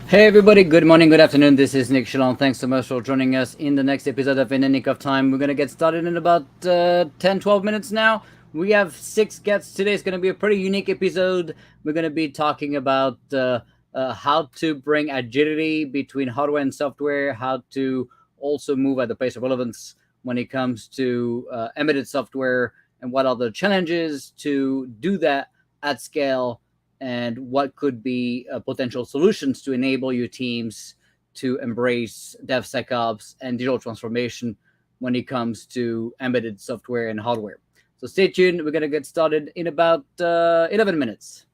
Hey everybody, good morning, good afternoon. This is Michel. Thanks so much for joining us in the next episode of In the Nick of Time. We're going to get started in about 10-12 minutes now. We have 6 guests today. It's going to be a pretty unique episode. We're going to be talking about how to bring agility between hardware and software, how to also move at the pace of relevance when it comes to embedded software, and what are the challenges to do that at scale, and what could be potential solutions to enable your teams to embrace DevSecOps and digital transformation when it comes to embedded software and hardware. So stay tuned. We're going to get started in about 11 minutes.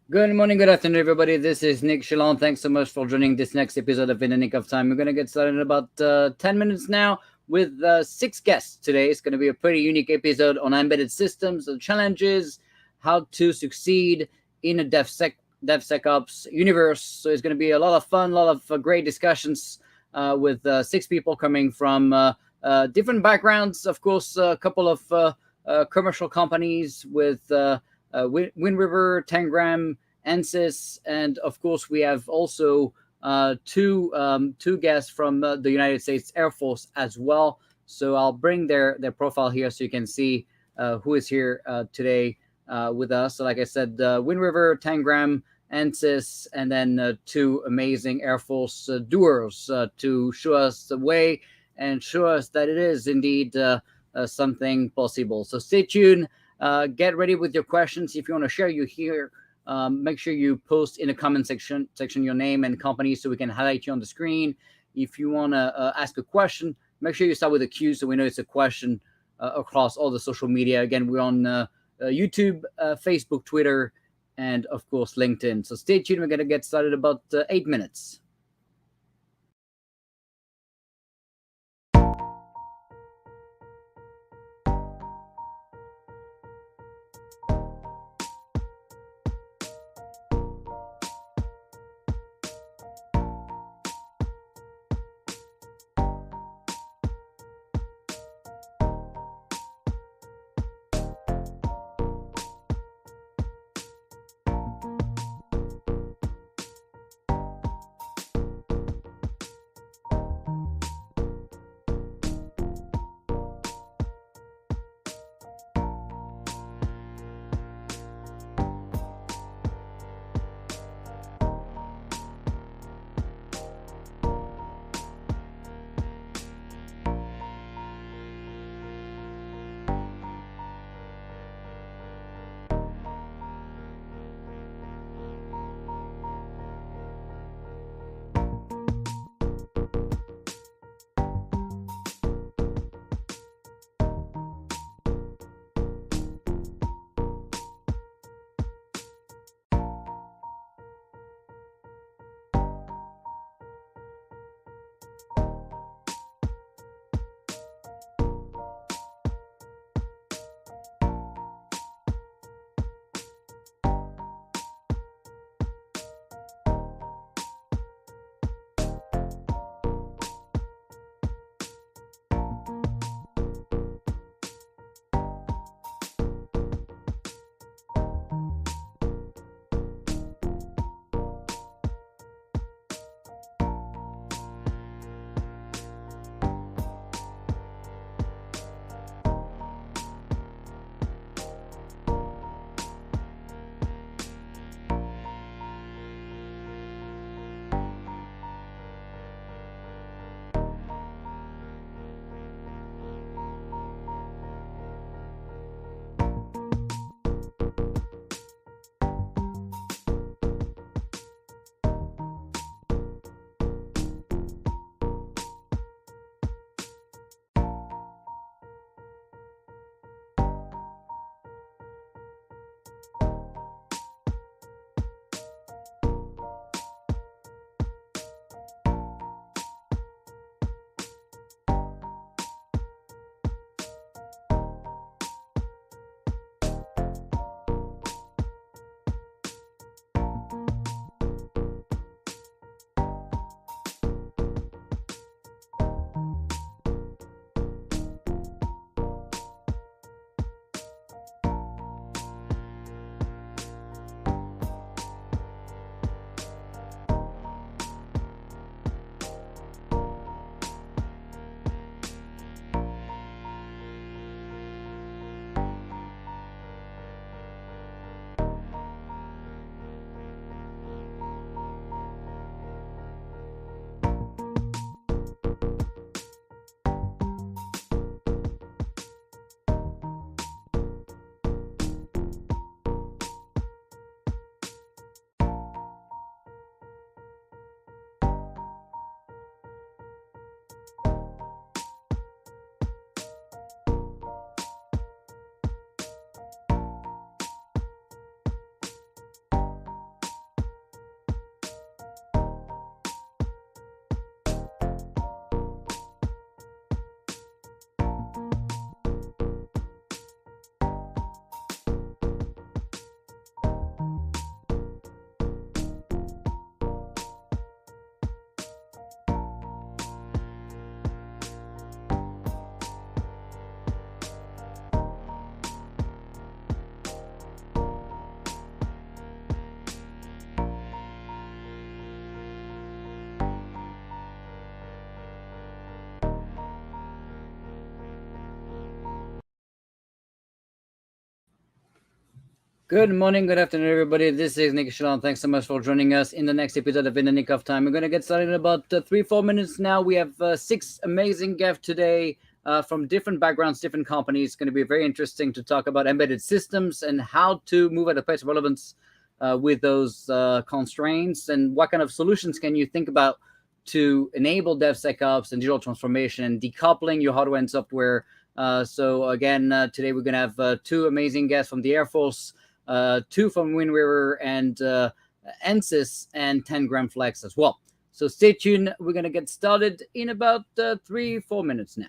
Good morning, good afternoon, everybody. This is Nick Chalon. Thanks so much for joining this next episode of In the Nick of Time. We're going to get started in about 10 minutes now with 6 guests today. It's going to be a pretty unique episode on embedded systems, the challenges, how to succeed in a DevSecOps universe. So it's going to be a lot of fun, a lot of great discussions with 6 people coming from different backgrounds. Of course, a couple of commercial companies with Wind River, Tangram, Ansys, and of course we have also two guests from the United States Air Force as well. So I'll bring their profile here so you can see who is here today with us. So like I said, Wind River, Tangram, Ansys, and then 2 amazing Air Force doers to show us the way and show us that it is indeed something possible. So stay tuned. Get ready with your questions. If you want to share you here, make sure you post in the comment section your name and company so we can highlight you on the screen. If you want to ask a question, make sure you start with a Q so we know it's a question across all the social media. Again, we're on YouTube, Facebook, Twitter, and of course LinkedIn. So stay tuned. We're going to get started about 8 minutes. Good morning, good afternoon, everybody. This is Michel. Thanks so much for joining us in the next episode of In the Nick of Time. We're going to get started in about 3-4 minutes now. We have 6 amazing guests today from different backgrounds, different companies. It's going to be very interesting to talk about embedded systems and how to move at a pace of relevance with those constraints, and what kind of solutions can you think about to enable DevSecOps and digital transformation and decoupling your hardware and software. So again, today we're going to have 2 amazing guests from the Air Force, 2 from Wind River, and Ansys and Tangram Flex as well. So stay tuned. We're going to get started in about 3-4 minutes now.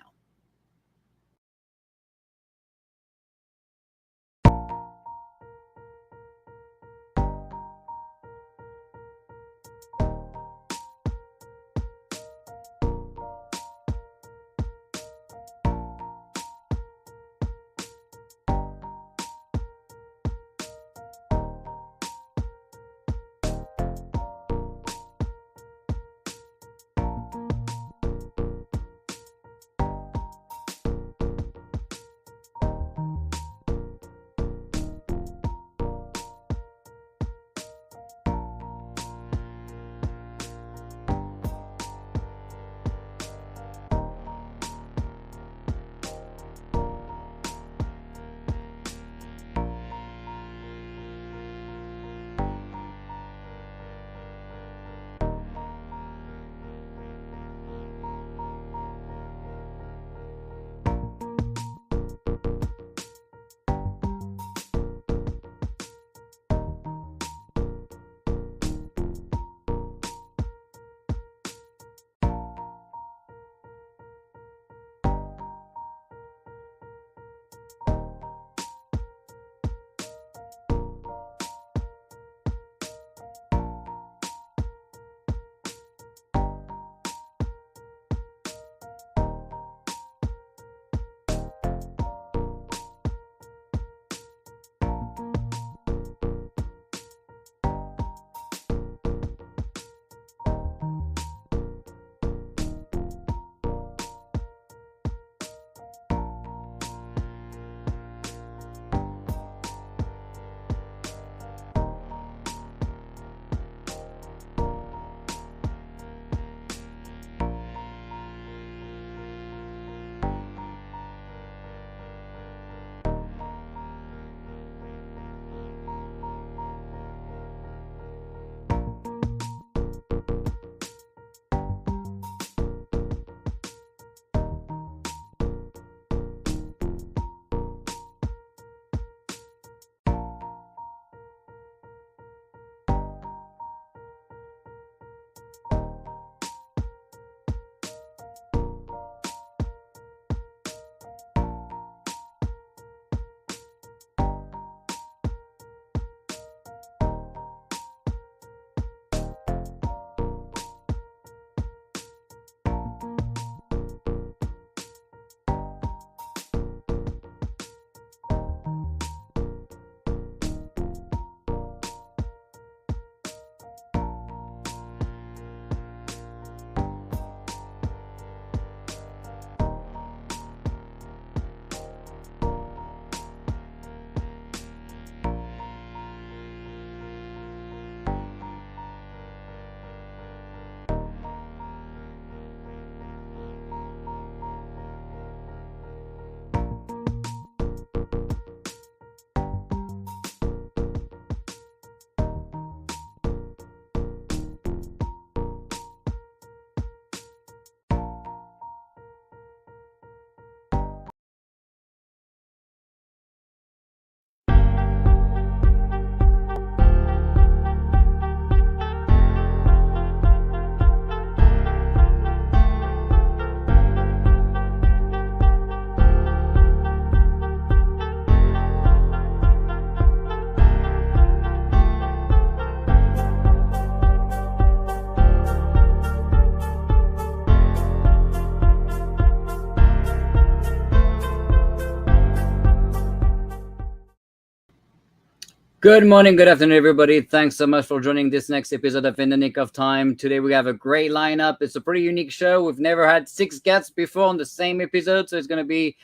Good morning, good afternoon, everybody. Thanks so much for joining this next episode of In the Nick of Time. Today we have a great lineup. It's a pretty unique show. We've never had 6 guests before on the same episode, so it's going to be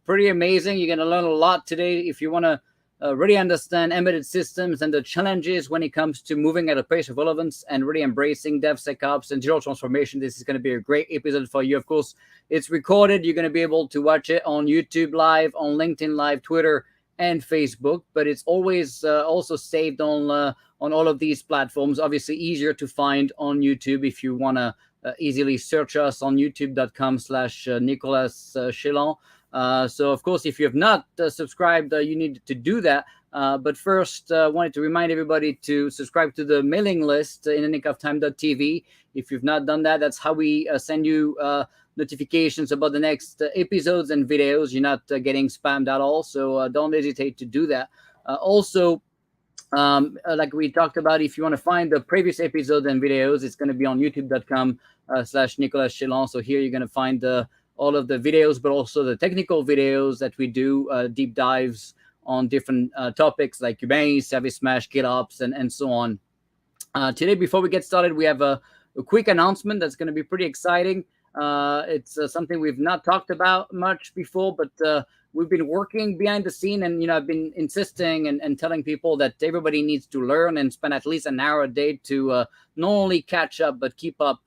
pretty amazing. You're going to learn a lot today. If you want to really understand embedded systems and the challenges when it comes to moving at a pace of relevance and really embracing DevSecOps and digital transformation. This is going to be a great episode for you. Of course, it's recorded. You're going to be able to watch it on YouTube Live, on LinkedIn Live, Twitter, and Facebook, but it's always also saved on all of these platforms. Obviously, easier to find on YouTube if you want to easily search us on youtube.com/Nicolas Chelon. So, of course, if you have not subscribed, you need to do that. But first, I wanted to remind everybody to subscribe to the mailing list in thenickoftime.tv. If you've not done that, that's how we send you notifications about the next episodes and videos. You're not getting spammed at all, so don't hesitate to do that. Also, like we talked about, if you want to find the previous episodes and videos, it's going to be on youtube.com/Nicolas Chelon. So here you're going to find all of the videos, but also the technical videos that we do, deep dives on different topics like Kubernetes, Service Mesh, GitOps, and so on. Today, before we get started, we have a quick announcement that's going to be pretty exciting. It's something we've not talked about much before, but we've been working behind the scene, and I've been insisting and telling people that everybody needs to learn and spend at least an hour a day to not only catch up but keep up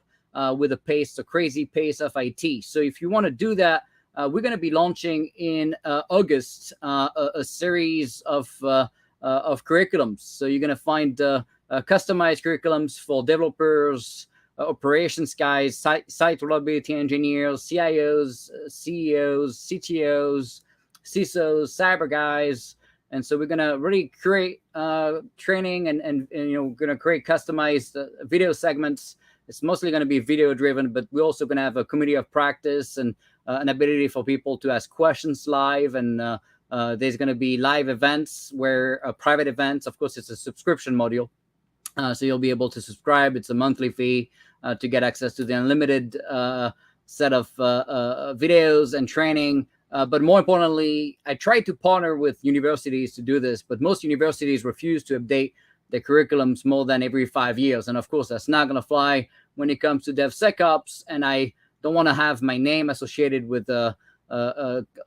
with the crazy pace of IT. So if you want to do that, we're going to be launching in August a series of curriculums. So you're going to find customized curriculums for developers, operations guys, site reliability engineers, CIOs, CEOs, CTOs, CISOs, cyber guys. And so we're going to really create training and we're going to create customized video segments. It's mostly going to be video driven, but we're also going to have a community of practice and an ability for people to ask questions live. And there's going to be live events private events. Of course, it's a subscription module. So you'll be able to subscribe. It's a monthly fee to get access to the unlimited set of videos and training. But more importantly, I try to partner with universities to do this, but most universities refuse to update their curriculums more than every 5 years. And of course, that's not going to fly when it comes to DevSecOps. And I don't want to have my name associated with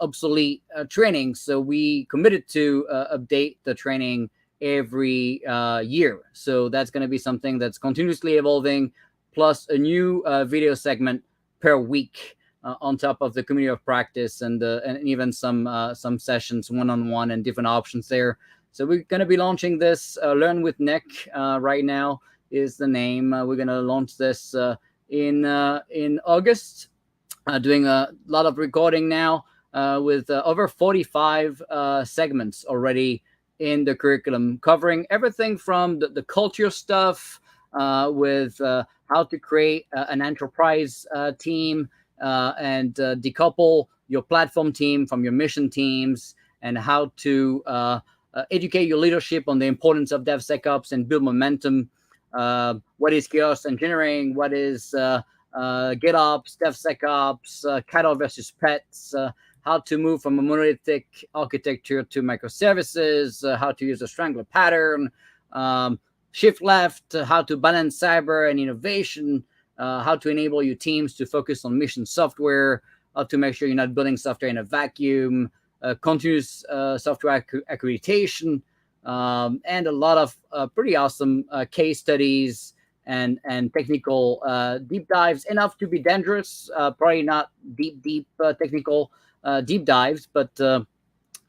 obsolete training. So we committed to update the training every year. So that's going to be something that's continuously evolving, plus a new video segment per week on top of the community of practice and even some sessions one-on-one and different options there. So we're going to be launching this. Learn with Nick right now is the name. We're going to launch this in August. Doing a lot of recording now with over 45 segments already in the curriculum, covering everything from the culture stuff with how to create an enterprise team and decouple your platform team from your mission teams, and how to educate your leadership on the importance of DevSecOps and build momentum. What is chaos engineering? What is GitOps, DevSecOps, cattle versus pets? How to move from a monolithic architecture to microservices, how to use a strangler pattern, shift left, how to balance cyber and innovation, how to enable your teams to focus on mission software, how to make sure you're not building software in a vacuum, continuous software accreditation, and a lot of pretty awesome case studies and technical deep dives, enough to be dangerous, probably not deep technical deep dives, but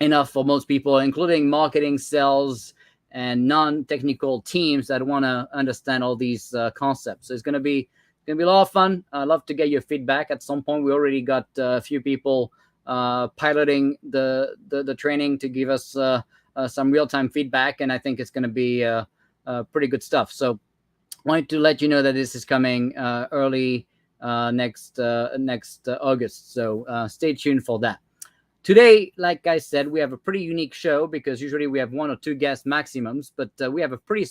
enough for most people, including marketing, sales, and non-technical teams that want to understand all these concepts. So it's going to be a lot of fun. I'd love to get your feedback. At some point, we already got a few people piloting the training to give us some real-time feedback, and I think it's going to be pretty good stuff. So wanted to let you know that this is coming early next August. So stay tuned for that. Today, like I said, we have a pretty unique show because usually we have 1 or 2 guest maximums, but we have a pretty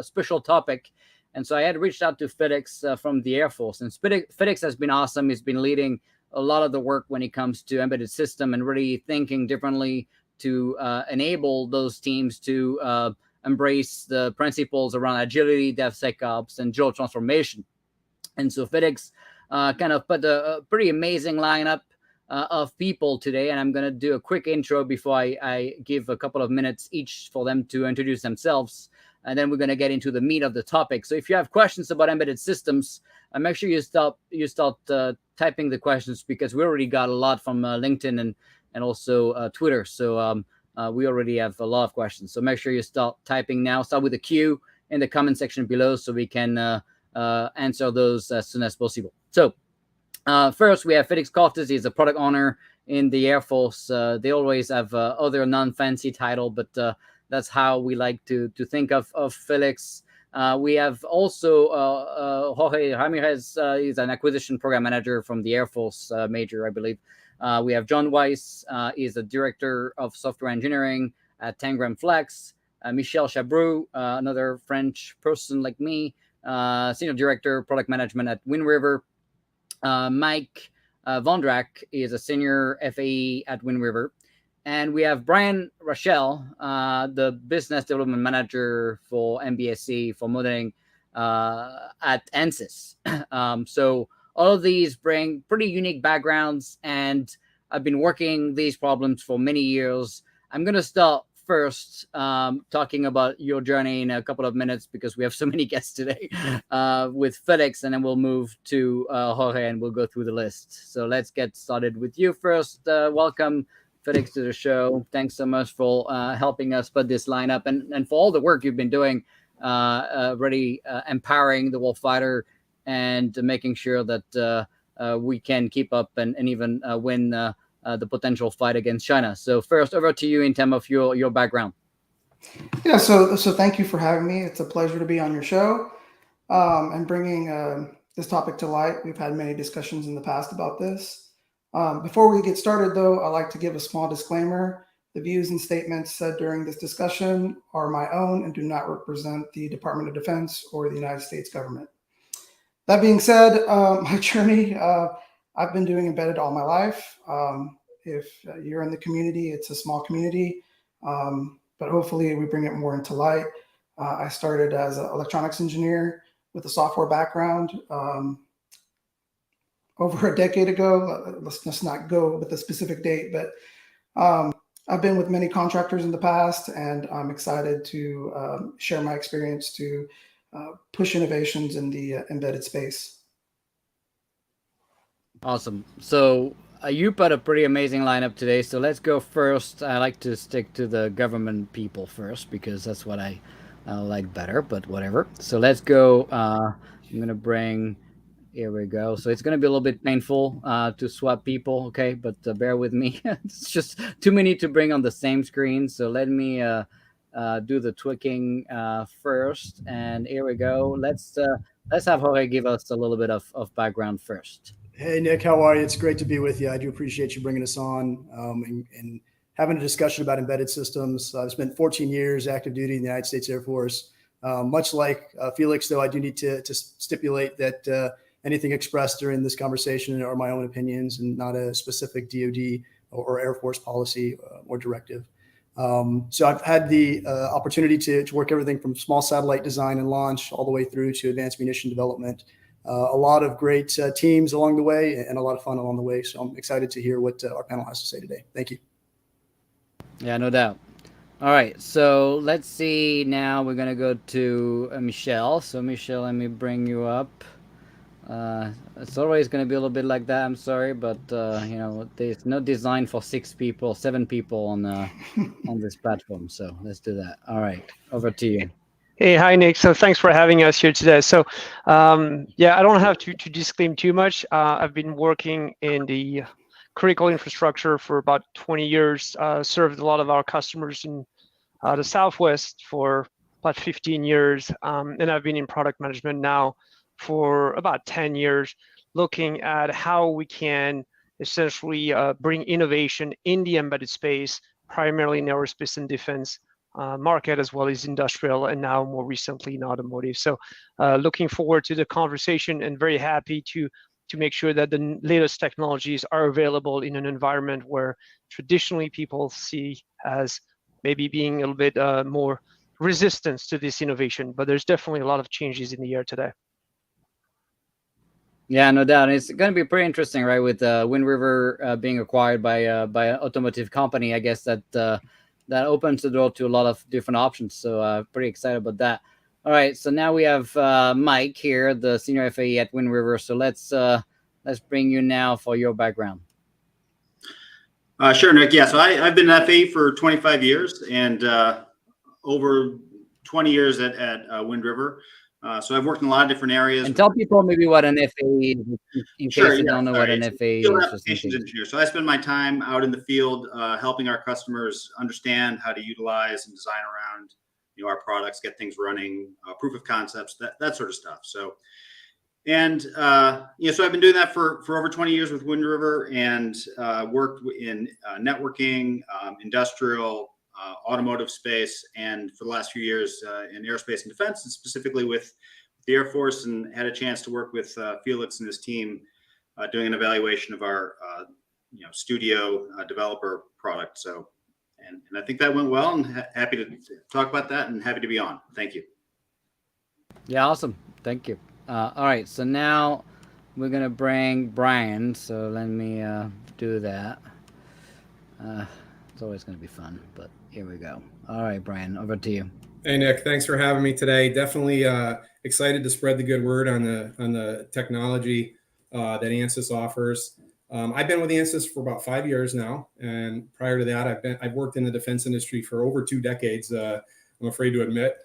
special topic. And so I had reached out to Felix from the Air Force. And Felix has been awesome. He's been leading a lot of the work when it comes to embedded system and really thinking differently to enable those teams to embrace the principles around agility, DevSecOps, and digital transformation. And so Felix kind of put a pretty amazing lineup of people today, and I'm going to do a quick intro before I give a couple of minutes each for them to introduce themselves, and then we're going to get into the meat of the topic. So if you have questions about embedded systems, make sure you start typing the questions, because we already got a lot from LinkedIn and also Twitter. So we already have a lot of questions. So make sure you start typing now. Start with a Q in the comment section below, so we can answer those as soon as possible. So first, we have Felix Cortez. He's a product owner in the Air Force. They always have other non-fancy title, but that's how we like to think of Felix. We have also Jorge Ramirez. He's an acquisition program manager from the Air Force major, I believe. We have John Weiss. He's a director of software engineering at Tangram Flex. Michel Chabroux, another French person like me, senior director product management at Wind River. Mike Vondrak is a senior FAE at Wind River. And we have Brian Rochelle, the business development manager for MBSC for modeling at Ansys. So all of these bring pretty unique backgrounds, and I've been working these problems for many years. I'm going to start first talking about your journey in a couple of minutes, because we have so many guests today with Felix, and then we'll move to Jorge and we'll go through the list. So let's get started with you first. Welcome, Felix, to the show. Thanks so much for helping us put this lineup and for all the work you've been doing, really empowering the warfighter and making sure that we can keep up and even win the potential fight against China. So first, over to you in terms of your background. Yeah, so thank you for having me. It's a pleasure to be on your show and bringing this topic to light. We've had many discussions in the past about this. Before we get started, though, I'd like to give a small disclaimer. The views and statements said during this discussion are my own and do not represent the Department of Defense or the United States government. That being said, my journey, I've been doing embedded all my life. If you're in the community, it's a small community, but hopefully we bring it more into light. I started as an electronics engineer with a software background over a decade ago. Let's not go with a specific date, but I've been with many contractors in the past, and I'm excited to share my experience to push innovations in the embedded space. Awesome. So you put a pretty amazing lineup today. So let's go first. I like to stick to the government people first, because that's what I like better, but whatever. So let's go. I'm going to bring, here we go. So it's going to be a little bit painful to swap people, okay? But bear with me. It's just too many to bring on the same screen. So let me do the tweaking first. And here we go. Let's have Jorge give us a little bit of background first. Hey, Nick, how are you? It's great to be with you. I do appreciate you bringing us on and having a discussion about embedded systems. I've spent 14 years active duty in the United States Air Force. Much like Felix, though, I do need to stipulate that anything expressed during this conversation are my own opinions and not a specific DoD or Air Force policy or directive. So I've had the opportunity to work everything from small satellite design and launch all the way through to advanced munition development. A lot of great teams along the way and a lot of fun along the way. So I'm excited to hear what our panel has to say today. Thank you. Yeah, no doubt. All right, so let's see. Now we're going to go to Michel. So Michel, let me bring you up. It's always going to be a little bit like that. I'm sorry, but you know, there's no design for 7 people on on this platform. So let's do that. All right, over to you. Hey, hi, Nick. So thanks for having us here today. So yeah, I don't have to disclaim too much. I've been working in the critical infrastructure for about 20 years, served a lot of our customers in the Southwest for about 15 years. And I've been in product management now for about 10 years, looking at how we can essentially bring innovation in the embedded space, primarily in aerospace and defense market, as well as industrial, and now more recently in automotive. So looking forward to the conversation and very happy to make sure that the latest technologies are available in an environment where traditionally people see as maybe being a little bit more resistance to this innovation. But there's definitely a lot of changes in the air today. Yeah, no doubt. It's going to be pretty interesting, right? With Wind River being acquired by an automotive company, I guess that opens the door to a lot of different options. So pretty excited about that. All right, so now we have Mike here, the senior FAE at Wind River. So let's bring you now for your background. Sure, Nick. Yeah, so I've been an FAE for 25 years and over 20 years at Wind River. So I've worked in a lot of different areas. And tell people maybe what an FAE is, in Sure, case they yeah, don't know what an FAE field is. applications engineer. So I spend my time out in the field helping our customers understand how to utilize and design around our products, get things running, proof of concepts, that sort of stuff. So so I've been doing that for over 20 years with Wind River, and worked in networking, industrial, automotive space, and for the last few years in aerospace and defense, and specifically with the Air Force, and had a chance to work with Felix and his team doing an evaluation of our studio developer product. So, and I think that went well, and happy to talk about that, and happy to be on. Thank you. Yeah, awesome. Thank you. All right, so now we're gonna bring Brian. So let me do that. It's always gonna be fun, but here we go. All right, Brian, over to you. Hey Nick, thanks for having me today. Definitely excited to spread the good word on the technology that Ansys offers. I've been with Ansys for about 5 years now, and prior to that, I've worked in the defense industry for over 2 decades. I'm afraid to admit.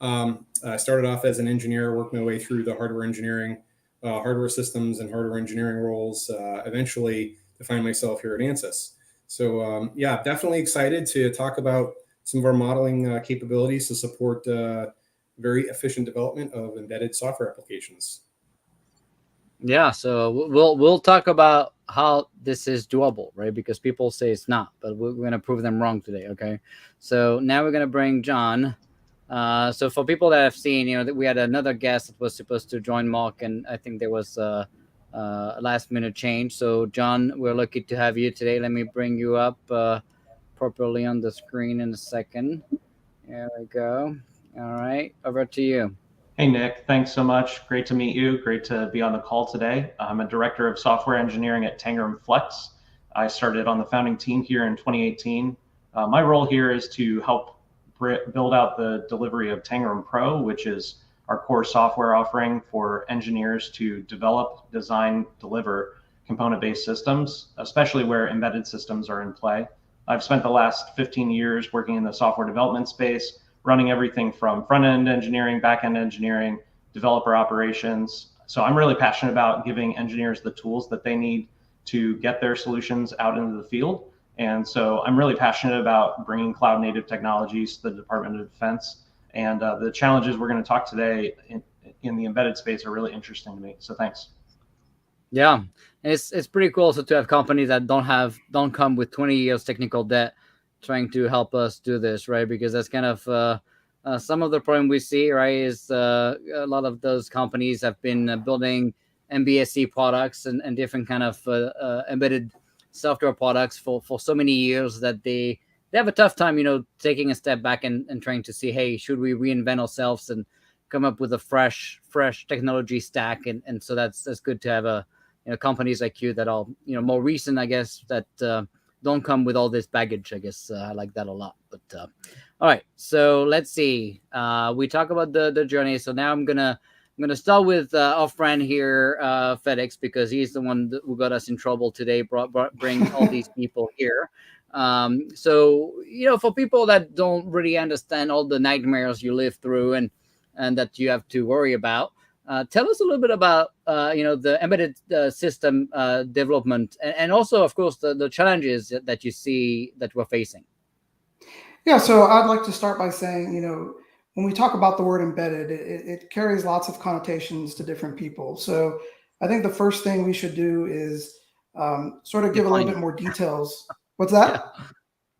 I started off as an engineer, worked my way through the hardware engineering, hardware systems, and hardware engineering roles. Eventually, to find myself here at Ansys. So yeah, definitely excited to talk about some of our modeling capabilities to support very efficient development of embedded software applications. Yeah, so we'll talk about how this is doable, right? Because people say it's not, but we're going to prove them wrong today. Okay, so now we're going to bring John. So for people that have seen, that we had another guest that was supposed to join Mark, and I think there was a last minute change. So John, we're lucky to have you today. Let me bring you up properly on the screen in a second. There we go. All right, over to you. Hey, Nick, thanks so much. Great to meet you. Great to be on the call today. I'm a director of software engineering at Tangram Flex. I started on the founding team here in 2018. My role here is to help build out the delivery of Tangram Pro, which is our core software offering for engineers to develop, design, deliver component-based systems, especially where embedded systems are in play. I've spent the last 15 years working in the software development space, running everything from front-end engineering, back-end engineering, developer operations. So I'm really passionate about giving engineers the tools that they need to get their solutions out into the field. And so I'm really passionate about bringing cloud-native technologies to the Department of Defense. And the challenges we're going to talk today in the embedded space are really interesting to me. So thanks. Yeah, it's pretty cool also to have companies that don't come with 20 years technical debt trying to help us do this, right? Because that's kind of some of the problem we see, right? Is a lot of those companies have been building MBSE products and different kind of embedded software products for so many years that they have a tough time, taking a step back and trying to see, hey, should we reinvent ourselves and come up with a fresh technology stack? And so that's good to have companies like you that are more recent, I guess, that don't come with all this baggage. I guess I like that a lot. But all right, so let's see. We talk about the journey. So now I'm gonna start with our friend here, Felix, because he's the one who got us in trouble today. Bring all these people here. So for people that don't really understand all the nightmares you live through and that you have to worry about, tell us a little bit about the embedded system development, and also, of course, the challenges that you see that we're facing. Yeah, so I'd like to start by saying, when we talk about the word embedded, it carries lots of connotations to different people. So I think the first thing we should do is sort of give a little bit more details. What's that?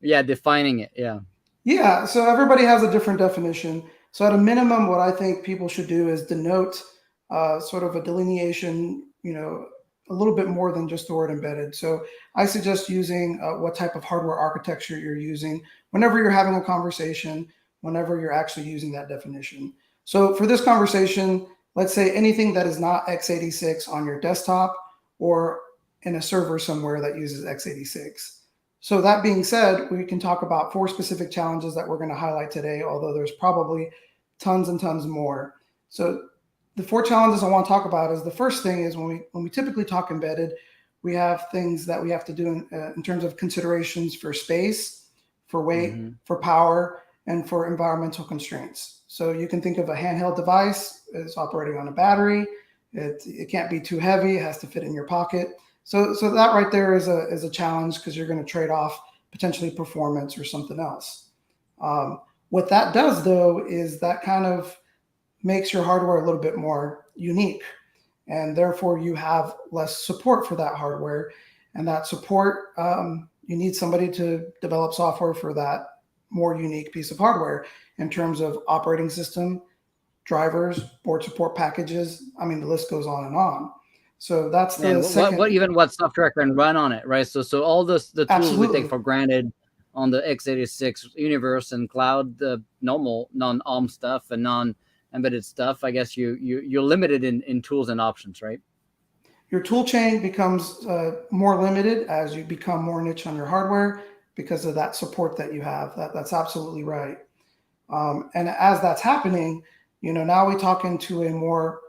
Yeah, defining it. Yeah. Yeah, so everybody has a different definition. So at a minimum, what I think people should do is denote sort of a delineation, a little bit more than just the word embedded. So I suggest using what type of hardware architecture you're using whenever you're having a conversation, whenever you're actually using that definition. So for this conversation, let's say anything that is not x86 on your desktop or in a server somewhere that uses x86. So that being said, we can talk about 4 specific challenges that we're going to highlight today, although there's probably tons and tons more. So the 4 challenges I want to talk about is, the first thing is when we typically talk embedded, we have things that we have to do in terms of considerations for space, for weight, for power, and for environmental constraints. So you can think of a handheld device as operating on a battery. It can't be too heavy. It has to fit in your pocket. So that right there is a challenge, because you're going to trade off potentially performance or something else. What that does, though, is that kind of makes your hardware a little bit more unique, and therefore you have less support for that hardware. And that support, you need somebody to develop software for that more unique piece of hardware in terms of operating system, drivers, board support packages. I mean, the list goes on and on. So that's the second. What software can run on it, right? So all the tools Absolutely. we take for granted on the x86 universe and cloud, the normal non-ARM stuff and non-embedded stuff, I guess you're limited in tools and options, right? Your tool chain becomes more limited as you become more niche on your hardware because of that support that you have. That's absolutely right. And as that's happening, now we talk into a more,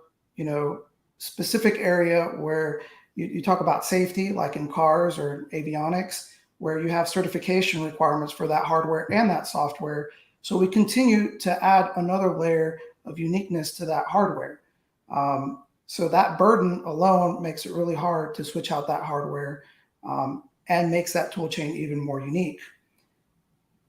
specific area where you talk about safety, like in cars or avionics, where you have certification requirements for that hardware and that software. So we continue to add another layer of uniqueness to that hardware. So that burden alone makes it really hard to switch out that hardware, and makes that tool chain even more unique.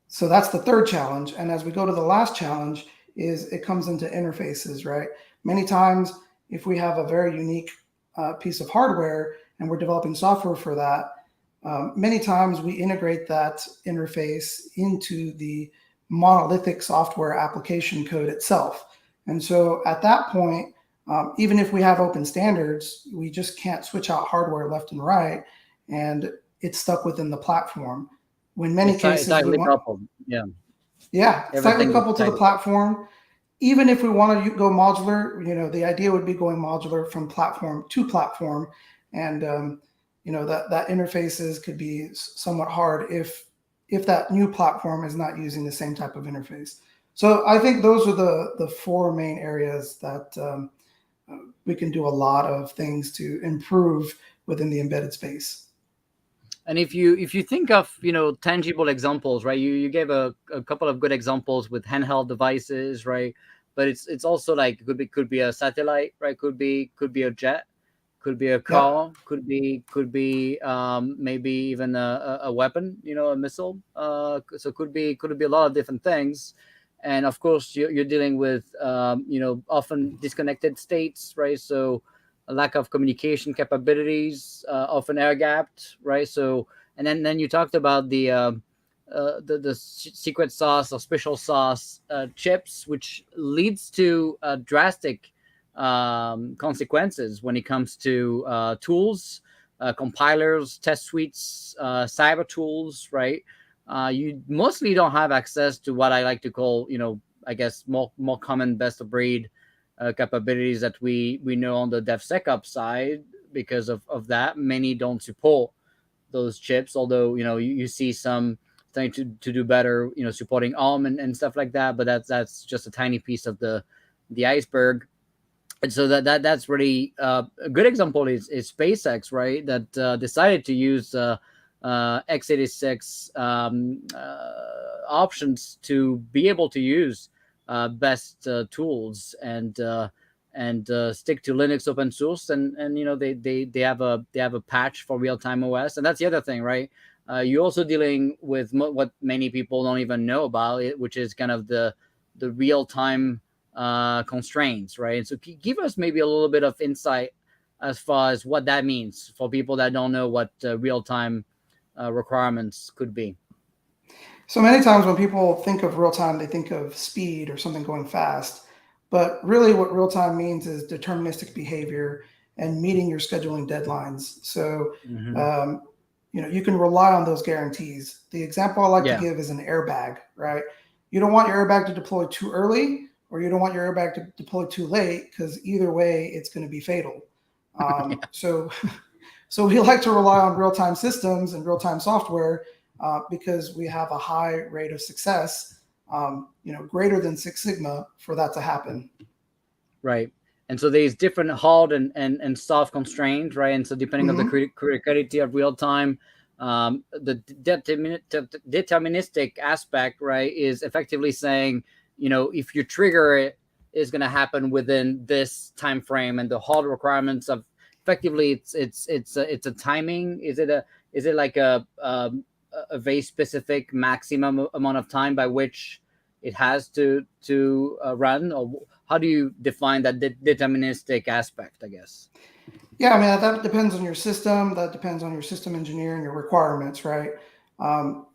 So that's the third challenge. And as we go to the last challenge, is it comes into interfaces, right? Many times, if we have a very unique piece of hardware and we're developing software for that, many times we integrate that interface into the monolithic software application code itself. And so at that point, even if we have open standards, we just can't switch out hardware left and right, and it's stuck within the platform. When many cases tightly coupled. Yeah, tightly coupled to the platform. Even if we want to go modular, the idea would be going modular from platform to platform, and that interfaces could be somewhat hard if that new platform is not using the same type of interface. So I think those are the 4 main areas that we can do a lot of things to improve within the embedded space. And if you think of tangible examples, right? You gave a couple of good examples with handheld devices, right? But it's also like could be a satellite, right? Could be a jet, could be a car, could be maybe even a weapon, a missile. So could be a lot of different things. And of course, you're dealing with often disconnected states, right? So a lack of communication capabilities, often air gapped, right? So and then you talked about the secret sauce or special sauce chips, which leads to drastic consequences when it comes to tools, compilers, test suites, cyber tools, right? You mostly don't have access to what I like to call, I guess more common best of breed capabilities that we know on the DevSecOps side. Because of that, many don't support those chips, although you see some trying to do better, supporting ARM and stuff like that, but that's just a tiny piece of the iceberg. And so that's really a good example is SpaceX, right? That decided to use x86 options to be able to use best tools and stick to Linux open source, and they have a patch for real-time OS. And that's the other thing, right? You're also dealing with what many people don't even know about it, which is kind of the real-time constraints, right? And so give us maybe a little bit of insight as far as what that means for people that don't know what real-time requirements could be. So many times when people think of real time, they think of speed or something going fast. But really what real time means is deterministic behavior and meeting your scheduling deadlines. So, you can rely on those guarantees. The example I like to give is an airbag, right? You don't want your airbag to deploy too early, or you don't want your airbag to deploy too late, because either way, it's going to be fatal. So we like to rely on real-time systems and real-time software because we have a high rate of success, greater than 6 sigma for that to happen. Right. And so there's different hard and soft constraints, right? And so depending on the criticality of real time, the deterministic aspect, right, is effectively saying, if you trigger it, is going to happen within this time frame, and the hard requirements of effectively it's a timing. Is it like a very specific maximum amount of time by which it has to run, or how do you define that deterministic aspect, I guess? Yeah, I mean, that depends on your system. That depends on your system engineer and your requirements, right?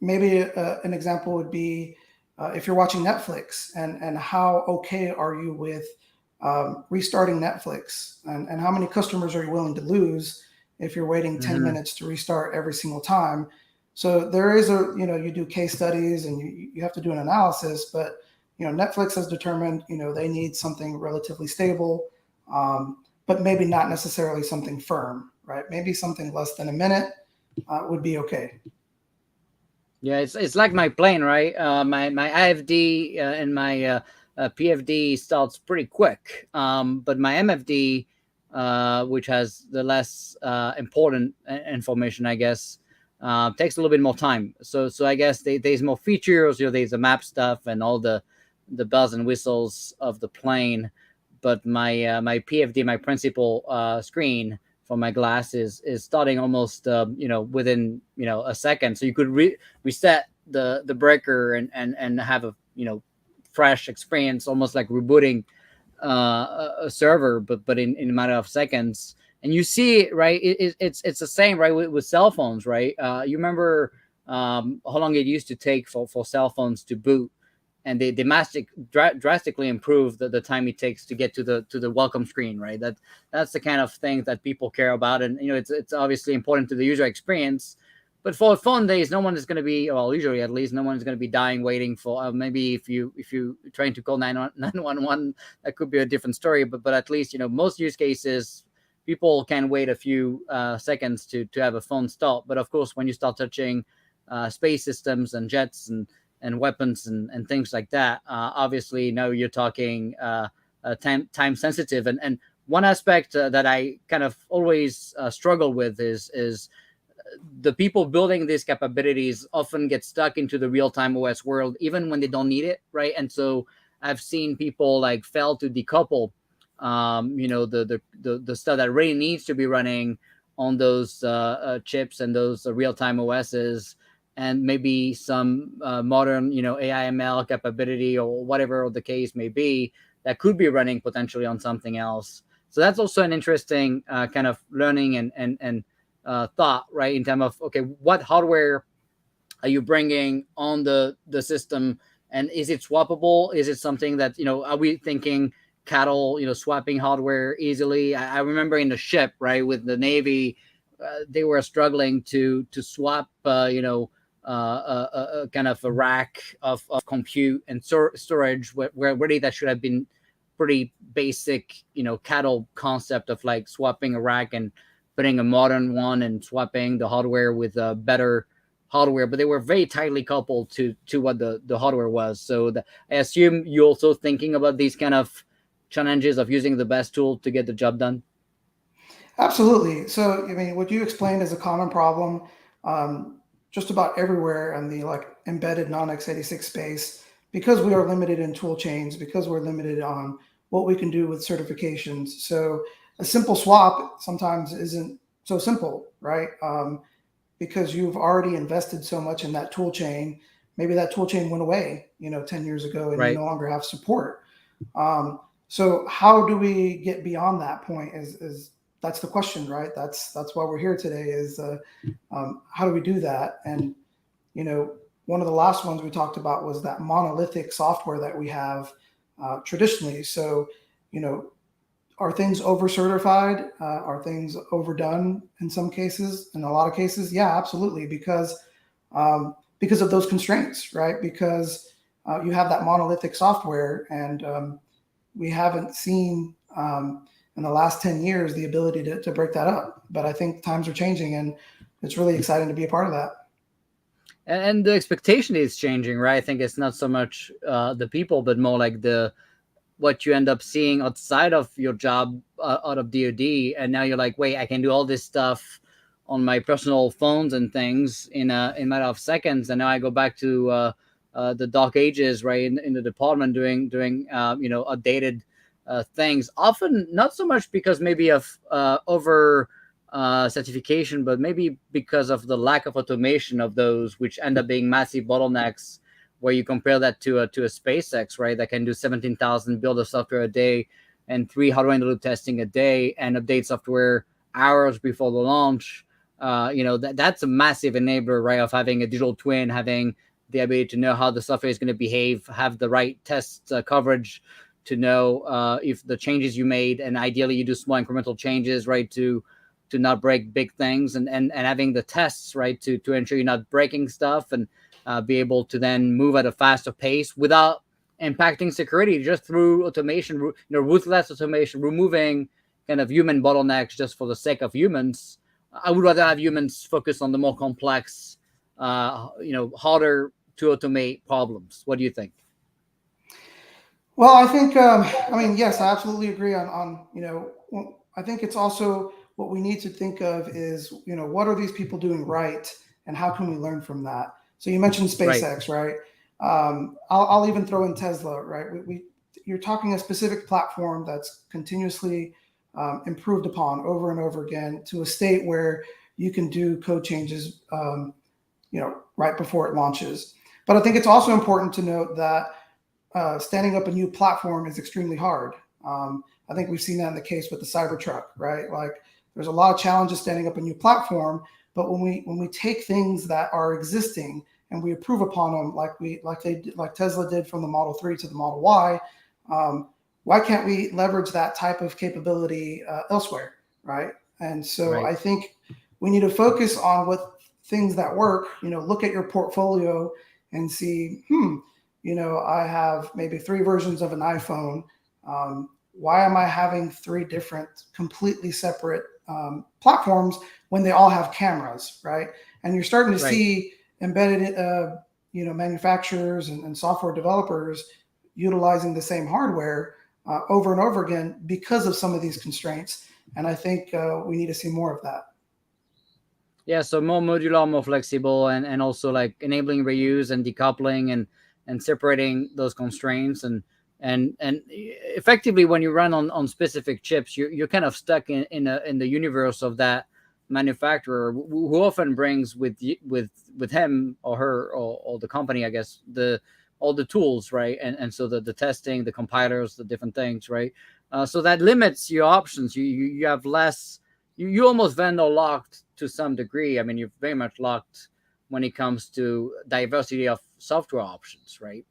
Maybe an example would be if you're watching Netflix, and how okay are you with restarting Netflix, and how many customers are you willing to lose if you're waiting 10 minutes to restart every single time? So there is you do case studies and you have to do an analysis, but Netflix has determined, they need something relatively stable, but maybe not necessarily something firm, right? Maybe something less than a minute would be okay. Yeah, it's like my plane, right? My IFD and my PFD starts pretty quick, but my MFD, which has the less important information, I guess, takes a little bit more time. So I guess there's more features. There's the map stuff and all the bells and whistles of the plane, but my PFD, my principal screen for my glass is starting almost within a second. So you could reset the breaker and have a fresh experience, almost like rebooting a server, but in a matter of seconds. And you see it, right? It's the same, right, with cell phones, right? You remember how long it used to take for cell phones to boot, and they drastically improved the time it takes to get to the welcome screen, right? That's the kind of thing that people care about, and it's obviously important to the user experience. But for phone days, no one is going to be, well, usually at least, no one is going to be dying waiting for. Maybe if you trying to call 911, that could be a different story. But at least most use cases, people can wait a few seconds to have a phone start. But of course, when you start touching space systems and jets and weapons and things like that, obviously now you're talking time sensitive. And one aspect that I kind of always struggle with is the people building these capabilities often get stuck into the real-time OS world, even when they don't need it, right? And so I've seen people like fail to decouple, the stuff that really needs to be running on those chips and those real-time OSs, and maybe some modern, AI/ML capability or whatever the case may be that could be running potentially on something else. So that's also an interesting kind of learning and thought, right, in terms of, okay, what hardware are you bringing on the system, and is it swappable? Is it something that are we thinking cattle swapping hardware easily? I remember in the ship, right, with the Navy, they were struggling to swap kind of a rack of compute and storage where really that should have been pretty basic cattle concept of like swapping a rack and putting a modern one and swapping the hardware with a better hardware, but they were very tightly coupled to what the hardware was. So I assume you're also thinking about these kind of challenges of using the best tool to get the job done. Absolutely. So, I mean, what you explained is a common problem just about everywhere in the embedded non-x86 space, because we are limited in tool chains, because we're limited on what we can do with certifications. So a simple swap sometimes isn't so simple, right? Because you've already invested so much in that tool chain. Maybe that tool chain went away, 10 years ago, and right. You no longer have support. So how do we get beyond that point? Is that's the question, right? That's why we're here today. Is how do we do that? And one of the last ones we talked about was that monolithic software that we have traditionally. So are things over certified? Are things overdone in some cases? In a lot of cases, yeah, absolutely, because of those constraints, right? Because you have that monolithic software, and we haven't seen in the last 10 years the ability to break that up. But I think times are changing, and it's really exciting to be a part of that. And the expectation is changing, right? I think it's not so much the people, but more like what you end up seeing outside of your job, out of DoD, and now you're like, wait, I can do all this stuff on my personal phones and things in a matter of seconds, and now I go back to the dark ages, right, in the department doing outdated things. Often not so much because maybe of over certification, but maybe because of the lack of automation of those, which end up being massive bottlenecks. Where you compare that to a SpaceX, right, that can do 17,000 build of software a day and 3 hardware in the loop testing a day and update software hours before the launch. That's a massive enabler, right, of having a digital twin, having the ability to know how the software is going to behave, have the right test coverage to know if the changes you made, and ideally you do small incremental changes, right, to not break big things, and having the tests, right, to ensure you're not breaking stuff, and be able to then move at a faster pace without impacting security, just through automation, ruthless automation, removing kind of human bottlenecks just for the sake of humans. I would rather have humans focus on the more complex, harder to automate problems. What do you think? Well, I think, yes, I absolutely agree on I think it's also what we need to think of is, what are these people doing right, and how can we learn from that? So you mentioned SpaceX, right? I'll even throw in Tesla, right? You're talking a specific platform that's continuously improved upon over and over again to a state where you can do code changes, right before it launches. But I think it's also important to note that standing up a new platform is extremely hard. I think we've seen that in the case with the Cybertruck, right? Like, there's a lot of challenges standing up a new platform, but when we take things that are existing and we improve upon them, like Tesla did from the Model 3 to the Model Y, why can't we leverage that type of capability elsewhere, right? And so Right. I think we need to focus on what things that work. Look at your portfolio and see, I have maybe 3 versions of an iPhone. Why am I having 3 different, completely separate platforms when they all have cameras, right? And you're starting to see embedded, manufacturers and software developers utilizing the same hardware over and over again because of some of these constraints. And I think we need to see more of that. Yeah, so more modular, more flexible, and also like enabling reuse and decoupling and separating those constraints, and effectively when you run on specific chips, you're kind of stuck in the universe of that manufacturer, who often brings with him or her or the company, I guess, all the tools, right? And so the testing, the compilers, the different things, right? So that limits your options. You have less. You almost vendor locked to some degree. I mean, you're very much locked when it comes to diversity of software options, right?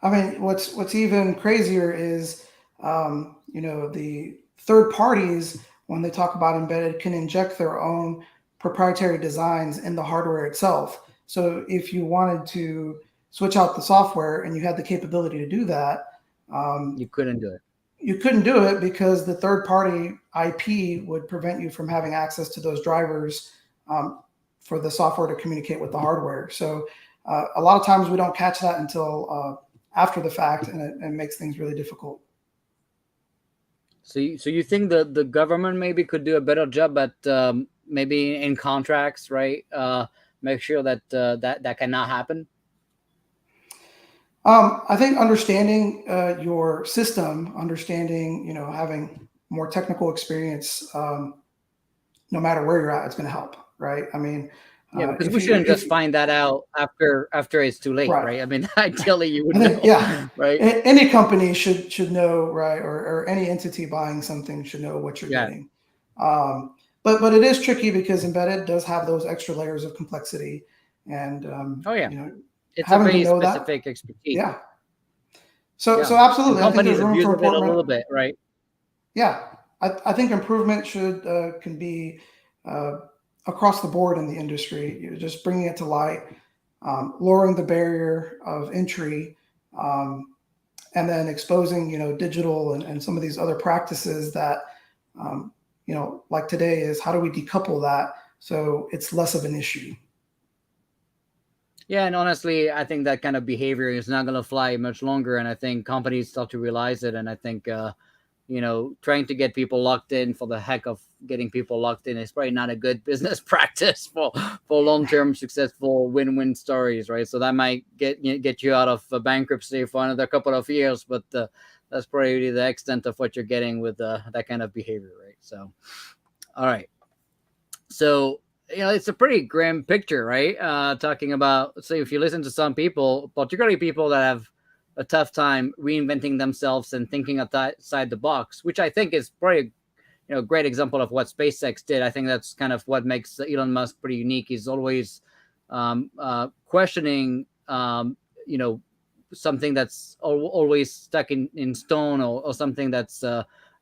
I mean, what's even crazier is, the third parties, when they talk about embedded, can inject their own proprietary designs in the hardware itself. So if you wanted to switch out the software and you had the capability to do that, You couldn't do it. You couldn't do it because the third-party IP would prevent you from having access to those drivers for the software to communicate with the hardware. So a lot of times we don't catch that until after the fact, and it makes things really difficult. So you think that the government maybe could do a better job at maybe in contracts, right? Make sure that that cannot happen. I think understanding your system, having more technical experience, no matter where you're at, it's going to help, right? I mean, Yeah, because we shouldn't just find that out after it's too late, right? I mean, ideally you would know, yeah, right? Any company should know, right? Or any entity buying something should know what you're getting. But it is tricky because embedded does have those extra layers of complexity, and it's a very specific expertise. Yeah. So absolutely, and I think there's room for improvement a little bit, right? Yeah, I think improvement can be across the board in the industry. You're just bringing it to light, lowering the barrier of entry, and then exposing, digital and some of these other practices that, like today is how do we decouple that so it's less of an issue? Yeah, and honestly, I think that kind of behavior is not going to fly much longer, and I think companies start to realize it, and I think trying to get people locked in for the heck of getting people locked in is probably not a good business practice for long-term successful win-win stories, right? So that might get you out of bankruptcy for another couple of years, but that's probably the extent of what you're getting with that kind of behavior, right? So, all right. So, it's a pretty grim picture, right? Talking about, say, if you listen to some people, particularly people that have a tough time reinventing themselves and thinking outside the box, which I think is probably a great example of what SpaceX did. I think that's kind of what makes Elon Musk pretty unique. He's always questioning, something that's always stuck in stone, or something that's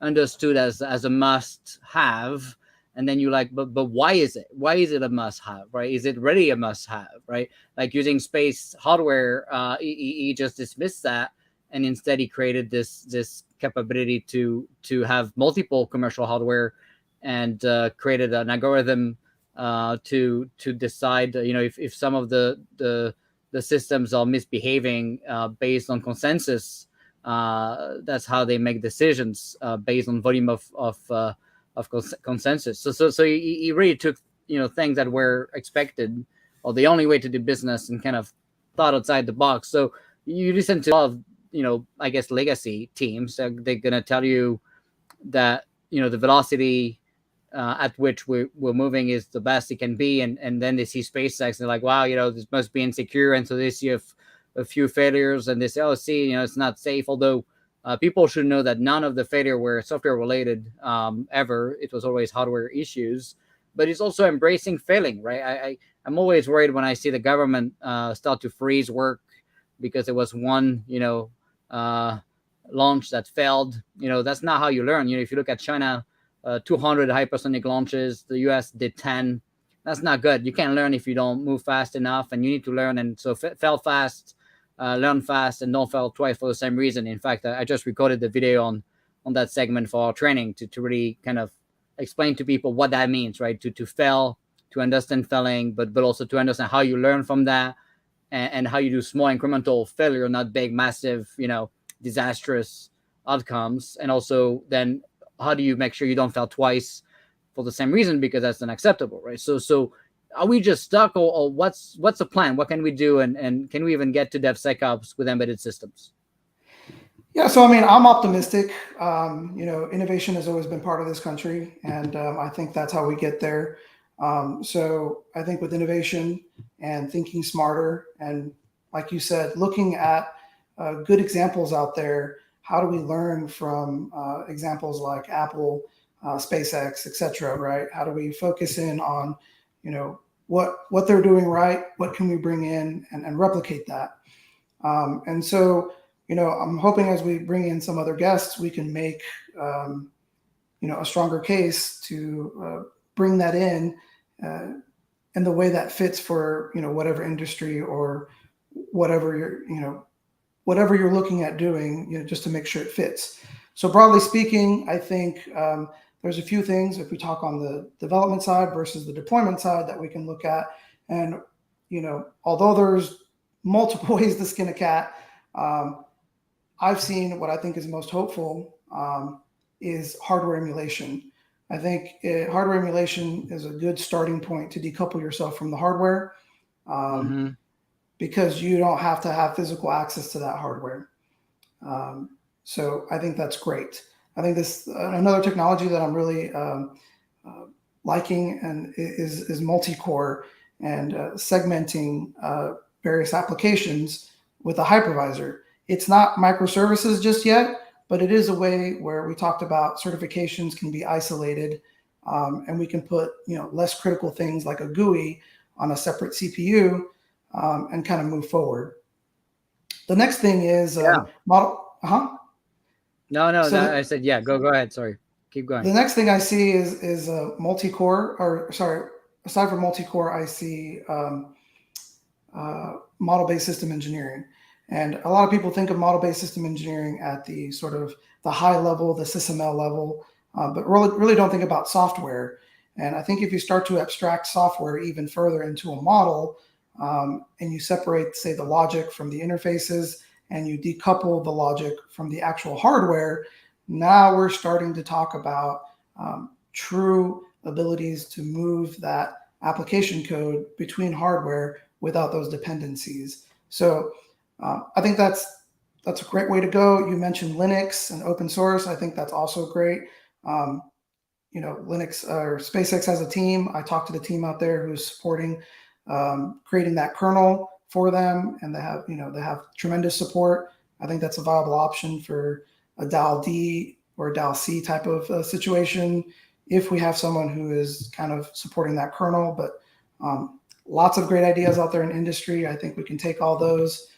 understood as a must have. And then you're like, but why is it? Why is it a must have, right? Is it really a must have, right? Like using space hardware, he just dismissed that, and instead he created this capability to have multiple commercial hardware, and created an algorithm to decide, if some of the systems are misbehaving based on consensus. That's how they make decisions based on volume of consensus. So he really took things that were expected, or the only way to do business, and kind of thought outside the box. So you listen to a lot of I guess legacy teams, they're gonna tell you that the velocity at which we're moving is the best it can be, and then they see SpaceX and they're like, wow, this must be insecure, and so they see a few failures and they say, oh, see, it's not safe. Although people should know that none of the failure were software related ever. It was always hardware issues. But it's also embracing failing, right? I'm always worried when I see the government start to freeze work because there was one, launch that failed. That's not how you learn. If you look at China, 200 hypersonic launches, the US did 10. That's not good. You can't learn if you don't move fast enough, and you need to learn. And so fail fast, learn fast, and don't fail twice for the same reason. In fact, I just recorded the video on that segment for our training to really kind of explain to people what that means, right? To fail, to understand failing, but also to understand how you learn from that, and how you do small incremental failure, not big, massive, disastrous outcomes. And also then how do you make sure you don't fail twice for the same reason, because that's unacceptable, right? So are we just stuck, or what's the plan? What can we do, and can we even get to DevSecOps with embedded systems? Yeah, so I mean, I'm optimistic. Innovation has always been part of this country, and I think that's how we get there. So I think with innovation and thinking smarter, and like you said, looking at good examples out there, how do we learn from examples like Apple, SpaceX, etc., right? How do we focus in on, what they're doing right? What can we bring in and replicate that? And so, I'm hoping as we bring in some other guests, we can make, a stronger case to bring that in the way that fits for, whatever industry or whatever you're looking at doing, just to make sure it fits. So broadly speaking, I think there's a few things if we talk on the development side versus the deployment side that we can look at. And, although there's multiple ways to skin a cat, I've seen what I think is most hopeful is hardware emulation. I think hardware emulation is a good starting point to decouple yourself from the hardware. Because you don't have to have physical access to that hardware. So I think that's great. I think this another technology that I'm really liking and is multi-core and segmenting various applications with a hypervisor. It's not microservices just yet, but it is a way where we talked about certifications can be isolated, and we can put less critical things like a GUI on a separate CPU. And kind of move forward. The next thing is model. No, I said, yeah, go ahead. Sorry, keep going. The next thing I see is a multi-core, aside from multi-core, I see model-based system engineering. And a lot of people think of model-based system engineering at the sort of the high level, the SysML level, but really don't think about software. And I think if you start to abstract software even further into a model, and you separate, say, the logic from the interfaces, and you decouple the logic from the actual hardware, now we're starting to talk about true abilities to move that application code between hardware without those dependencies. So I think that's a great way to go. You mentioned Linux and open source. I think that's also great. Linux or SpaceX has a team. I talked to the team out there who's supporting creating that kernel for them, and they have tremendous support. I think that's a viable option for a DAL D or a DAL C type of situation if we have someone who is kind of supporting that kernel. But lots of great ideas out there in industry. I think we can take all those.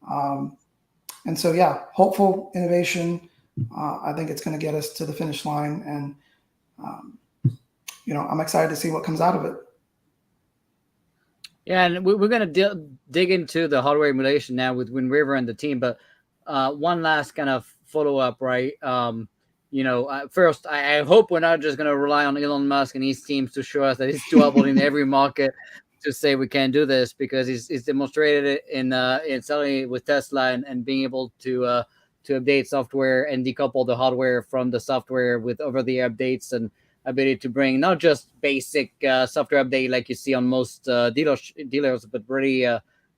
And so, yeah, hopeful innovation. I think it's going to get us to the finish line, and I'm excited to see what comes out of it. Yeah, and we're going to dig into the hardware emulation now with Wind River and the team. But one last kind of follow-up, right? First, I hope we're not just going to rely on Elon Musk and his teams to show us that it's doable in every market to say we can do this, because he's demonstrated it in certainly with Tesla and being able to update software and decouple the hardware from the software with over-the-air updates, and ability to bring not just basic software update like you see on most dealers, but really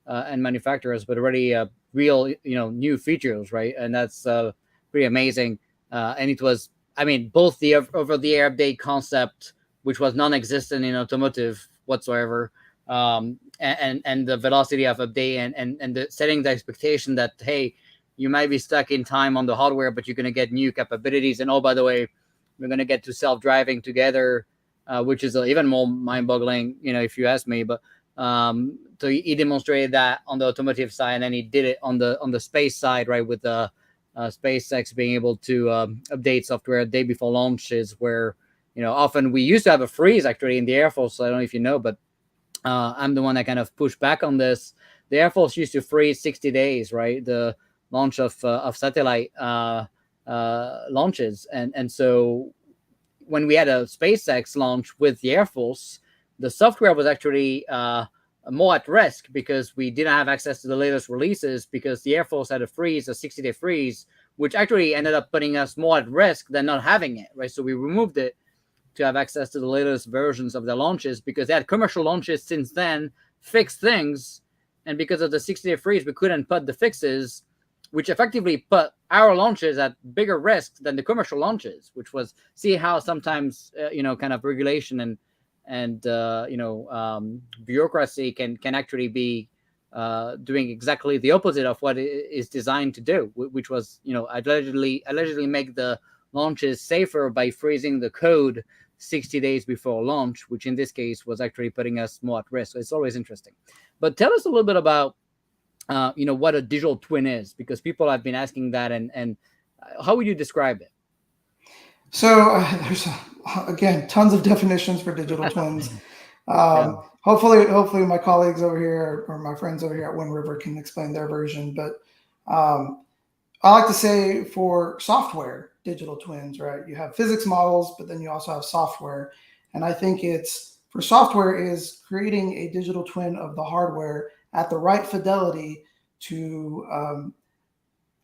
and manufacturers, but really real new features, right? And that's pretty amazing. And it was, both the over-the-air update concept, which was non-existent in automotive whatsoever, and the velocity of update and the setting the expectation that, hey, you might be stuck in time on the hardware, but you're going to get new capabilities. And oh, by the way, we're going to get to self-driving together, which is even more mind-boggling, if you ask me. But so he demonstrated that on the automotive side, and then he did it on the space side, right, with the SpaceX being able to update software a day before launches, where often we used to have a freeze actually in the Air Force. So I don't know if you know, but I'm the one that kind of pushed back on this. The Air Force used to freeze 60 days, right? The launch of satellite launches, and so when we had a SpaceX launch with the Air Force, the software was actually more at risk because we didn't have access to the latest releases, because the Air Force had a 60-day freeze, which actually ended up putting us more at risk than not having it, right? So we removed it to have access to the latest versions of the launches, because they had commercial launches since then, fixed things, and because of the 60-day freeze, we couldn't put the fixes, which effectively put our launches at bigger risk than the commercial launches, which was, see how sometimes, kind of regulation and bureaucracy can actually be doing exactly the opposite of what it is designed to do, which was, allegedly make the launches safer by freezing the code 60 days before launch, which in this case was actually putting us more at risk. So it's always interesting. But tell us a little bit about what a digital twin is, because people have been asking that, and how would you describe it? So there's again tons of definitions for digital twins. Hopefully my colleagues over here or my friends over here at Wind River can explain their version. But I like to say for software digital twins, right? You have physics models, but then you also have software, and I think for software is creating a digital twin of the hardware at the right fidelity to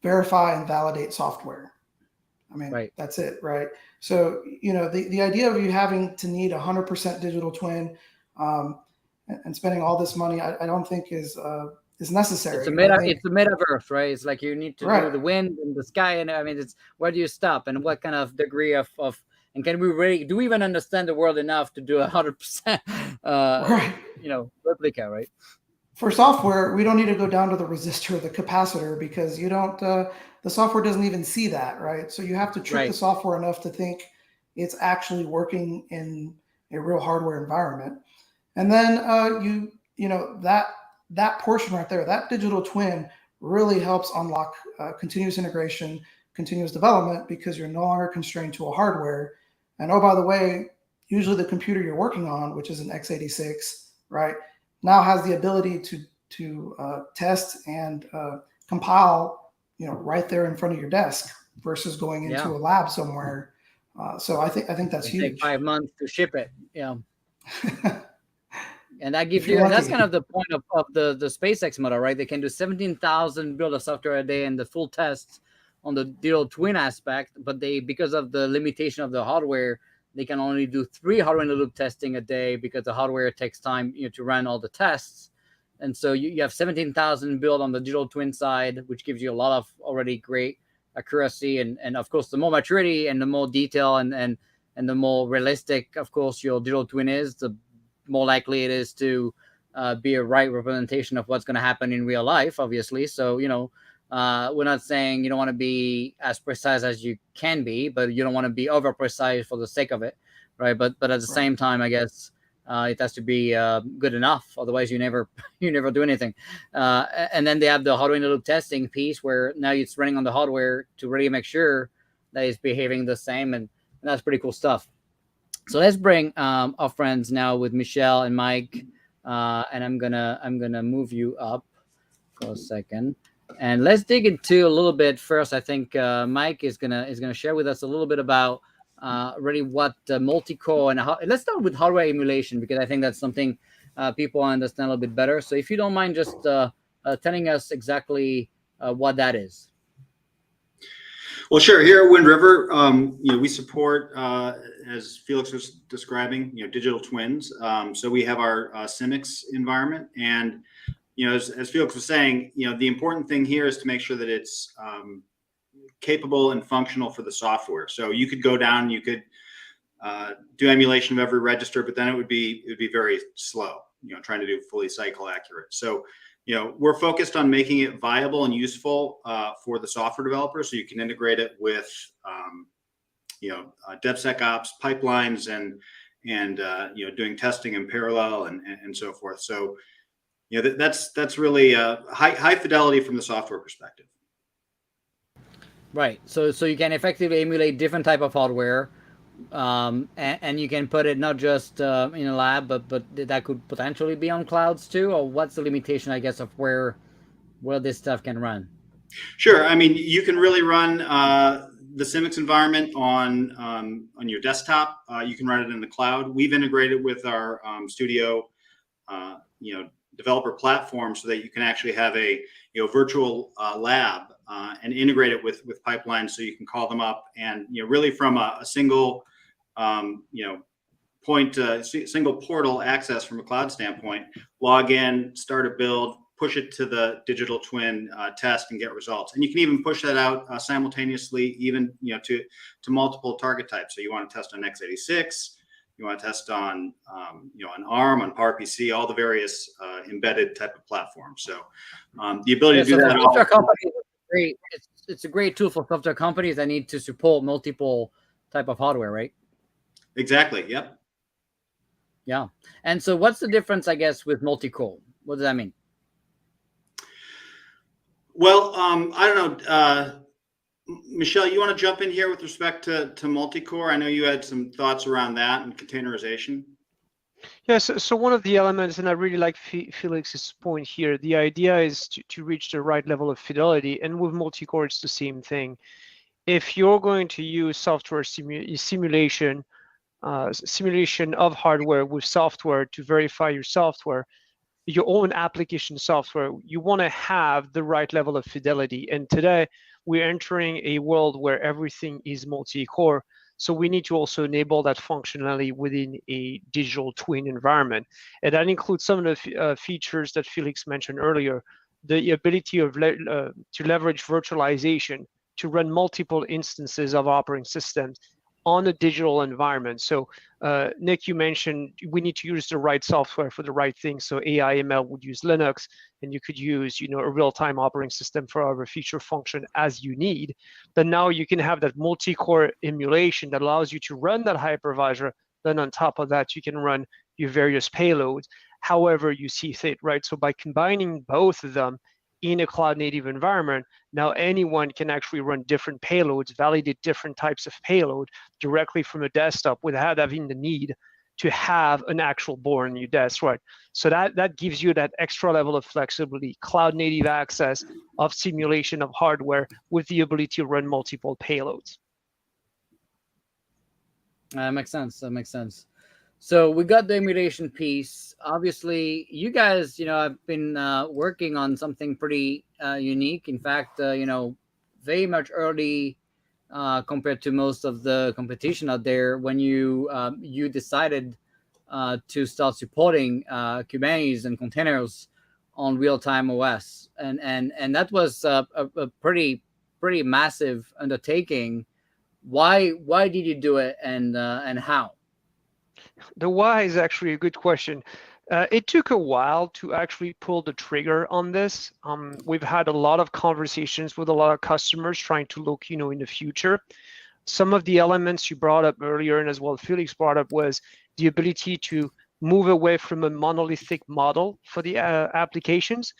verify and validate software. Right. That's it, right? So, the idea of you having to need 100% digital twin and spending all this money, I don't think is necessary. It's a metaverse, right? It's like you need to do the wind and the sky, and it's where do you stop, and what kind of degree of and can we really do we even understand the world enough to do 100% replica, right? For software, we don't need to go down to the resistor or the capacitor, because you don't the software doesn't even see that, right? So you have to trick the software enough to think it's actually working in a real hardware environment. And then that portion right there, that digital twin really helps unlock continuous integration, continuous development, because you're no longer constrained to a hardware. And oh, by the way, usually the computer you're working on, which is an x86, right, now has the ability to test and compile, right there in front of your desk versus going into a lab somewhere. So I think that's huge. Take 5 months to ship it. Yeah. And that gives If you're you, and that's lucky. kind of the point of the SpaceX model, right? They can do 17,000 build of software a day and the full tests on the digital twin aspect, but because of the limitation of the hardware, they can only do 3 hardware in the loop testing a day because the hardware takes time to run all the tests. And so you have 17,000 build on the digital twin side, which gives you a lot of already great accuracy. And of course, the more maturity and the more detail and the more realistic, of course, your digital twin is, the more likely it is to be a right representation of what's going to happen in real life, obviously. So, we're not saying you don't want to be as precise as you can be, but you don't want to be over precise for the sake of it, right? But at the same time, I guess it has to be good enough. Otherwise, you never do anything. And then they have the hardware in the loop testing piece where now it's running on the hardware to really make sure that it's behaving the same, and that's pretty cool stuff. So let's bring our friends now with Michel and Mike, and I'm gonna move you up for a second. And let's dig into a little bit first. I think Mike is gonna share with us a little bit about really what multi-core and let's start with hardware emulation, because I think that's something people understand a little bit better. So if you don't mind, just telling us exactly what that is. Well, sure. Here at Wind River, we support, as Felix was describing, digital twins. So we have our SIMX environment, and as Felix was saying, the important thing here is to make sure that it's capable and functional for the software. So you could go down, you could do emulation of every register, but then it would be very slow, trying to do fully cycle accurate. So, we're focused on making it viable and useful for the software developer, so you can integrate it with, DevSecOps pipelines and doing testing in parallel and so forth. So, that's really high fidelity from the software perspective. Right. So you can effectively emulate different type of hardware, and you can put it not just in a lab, but that could potentially be on clouds too. Or what's the limitation, I guess, of where this stuff can run? Sure. I mean, you can really run the SIMX environment on your desktop. You can run it in the cloud. We've integrated with our Studio, developer platform so that you can actually have a virtual lab and integrate it with pipelines, so you can call them up and really from a single point, single portal access from a cloud standpoint, log in, start a build, push it to the digital twin test and get results. And you can even push that out simultaneously, even to multiple target types. So you want to test on x86. You want to test on, on ARM, on PowerPC, all the various embedded type of platforms. So the ability to do that. Software companies, it's a great tool for software companies that need to support multiple type of hardware, right? Exactly. Yep. Yeah. And so what's the difference, I guess, with multi-core? What does that mean? Well, I don't know. Michel, you want to jump in here with respect to multi-core? I know you had some thoughts around that and containerization. Yes, so one of the elements, and I really like Felix's point here, the idea is to reach the right level of fidelity, and with multi-core, it's the same thing. If you're going to use software simulation of hardware with software to verify your software, your own application software, you want to have the right level of fidelity. And today, we're entering a world where everything is multi-core. So we need to also enable that functionality within a digital twin environment. And that includes some of the features that Felix mentioned earlier, the ability of to leverage virtualization to run multiple instances of operating systems on a digital environment. So Nick, you mentioned we need to use the right software for the right thing. So AI/ML would use Linux, and you could use a real-time operating system for every feature function as you need. But now you can have that multi-core emulation that allows you to run that hypervisor. Then on top of that, you can run your various payloads however you see fit, right? So by combining both of them in a cloud-native environment, now anyone can actually run different payloads, validate different types of payload directly from a desktop without having the need to have an actual board on your desk, right? So that gives you that extra level of flexibility, cloud native access of simulation of hardware with the ability to run multiple payloads. That makes sense. That makes sense. So we got the emulation piece. Obviously, you guys, have been working on something pretty unique. In fact, very much early compared to most of the competition out there. When you decided to start supporting Kubernetes and containers on real-time OS, and that was a pretty massive undertaking. Why did you do it, and how? The why is actually a good question. It took a while to actually pull the trigger on this. We've had a lot of conversations with a lot of customers trying to look, in the future. Some of the elements you brought up earlier, and as well Felix brought up, was the ability to move away from a monolithic model for the applications.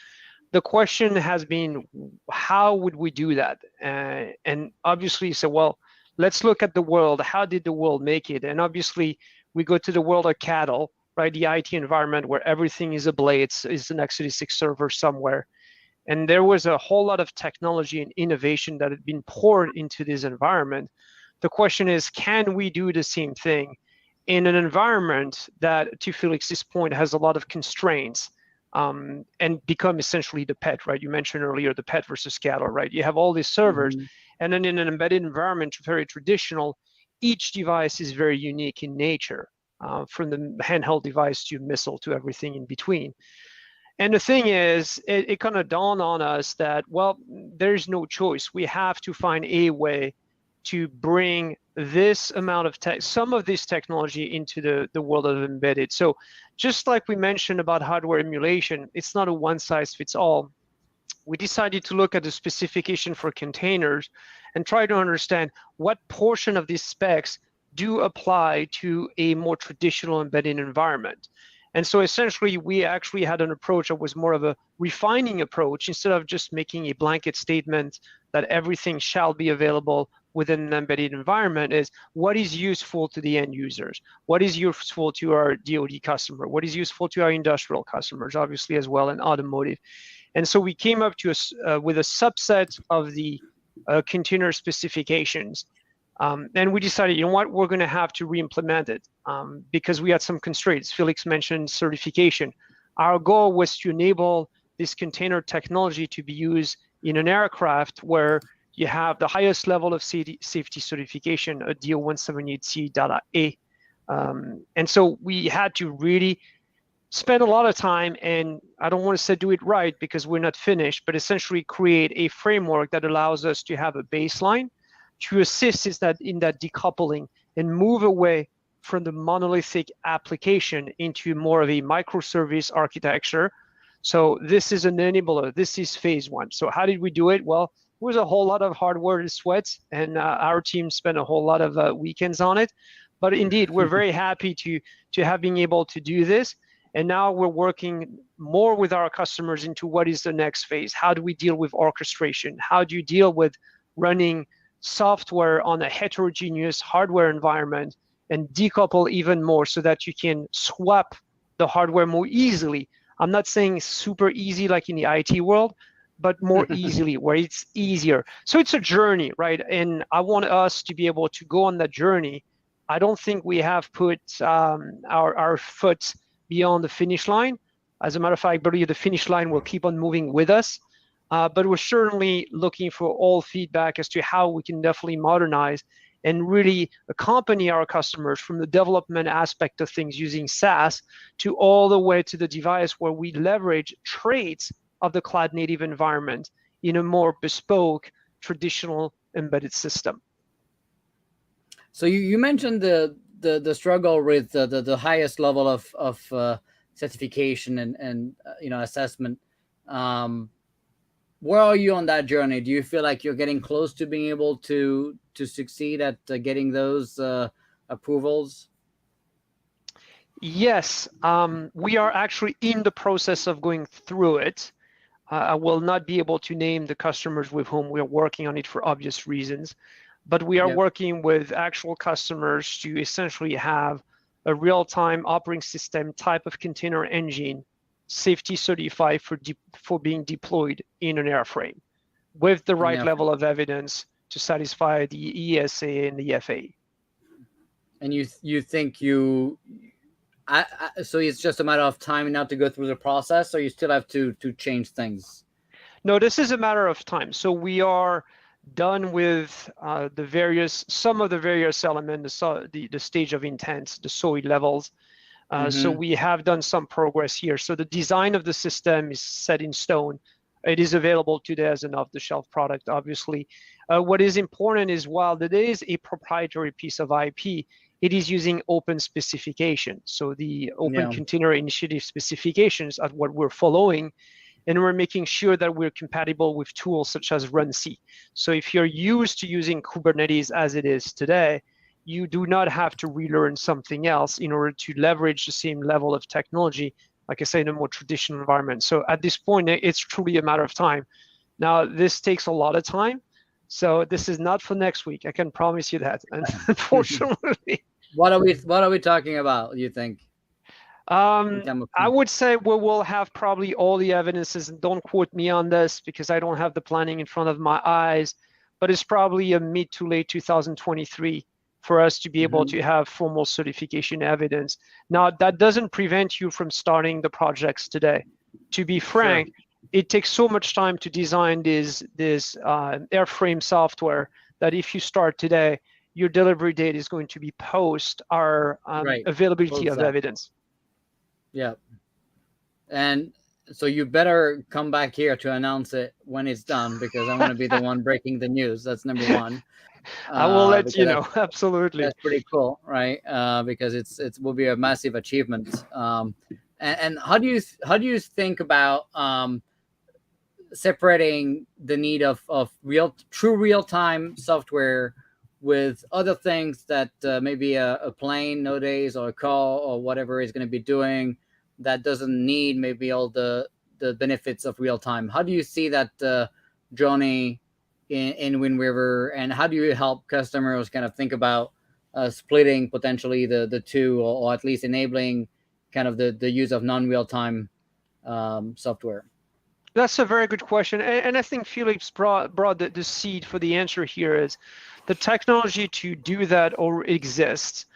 The question has been, how would we do that? And obviously, so well, let's look at the world. How did the world make it? And obviously, we go to the world of cattle, right? The IT environment where everything is a blade, is an x86 server somewhere. And there was a whole lot of technology and innovation that had been poured into this environment. The question is, can we do the same thing in an environment that, to Felix's point, has a lot of constraints and become essentially the pet, right? You mentioned earlier the pet versus cattle, right? You have all these servers, and then in an embedded environment, very traditional, each device is very unique in nature, from the handheld device to missile to everything in between. And the thing is, it kind of dawned on us that, well, there's no choice. We have to find a way to bring this amount of some of this technology into the world of embedded. So just like we mentioned about hardware emulation, it's not a one-size-fits-all. We decided to look at the specification for containers and try to understand what portion of these specs do apply to a more traditional embedded environment. And so essentially, we actually had an approach that was more of a refining approach. Instead of just making a blanket statement that everything shall be available within an embedded environment, is what is useful to the end users? What is useful to our DoD customer? What is useful to our industrial customers, obviously, as well, and automotive? And so we came up to with a subset of the container specifications. And we decided, you know what, we're going to have to re-implement it because we had some constraints. Felix mentioned certification. Our goal was to enable this container technology to be used in an aircraft where you have the highest level of safety certification, a DO 178C.A. And so we had to really spend a lot of time, and I don't want to say do it right because we're not finished, but essentially create a framework that allows us to have a baseline to assist in that decoupling and move away from the monolithic application into more of a microservice architecture. So this is an enabler. This is phase one. So how did we do it? Well, it was a whole lot of hard work and sweat, and our team spent a whole lot of weekends on it. But indeed, we're very happy to have been able to do this. And now we're working more with our customers into what is the next phase. How do we deal with orchestration? How do you deal with running software on a heterogeneous hardware environment and decouple even more so that you can swap the hardware more easily? I'm not saying super easy like in the IT world, but more easily, where it's easier. So it's a journey, right? And I want us to be able to go on that journey. I don't think we have put our foot beyond the finish line. As a matter of fact, I believe the finish line will keep on moving with us. But we're certainly looking for all feedback as to how we can definitely modernize and really accompany our customers from the development aspect of things using SaaS to all the way to the device where we leverage traits of the cloud native environment in a more bespoke, traditional embedded system. So you mentioned the struggle with the highest level of certification and assessment. Where are you on that journey? Do you feel like you're getting close to being able to succeed at getting those approvals? Yes, we are actually in the process of going through it. I will not be able to name the customers with whom we are working on it for obvious reasons, but we are working with actual customers to essentially have a real-time operating system type of container engine, safety certified for being deployed in an airframe with the right level of evidence to satisfy the ESA and the FAA. And you think so it's just a matter of time now to go through the process, or you still have to change things? No, this is a matter of time. So we are done with some of the various elements, the stage of intent, the SOI levels. So we have done some progress here. So the design of the system is set in stone. It is available today as an off-the-shelf product, obviously. What is important is while it is a proprietary piece of IP, it is using open specification. So the Open Container Initiative specifications are what we're following, and we're making sure that we're compatible with tools such as RunC. So if you're used to using Kubernetes as it is today, you do not have to relearn something else in order to leverage the same level of technology, like I say, in a more traditional environment. So at this point, it's truly a matter of time. Now, this takes a lot of time. So this is not for next week. I can promise you that, unfortunately. What are we talking about, you think? I would say we will have probably all the evidences, and don't quote me on this because I don't have the planning in front of my eyes, but it's probably a mid to late 2023 for us to be able to have formal certification evidence. Now, that doesn't prevent you from starting the projects today. To be frank, it takes so much time to design this airframe software that if you start today, your delivery date is going to be post our availability of evidence. Yeah. And so you better come back here to announce it when it's done, because I want to be the one breaking the news. That's number one. I will let you know. Absolutely. That's pretty cool, right? Because it will be a massive achievement. And how do you think about separating the need of true real-time software with other things that maybe a plane nowadays, or a car, or whatever is going to be doing, that doesn't need maybe all the benefits of real time? How do you see that journey in Wind River, and how do you help customers kind of think about splitting potentially the two, or at least enabling kind of the use of non-real-time software? That's a very good question. And I think Felix brought the seed for the answer here is the technology to do that or exists.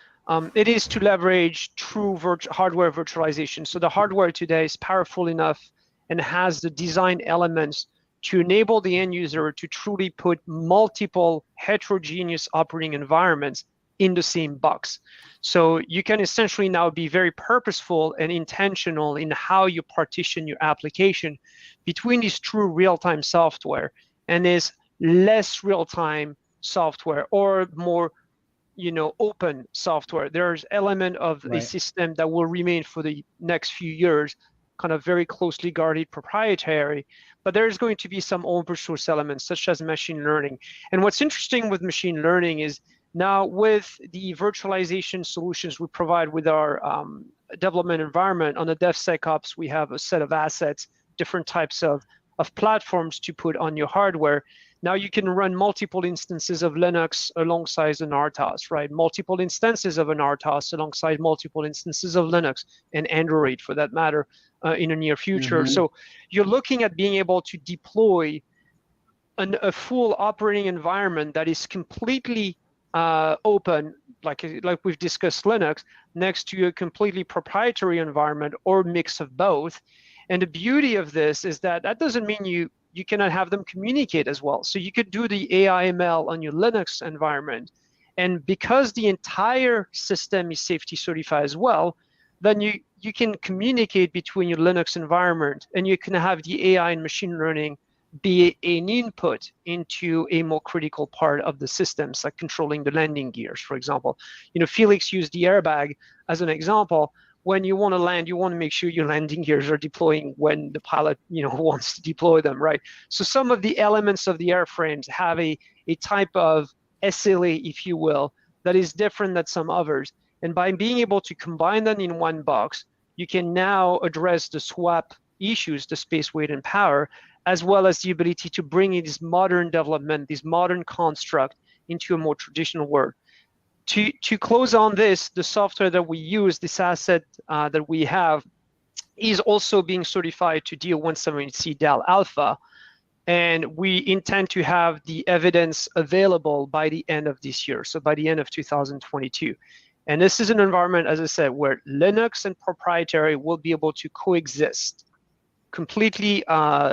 It is to leverage true hardware virtualization. So the hardware today is powerful enough and has the design elements to enable the end user to truly put multiple heterogeneous operating environments in the same box. So you can essentially now be very purposeful and intentional in how you partition your application between this true real-time software and this less real-time software, or more open software. There's element of a system that will remain for the next few years kind of very closely guarded proprietary, but there's going to be some open source elements such as machine learning. And what's interesting with machine learning is now with the virtualization solutions we provide with our development environment on the DevSecOps, we have a set of assets, different types of platforms to put on your hardware. Now you can run multiple instances of Linux alongside an RTOS, right? Multiple instances of an RTOS alongside multiple instances of Linux and Android for that matter in the near future. So you're looking at being able to deploy a full operating environment that is completely open, like we've discussed Linux, next to a completely proprietary environment or mix of both. And the beauty of this is that doesn't mean you cannot have them communicate as well. So you could do the AI ML on your Linux environment. And because the entire system is safety certified as well, then you can communicate between your Linux environment, and you can have the AI and machine learning be an input into a more critical part of the systems, like controlling the landing gears, for example. Felix used the airbag as an example. When you want to land, you want to make sure your landing gears are deploying when the pilot, wants to deploy them, right? So some of the elements of the airframes have a type of SLA, if you will, that is different than some others. And by being able to combine them in one box, you can now address the swap issues, the space, weight, and power, as well as the ability to bring in this modern development, this modern construct into a more traditional world. To close on this, the software that we use, this asset that we have, is also being certified to DO170C DAL Alpha, and we intend to have the evidence available by the end of this year, so by the end of 2022. And this is an environment, as I said, where Linux and proprietary will be able to coexist, completely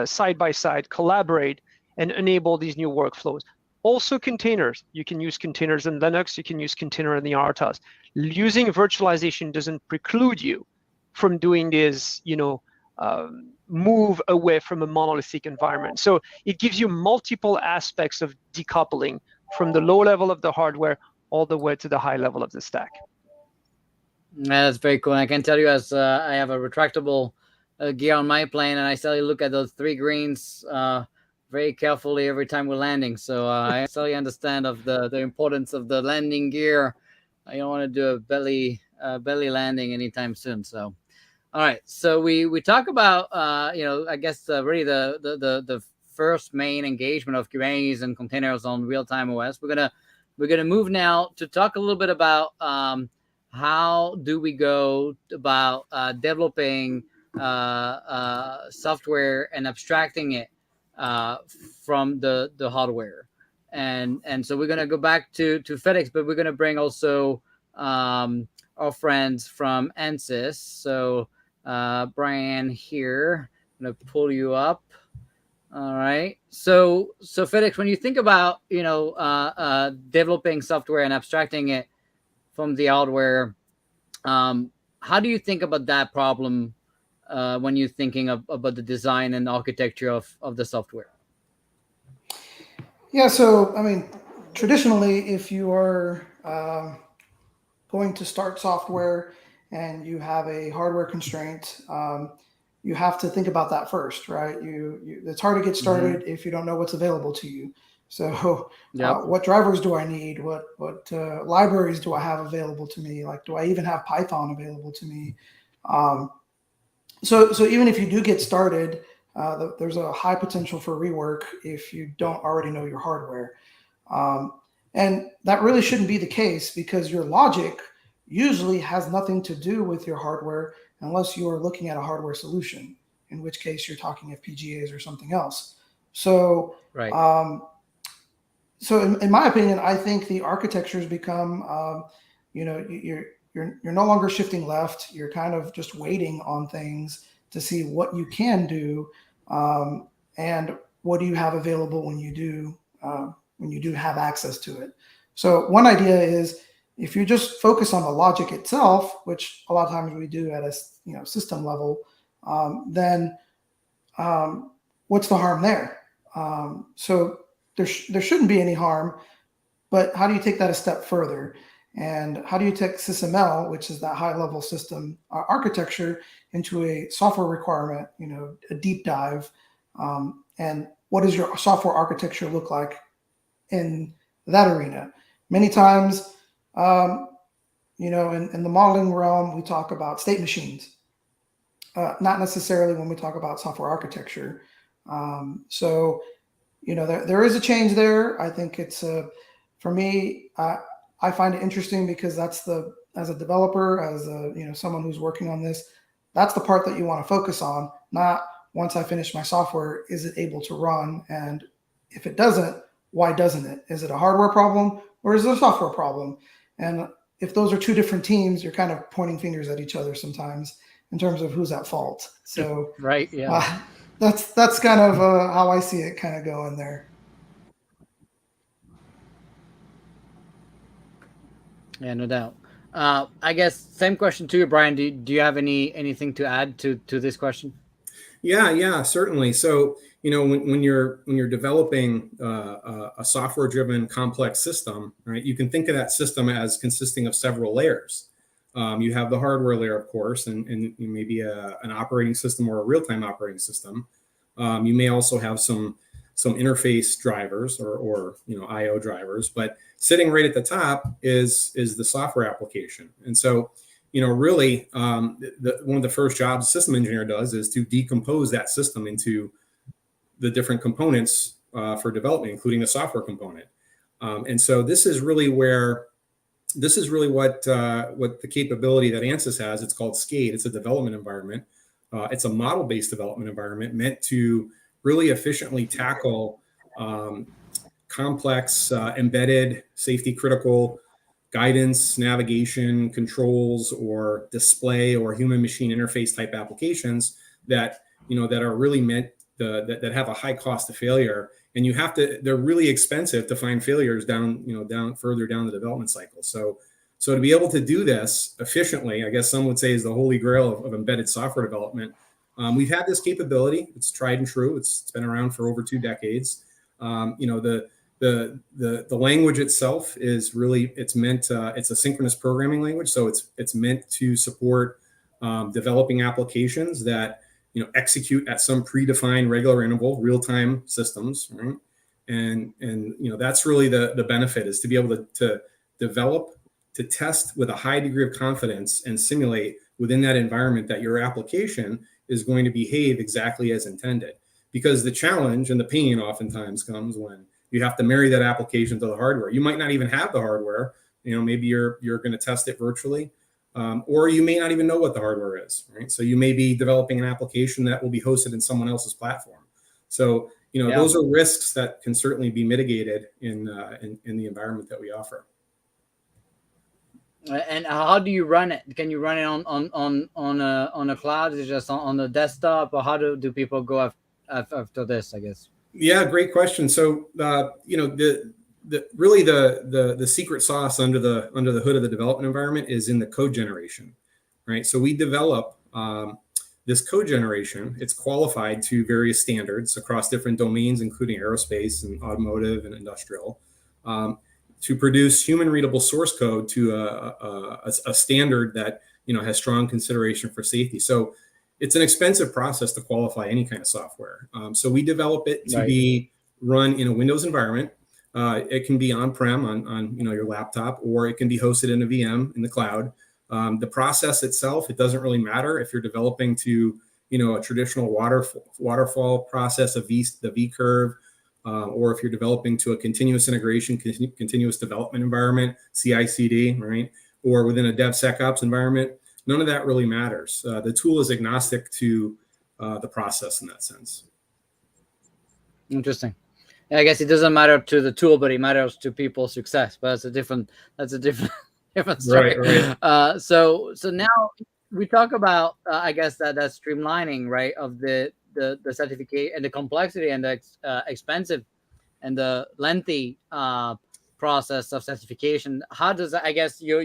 side by side, collaborate, and enable these new workflows. Also containers. You can use containers in Linux, you can use container in the RTOS. Using virtualization doesn't preclude you from doing this, move away from a monolithic environment. So it gives you multiple aspects of decoupling from the low level of the hardware all the way to the high level of the stack. Yeah, that's very cool. And I can tell you, as I have a retractable gear on my plane, and I still look at those 3 greens very carefully every time we're landing. So I certainly understand of the importance of the landing gear. I don't want to do a belly landing anytime soon. So, all right. So we talk about I guess really the first main engagement of Kubernetes and containers on real-time OS. We're gonna move now to talk a little bit about how do we go about developing software and abstracting it from the hardware, and so we're gonna go back to Felix, but we're gonna bring also our friends from Ansys. So Brian here, I'm gonna pull you up. All right. So Felix, when you think about developing software and abstracting it from the hardware, how do you think about that problem when you're thinking about the design and architecture of the software? Yeah, so I mean, traditionally, if you are going to start software and you have a hardware constraint, you have to think about that first, right? It's hard to get started if you don't know what's available to you. So what drivers do I need? What libraries do I have available to me? Like, do I even have Python available to me? So even if you do get started, there's a high potential for rework if you don't already know your hardware. And that really shouldn't be the case, because your logic usually has nothing to do with your hardware unless you are looking at a hardware solution, in which case you're talking FPGAs or something else. So, right. So in my opinion, I think the architectures become, you're no longer shifting left. You're kind of just waiting on things to see what you can do, and what do you have available when you do have access to it. So one idea is, if you just focus on the logic itself, which a lot of times we do at a system level, then what's the harm there? So there shouldn't be any harm, but how do you take that a step further? And how do you take SysML, which is that high level system architecture, into a software requirement, a deep dive? And what does your software architecture look like in that arena? Many times, in the modeling realm, we talk about state machines, not necessarily when we talk about software architecture. So there is a change there. I think it's for me, I find it interesting, because that's as a developer, as someone who's working on this, that's the part that you want to focus on. Not, once I finish my software, is it able to run? And if it doesn't, why doesn't it? Is it a hardware problem, or is it a software problem? And if those are two different teams, you're kind of pointing fingers at each other sometimes in terms of who's at fault. So right, yeah. That's kind of how I see it kind of going there. Yeah, no doubt. I guess same question to you, Brian. Do you have anything to add to this question? Yeah, certainly. So, when you're developing a software-driven complex system, right, you can think of that system as consisting of several layers. You have the hardware layer, of course, and maybe an operating system or a real-time operating system. You may also have some interface drivers or I/O drivers, but sitting right at the top is the software application. And so, really, one of the first jobs a system engineer does is to decompose that system into the different components for development, including the software component. And so this is really where this is really what the capability that Ansys has. It's called SCADE. It's a development environment. It's a model-based development environment meant to really efficiently tackle complex, embedded, safety-critical guidance, navigation, controls, or display or human-machine interface type applications that are really meant that have a high cost of failure. And they're really expensive to find failures down further down the development cycle. So to be able to do this efficiently, I guess some would say, is the holy grail of embedded software development. We've had this capability. It's tried and true. It's been around for over 2 decades. The language itself is really, it's a synchronous programming language. So it's meant to support developing applications that execute at some predefined regular interval, real-time systems, right? And that's really the benefit, is to be able to develop, to test with a high degree of confidence and simulate within that environment that your application is going to behave exactly as intended. Because the challenge and the pain oftentimes comes when you have to marry that application to the hardware. You might not even have the hardware. Maybe you're going to test it virtually. Or you may not even know what the hardware is, right? So you may be developing an application that will be hosted in someone else's platform. So, those are risks that can certainly be mitigated in the environment that we offer. And how do you run it? Can you run it on a cloud? Is it just on the desktop, or how do people go after this, I guess? Yeah, great question. So, the secret sauce under the hood of the development environment is in the code generation, right? So we develop this code generation. It's qualified to various standards across different domains, including aerospace and automotive and industrial, to produce human readable source code to a standard that has strong consideration for safety. So it's an expensive process to qualify any kind of software. So we develop it to be run in a Windows environment. It can be on-prem on your laptop, or it can be hosted in a VM in the cloud. The process itself, it doesn't really matter if you're developing to a traditional waterfall process of the V curve, or if you're developing to a continuous integration, continuous development environment, CI/CD, right, or within a DevSecOps environment. None of that really matters. The tool is agnostic to the process in that sense. Interesting. I guess it doesn't matter to the tool, but it matters to people's success. But that's a different story. Right. So now we talk about I guess that's streamlining, right, of the certificate and the complexity and the expensive and the lengthy process of certification. How does that, I guess your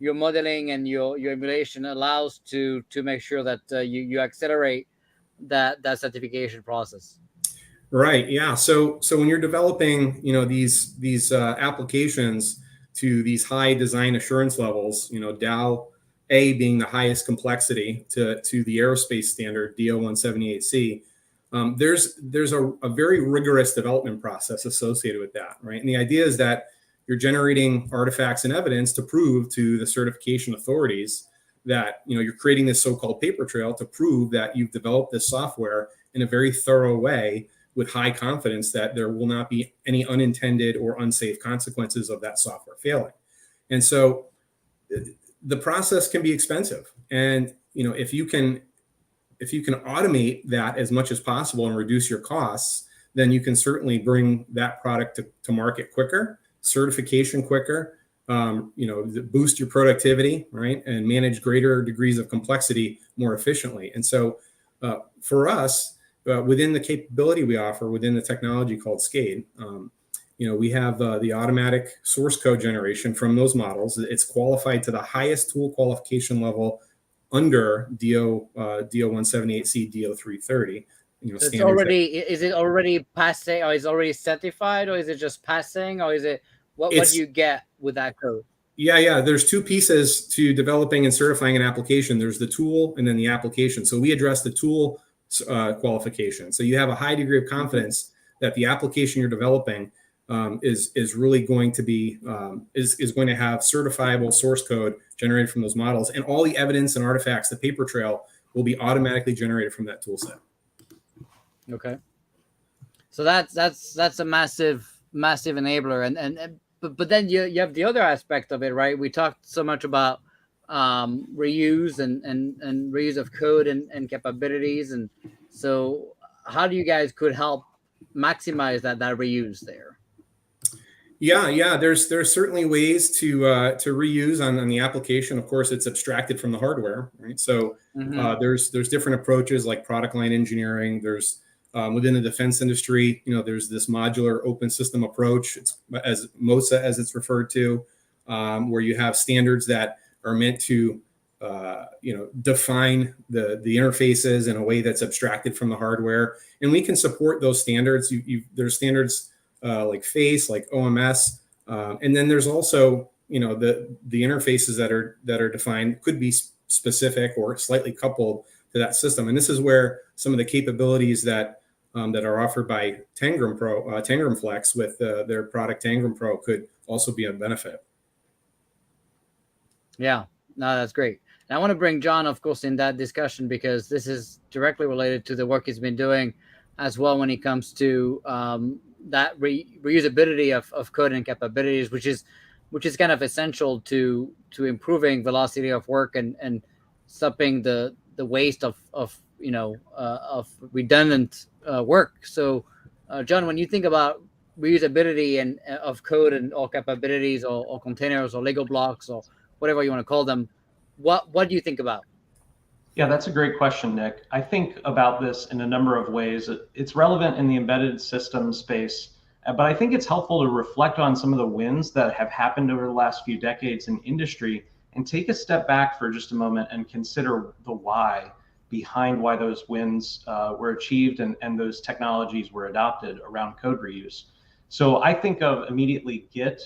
modeling and your emulation allows to make sure that you accelerate that certification process? Right. Yeah. So when you're developing, these applications to these high design assurance levels, DAL A being the highest complexity to the aerospace standard DO 178C, there's a very rigorous development process associated with that, right? And the idea is that you're generating artifacts and evidence to prove to the certification authorities that you're creating this so-called paper trail to prove that you've developed this software in a very thorough way, with high confidence that there will not be any unintended or unsafe consequences of that software failing. And so the process can be expensive. And if you can automate that as much as possible and reduce your costs, then you can certainly bring that product to market quicker, certification quicker, boost your productivity, right, and manage greater degrees of complexity more efficiently. And so for us, within the capability we offer within the technology called SCADE, we have the automatic source code generation from those models. It's qualified to the highest tool qualification level under DO 178C, DO 330. So it's already, is it already passing, or is it already certified, or is it just passing, or is it what do you get with that code? Yeah. There's 2 pieces to developing and certifying an application. There's the tool and then the application. So we address the tool qualification. So you have a high degree of confidence that the application you're developing is really going to be is going to have certifiable source code generated from those models, and all the evidence and artifacts, the paper trail, will be automatically generated from that tool set. Okay. So that's a massive enabler, but then you have the other aspect of it, right? We talked so much about reuse and reuse of code and capabilities, and so how do you guys could help maximize that reuse there? Yeah. There's certainly ways to reuse on the application. Of course, it's abstracted from the hardware, right? So there's different approaches like product line engineering. There's within the defense industry, there's this modular open system approach. It's as MOSA as it's referred to, where you have standards that are meant to define the interfaces in a way that's abstracted from the hardware, and we can support those standards. There's standards like FACE, like OMS, and then there's also the interfaces that are defined could be specific or slightly coupled to that system, and this is where some of the capabilities that are offered by Tangram Flex with their product Tangram Pro could also be of benefit. Yeah, no, that's great. And I want to bring John, of course, in that discussion because this is directly related to the work he's been doing as well when it comes to that reusability of code and capabilities, which is kind of essential to improving velocity of work and stopping the waste of redundant work. So, John, when you think about reusability and of code and all capabilities or containers or Lego blocks or whatever you want to call them, what do you think about? Yeah, that's a great question, Nick. I think about this in a number of ways. It's relevant in the embedded system space, but I think it's helpful to reflect on some of the wins that have happened over the last few decades in industry and take a step back for just a moment and consider the why behind why those wins were achieved and those technologies were adopted around code reuse. So I think of immediately Git,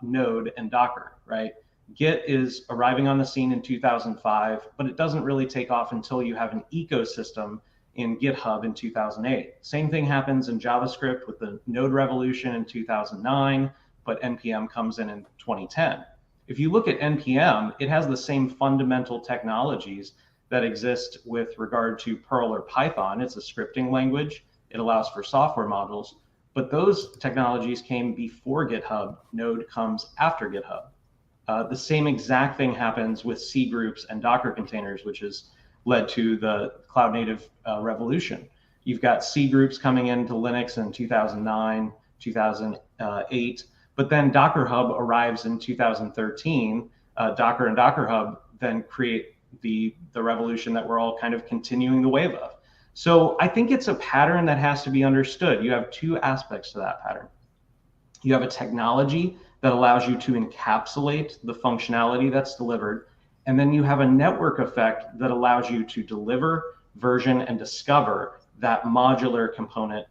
Node, and Docker, right? Git is arriving on the scene in 2005, but it doesn't really take off until you have an ecosystem in GitHub in 2008. Same thing happens in JavaScript with the Node revolution in 2009, but NPM comes in 2010. If you look at NPM, it has the same fundamental technologies that exist with regard to Perl or Python. It's a scripting language. It allows for software modules, but those technologies came before GitHub. Node comes after GitHub. The same exact thing happens with C groups and Docker containers, which has led to the cloud native revolution. You've got C groups coming into Linux in 2009, 2008, but then Docker Hub arrives in 2013. Docker and Docker Hub then create the revolution that we're all kind of continuing the wave of. So I think it's a pattern that has to be understood. You have two aspects to that pattern. You have a technology that allows you to encapsulate the functionality that's delivered. And then you have a network effect that allows you to deliver, version, and discover that modular component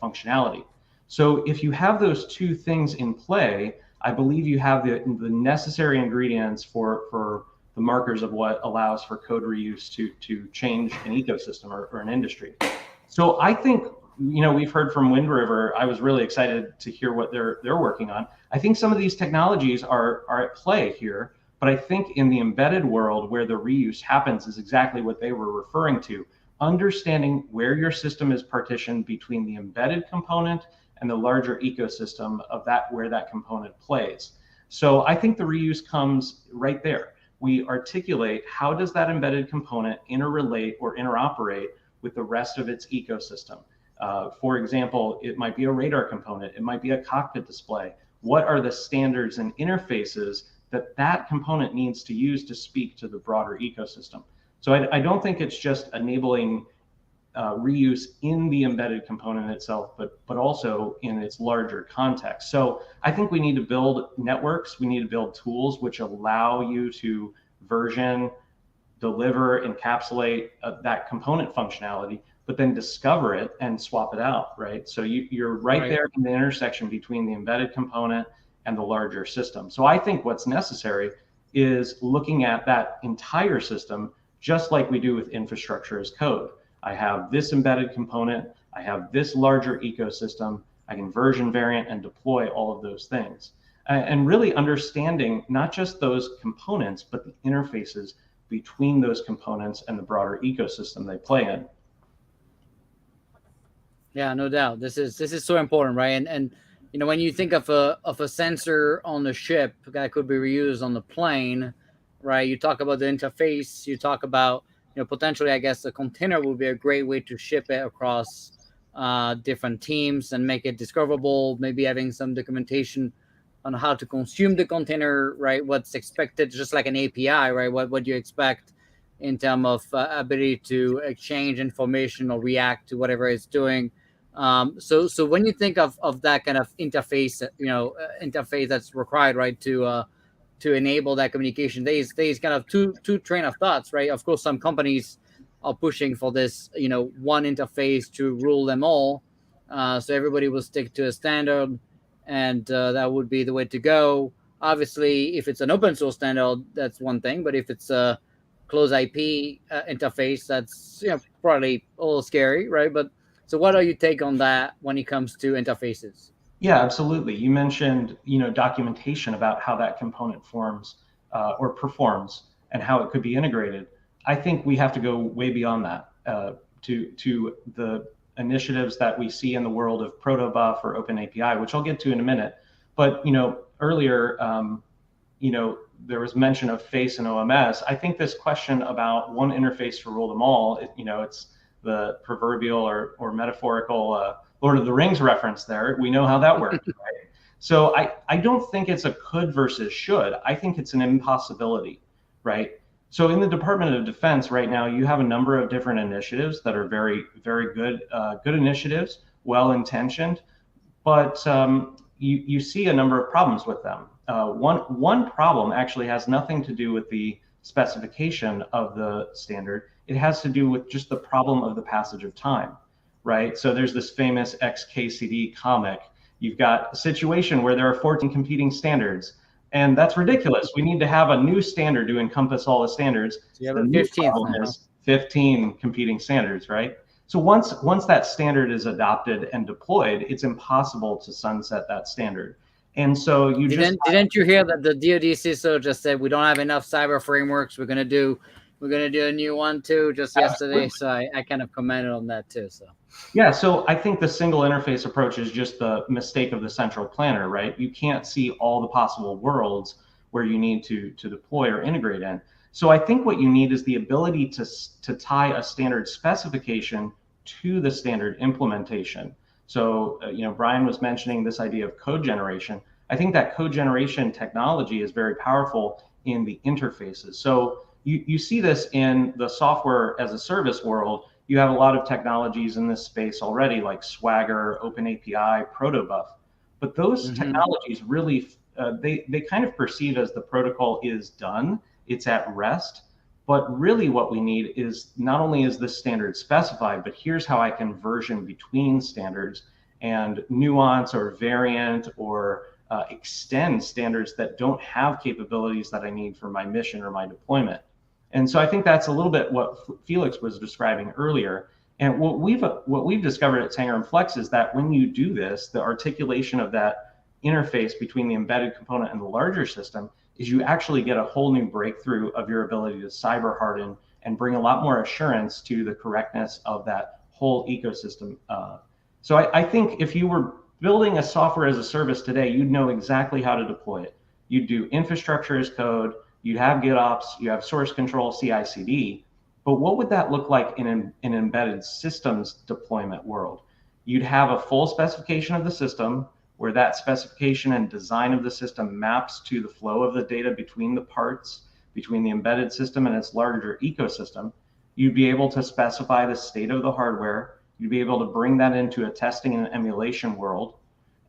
functionality. So if you have those two things in play, I believe you have the necessary ingredients for the markers of what allows for code reuse to change an ecosystem or an industry. So I think, we've heard from Wind River. I was really excited to hear what they're working on. I think some of these technologies are at play here, but I think in the embedded world where the reuse happens is exactly what they were referring to. Understanding where your system is partitioned between the embedded component and the larger ecosystem of where that component plays. So I think the reuse comes right there. We articulate how does that embedded component interrelate or interoperate with the rest of its ecosystem. For example, it might be a radar component, it might be a cockpit display. What are the standards and interfaces that component needs to use to speak to the broader ecosystem? So I don't think it's just enabling reuse in the embedded component itself, but also in its larger context. So I think we need to build networks, we need to build tools which allow you to version, deliver, encapsulate that component functionality, but then discover it and swap it out, right? So you're right there in the intersection between the embedded component and the larger system. So I think what's necessary is looking at that entire system, just like we do with infrastructure as code. I have this embedded component, I have this larger ecosystem, I can version, variant, and deploy all of those things. And really understanding not just those components, but the interfaces between those components and the broader ecosystem they play in. Yeah, no doubt. This is so important, right? And when you think of a sensor on the ship that could be reused on the plane, right? You talk about the interface. You talk about potentially, I guess, a container would be a great way to ship it across different teams and make it discoverable. Maybe having some documentation on how to consume the container, right? What's expected, just like an API, right? What you expect in terms of ability to exchange information or react to whatever it's doing. So when you think of that kind of interface, interface that's required, right, to enable that communication, there's kind of two train of thoughts, right? Of course, some companies are pushing for this, one interface to rule them all. So everybody will stick to a standard, and that would be the way to go. Obviously, if it's an open source standard, that's one thing. But if it's a closed IP interface, that's probably a little scary, right? But so, what are your take on that when it comes to interfaces? Yeah, absolutely. You mentioned, documentation about how that component forms or performs and how it could be integrated. I think we have to go way beyond that to the initiatives that we see in the world of protobuf or open API, which I'll get to in a minute. But earlier, there was mention of face and OMS. I think this question about one interface to rule them all, it's the proverbial or metaphorical Lord of the Rings reference there. We know how that works, right? So I don't think it's a could versus should. I think it's an impossibility, right? So in the Department of Defense right now, you have a number of different initiatives that are very, very good initiatives, well-intentioned, but you see a number of problems with them. One problem actually has nothing to do with the specification of the standard. It has to do with just the problem of the passage of time, right? So there's this famous XKCD comic. You've got a situation where there are 14 competing standards, and that's ridiculous. We need to have a new standard to encompass all the standards. You have the a new 15th problem now. is 15 competing standards, right? So once that standard is adopted and deployed, it's impossible to sunset that standard. And so didn't you hear that the DoD CISO just said we don't have enough cyber frameworks? We're gonna do a new one too, just yesterday. So I kind of commented on that too. So yeah, so I think the single interface approach is just the mistake of the central planner, right? You can't see all the possible worlds where you need to deploy or integrate in. So I think what you need is the ability to tie a standard specification to the standard implementation. So, Brian was mentioning this idea of code generation. I think that code generation technology is very powerful in the interfaces. So you see this in the software as a service world. You have a lot of technologies in this space already, like Swagger, OpenAPI, Protobuf. But those technologies really, they kind of perceive as the protocol is done, it's at rest. But really what we need is not only is this standard specified, but here's how I can version between standards and nuance or variant or extend standards that don't have capabilities that I need for my mission or my deployment. And so I think that's a little bit what Felix was describing earlier. And what we've discovered at Tangram Flex is that when you do this, the articulation of that interface between the embedded component and the larger system is you actually get a whole new breakthrough of your ability to cyber harden and bring a lot more assurance to the correctness of that whole ecosystem. So I think if you were building a software as a service today, you'd know exactly how to deploy it. You'd do infrastructure as code, you'd have GitOps, you have source control, CI/CD. But what would that look like in an embedded systems deployment world? You'd have a full specification of the system, where that specification and design of the system maps to the flow of the data between the parts, between the embedded system and its larger ecosystem. You'd be able to specify the state of the hardware. You'd be able to bring that into a testing and emulation world.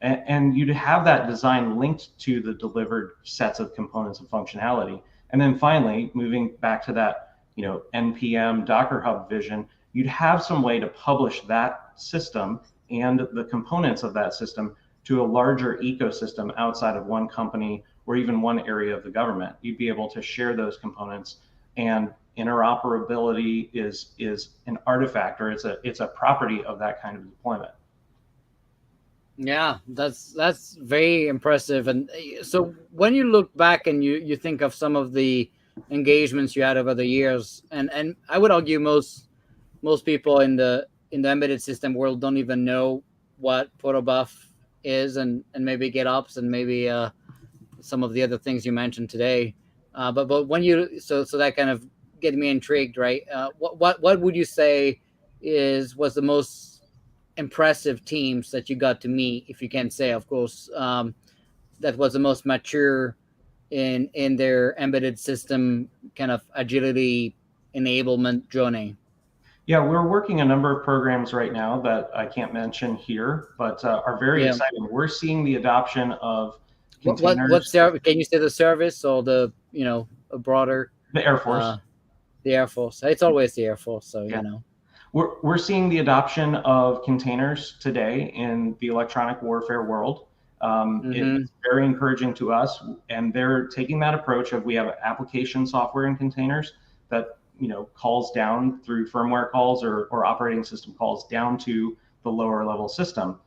And you'd have that design linked to the delivered sets of components and functionality. And then finally, moving back to that, NPM Docker Hub vision, you'd have some way to publish that system and the components of that system to a larger ecosystem outside of one company or even one area of the government. You'd be able to share those components, and interoperability is an artifact, or it's a property of that kind of deployment. Yeah, that's very impressive. And so when you look back and you think of some of the engagements you had over the years, and I would argue most people in the embedded system world don't even know what protobuf is, and maybe GitOps, and maybe some of the other things you mentioned today. But when you so that kind of get me intrigued, right? What would you say was the most impressive teams that you got to meet, if you can say, of course, that was the most mature in their embedded system kind of agility enablement journey? Yeah, we're working a number of programs right now that I can't mention here, but are very exciting. We're seeing the adoption of containers. Can you say the service or the a broader? The Air Force. The Air Force. It's always the Air Force, so yeah. We're seeing the adoption of containers today in the electronic warfare world. It's very encouraging to us, and they're taking that approach of, we have application software in containers that calls down through firmware calls or operating system calls down to the lower level system.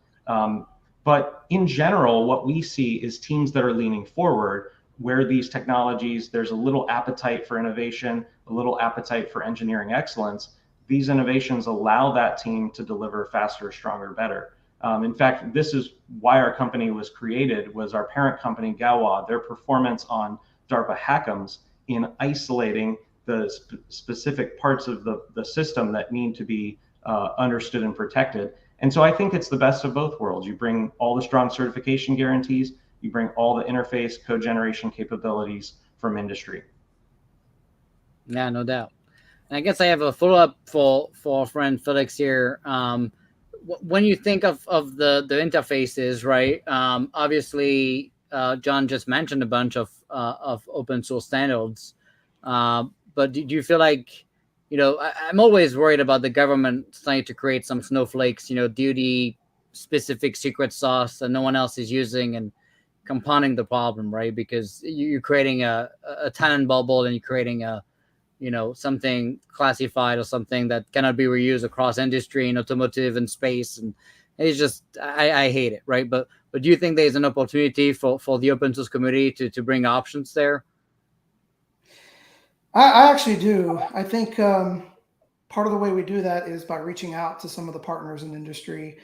But in general, what we see is teams that are leaning forward, where these technologies, there's a little appetite for innovation, a little appetite for engineering excellence. These innovations allow that team to deliver faster, stronger, better. In fact, this is why our company was created, was our parent company, Gawa, their performance on DARPA HACMs in isolating the specific parts of the system that need to be understood and protected. And so I think it's the best of both worlds. You bring all the strong certification guarantees, you bring all the interface code generation capabilities from industry. Yeah, no doubt. And I guess I have a follow-up for our friend Felix here. When you think of the interfaces, right? Obviously, John just mentioned a bunch of open source standards. But do you feel like, I'm always worried about the government trying to create some snowflakes, DoD specific secret sauce that no one else is using, and compounding the problem, right? Because you're creating a talent bubble, and you're creating something classified or something that cannot be reused across industry and automotive and space. And it's just, I hate it, right? But do you think there's an opportunity for the open source community to bring options there? I actually do. I think part of the way we do that is by reaching out to some of the partners in industry,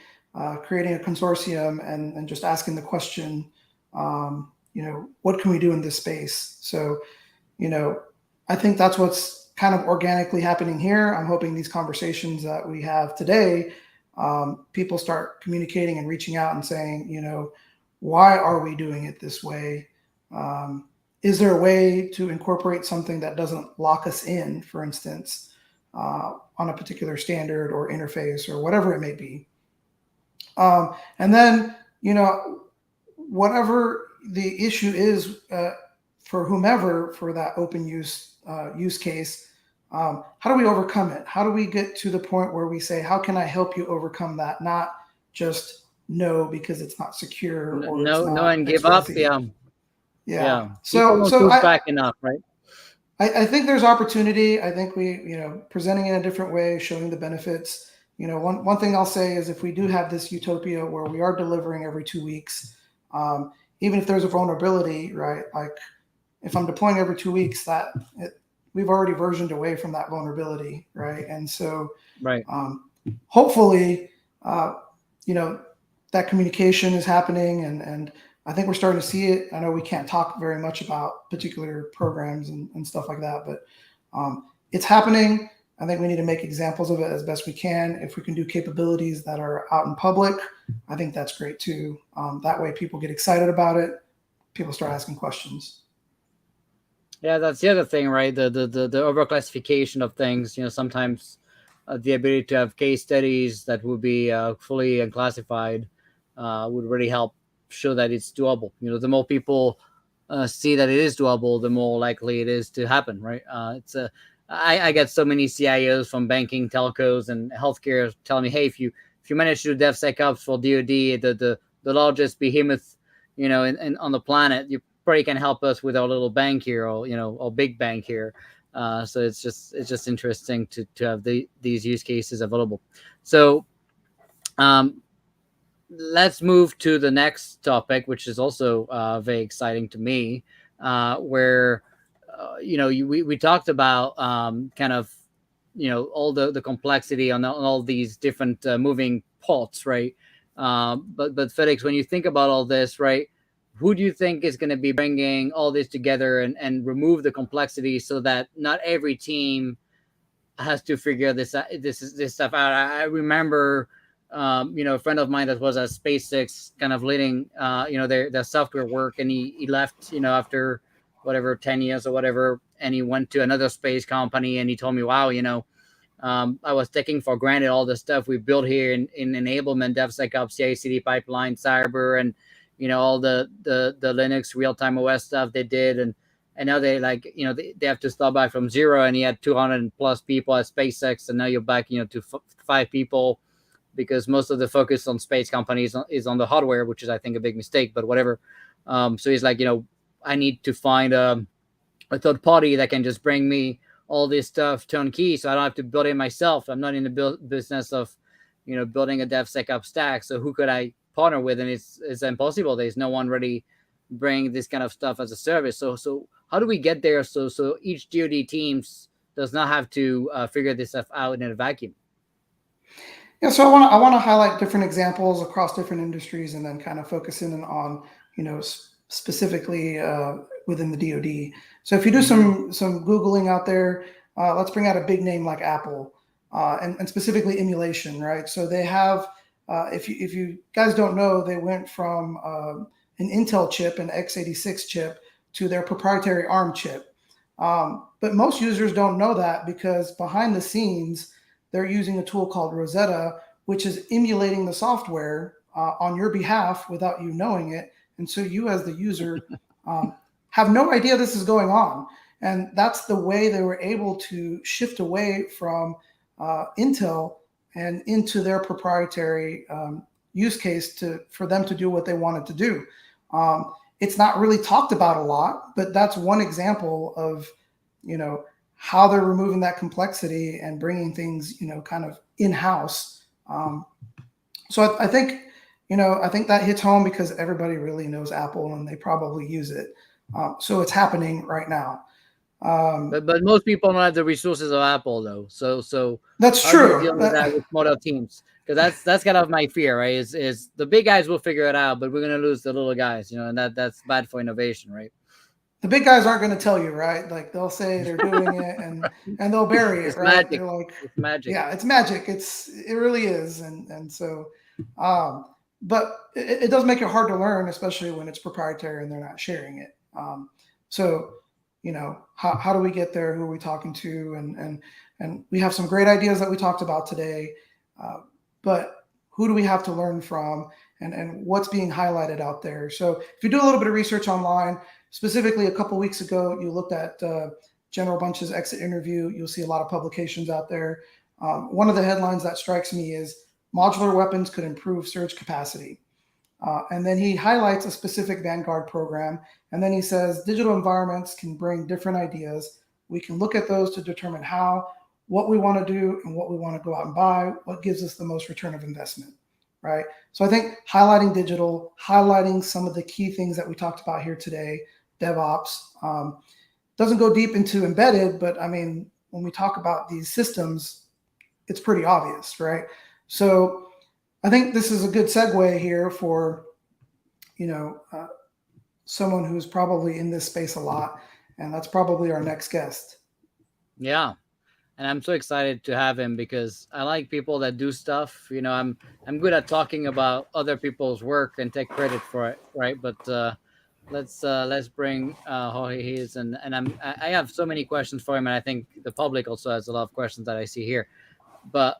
creating a consortium, and just asking the question, what can we do in this space? So, I think that's what's kind of organically happening here. I'm hoping these conversations that we have today, people start communicating and reaching out and saying, why are we doing it this way? Is there a way to incorporate something that doesn't lock us in, for instance, on a particular standard or interface or whatever it may be? And then, whatever the issue is for whomever for that open use case, how do we overcome it? How do we get to the point where we say, how can I help you overcome that? Not just no, because it's not secure. Or no, and give up. Yeah. So back enough, right? I think there's opportunity. I think we, presenting in a different way, showing the benefits. One thing I'll say is, if we do have this utopia where we are delivering every 2 weeks, even if there's a vulnerability, right? Like if I'm deploying every 2 weeks, we've already versioned away from that vulnerability, right? And so, right. Hopefully, that communication is happening, and I think we're starting to see it. I know we can't talk very much about particular programs and stuff like that, but it's happening. I think we need to make examples of it as best we can. If we can do capabilities that are out in public, I think that's great too. That way people get excited about it. People start asking questions. Yeah, that's the other thing, right? The overclassification of things. Sometimes the ability to have case studies that would be fully unclassified would really help show that it's doable. The more people see that it is doable, the more likely it is to happen, right? I get so many CIOs from banking, telcos, and healthcare telling me, hey, if you manage to do DevSecOps for DoD, the largest behemoth, on the planet, you probably can help us with our little bank here, or big bank here. So it's just interesting to have these use cases available. So let's move to the next topic, which is also very exciting to me, where we talked about kind of all the complexity on all these different moving parts, right? But Felix, when you think about all this, right, who do you think is going to be bringing all this together and remove the complexity so that not every team has to figure this stuff out? I remember, a friend of mine that was at SpaceX kind of leading, their software work, and he left, after whatever 10 years or whatever, and he went to another space company, and he told me, wow, I was taking for granted all the stuff we built here in enablement, DevSecOps, CI/CD pipeline, cyber, and all the Linux real-time OS stuff they did, and now they they have to start back from zero, and he had 200 plus people at SpaceX, and now you're back to 5 people, because most of the focus on space companies is on the hardware, which is, I think, a big mistake, but whatever. So he's like, I need to find a third party that can just bring me all this stuff turnkey, so I don't have to build it myself. I'm not in the business of, building a DevSecOps stack. So who could I partner with? And it's impossible. There's no one really bring this kind of stuff as a service. So how do we get there? So each DoD teams does not have to figure this stuff out in a vacuum. Yeah, so I want to highlight different examples across different industries, and then kind of focus in on specifically within the DoD. So if you do some Googling out there, let's bring out a big name like Apple, and specifically Emulation, right? So they have, if you guys don't know, they went from an Intel chip, an x86 chip, to their proprietary ARM chip. But most users don't know that, because behind the scenes, they're using a tool called Rosetta, which is emulating the software on your behalf without you knowing it. And so you, as the user, have no idea this is going on. And that's the way they were able to shift away from Intel and into their proprietary use case for them to do what they wanted to do. It's not really talked about a lot, but that's one example of, how they're removing that complexity and bringing things, kind of in-house. So I think that hits home, because everybody really knows Apple and they probably use it. So it's happening right now. But most people don't have the resources of Apple, though. So that's how true. do you deal with that with smaller teams? Because that's kind of my fear, right? Is the big guys will figure it out, but we're gonna lose the little guys, and that's bad for innovation, right? The big guys aren't going to tell you, right? Like, they'll say they're doing it and they'll bury it, It's right? magic. They're like, It's magic. Yeah, it's magic. It really is. And so, but it does make it hard to learn, especially when it's proprietary and they're not sharing it. So, how do we get there? Who are we talking to? And we have some great ideas that we talked about today, but who do we have to learn from, and what's being highlighted out there? So if you do a little bit of research online, specifically a couple weeks ago, you looked at General Bunch's exit interview. You'll see a lot of publications out there. One of the headlines that strikes me is modular weapons could improve surge capacity. And then he highlights a specific Vanguard program. And then he says, digital environments can bring different ideas. We can look at those to determine what we want to do and what we want to go out and buy, what gives us the most return of investment, right? So I think highlighting digital, highlighting some of the key things that we talked about here today, DevOps, doesn't go deep into embedded, but I mean, when we talk about these systems, it's pretty obvious, right? So I think this is a good segue here for, someone who's probably in this space a lot, and that's probably our next guest. Yeah. And I'm so excited to have him, because I like people that do stuff. I'm good at talking about other people's work and take credit for it, right? But let's bring Jorge Hayes, and I have so many questions for him, and I think the public also has a lot of questions that I see here. But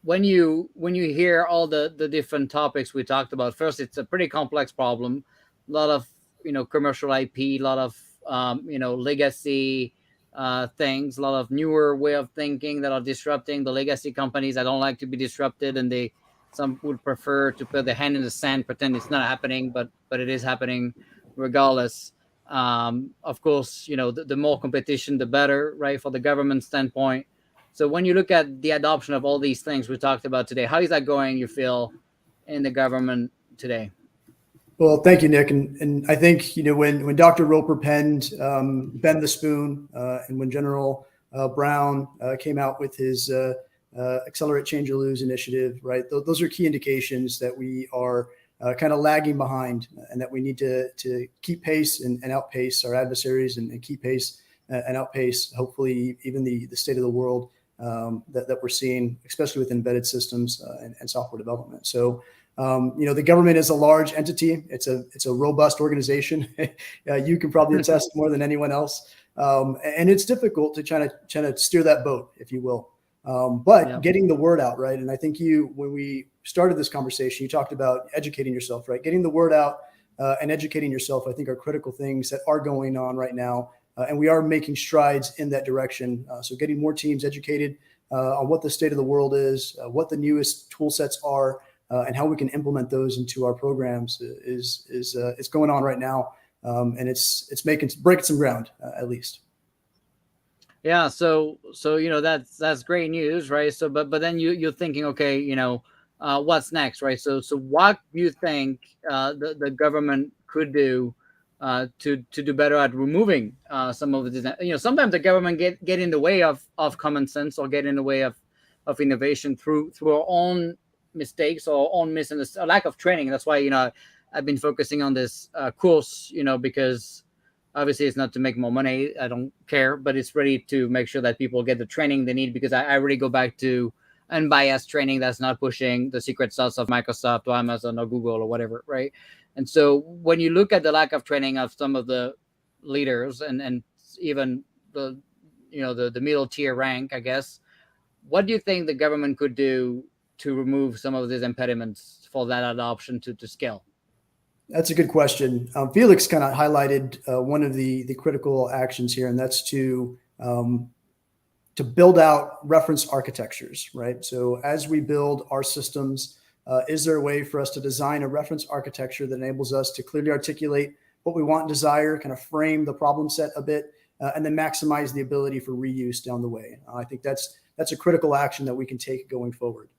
when you hear all the different topics we talked about, first, it's a pretty complex problem, a lot of commercial IP, a lot of legacy things, a lot of newer way of thinking that are disrupting the legacy companies. I don't like to be disrupted, and some would prefer to put their hand in the sand, pretend it's not happening, but it is happening regardless. Of course, the more competition, the better, right, for the government standpoint. So when you look at the adoption of all these things we talked about today, how is that going, you feel, in the government today? Well, thank you, Nick. And I think, when Dr. Roper penned Bend the Spoon, and when General Brown came out with his accelerate, change or lose initiative, right? Those are key indications that we are kind of lagging behind, and that we need to keep pace and outpace our adversaries, and keep pace and outpace, hopefully, even the state of the world that we're seeing, especially with embedded systems and software development. So, the government is a large entity. It's a robust organization. You can probably attest more than anyone else. And it's difficult to try to steer that boat, if you will. But getting the word out, right? And I think when we started this conversation, you talked about educating yourself, right? Getting the word out and educating yourself, I think, are critical things that are going on right now. And we are making strides in that direction. So getting more teams educated on what the state of the world is, what the newest tool sets are, and how we can implement those into our programs is going on right now. And it's breaking some ground, at least. Yeah, so that's great news, right? So but then you're thinking, okay, what's next, right? So what do you think the government could do to do better at removing some of the sometimes the government get in the way of common sense, or get in the way of innovation through our own mistakes or own misunderstanding, lack of training. That's why I've been focusing on this course, because obviously it's not to make more money. I don't care, but it's really to make sure that people get the training they need, because I really go back to unbiased training that's not pushing the secret sauce of Microsoft or Amazon or Google or whatever, right? And so when you look at the lack of training of some of the leaders and even the middle tier rank, I guess, what do you think the government could do to remove some of these impediments for that adoption to scale? That's a good question. Felix kind of highlighted one of the critical actions here, and that's to build out reference architectures, right? So as we build our systems, is there a way for us to design a reference architecture that enables us to clearly articulate what we want and desire, kind of frame the problem set a bit, and then maximize the ability for reuse down the way? I think that's a critical action that we can take going forward.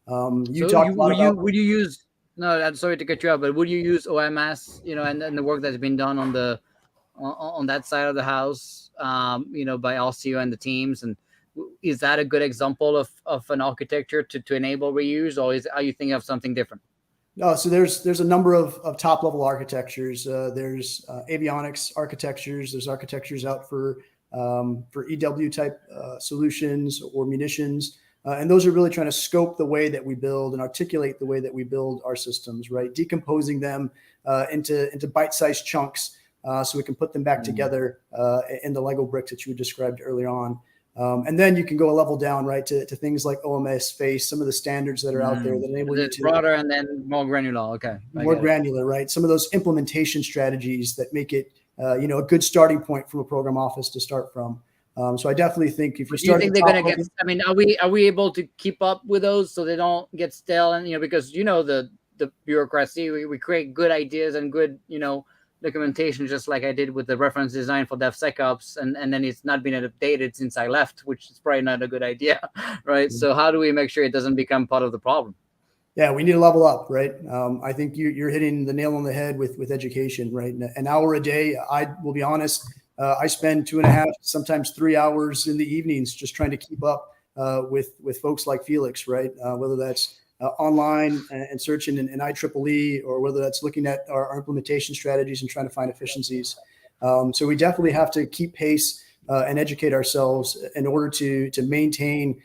Would you use? No, I'm sorry to cut you off, but would you use OMS, and the work that's been done on that side of the house, by LCU and the teams? And is that a good example of an architecture to enable reuse, or are you thinking of something different? No, so there's a number of top level architectures. There's avionics architectures. There's architectures out for EW type solutions or munitions. And those are really trying to scope the way that we build and articulate the way that we build our systems, right? Decomposing them into bite-sized chunks so we can put them back together in the Lego bricks that you described earlier on. And then you can go a level down, right, to things like OMS, FACE, some of the standards that are out there that enable you to broader and then more granular. Okay, more granular, right? Some of those implementation strategies that make it, a good starting point from a program office to start from. So I definitely think if you start, do you think they're going to get? I mean, are we able to keep up with those so they don't get stale? And because the bureaucracy, we create good ideas and good documentation, just like I did with the reference design for DevSecOps, and then it's not been updated since I left, which is probably not a good idea, right? Mm-hmm. So how do we make sure it doesn't become part of the problem? Yeah, we need to level up, right? I think you're hitting the nail on the head with education, right? An hour a day. I will be honest. I spend 2.5, sometimes 3 hours in the evenings just trying to keep up with folks like Felix, right? Whether that's online and searching in IEEE, or whether that's looking at our implementation strategies and trying to find efficiencies. So we definitely have to keep pace and educate ourselves in order to maintain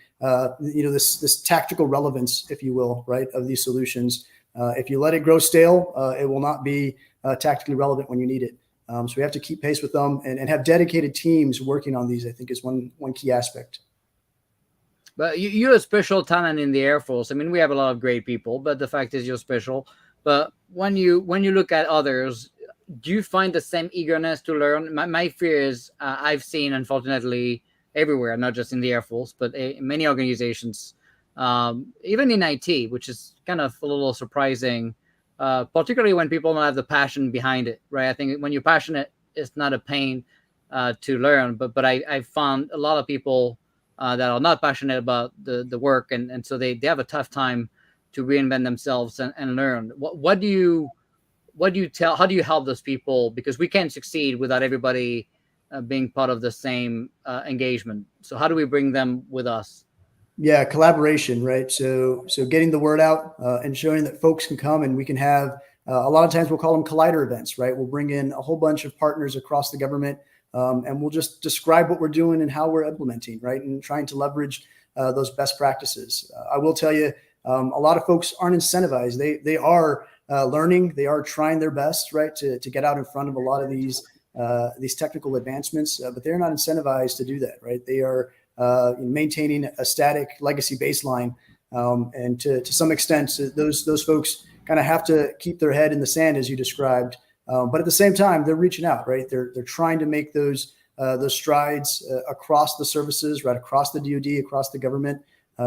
this tactical relevance, if you will, right, of these solutions. If you let it grow stale, it will not be tactically relevant when you need it. So we have to keep pace with them and have dedicated teams working on these, I think, is one key aspect. But you're a special talent in the Air Force. I mean, we have a lot of great people, but the fact is you're special. But when you look at others, do you find the same eagerness to learn? My fear is I've seen, unfortunately, everywhere, not just in the Air Force, but in many organizations, even in IT, which is kind of a little surprising, particularly when people don't have the passion behind it, right? I think when you're passionate, it's not a pain to learn. But I found a lot of people that are not passionate about the work, and so they have a tough time to reinvent themselves and learn. What do you tell? How do you help those people? Because we can't succeed without everybody being part of the same engagement. So how do we bring them with us? Yeah, collaboration, right? So getting the word out and showing that folks can come, and we can have a lot of times we'll call them collider events, right? We'll bring in a whole bunch of partners across the government, and we'll just describe what we're doing and how we're implementing, right? And trying to leverage those best practices. I will tell you, a lot of folks aren't incentivized. They are learning. They are trying their best, right, to get out in front of a lot of these technical advancements, but they're not incentivized to do that, right? They are maintaining a static legacy baseline, and to some extent, those folks kind of have to keep their head in the sand, as you described. But at the same time, they're reaching out, right? They're trying to make those strides across the services, right, across the DoD, across the government,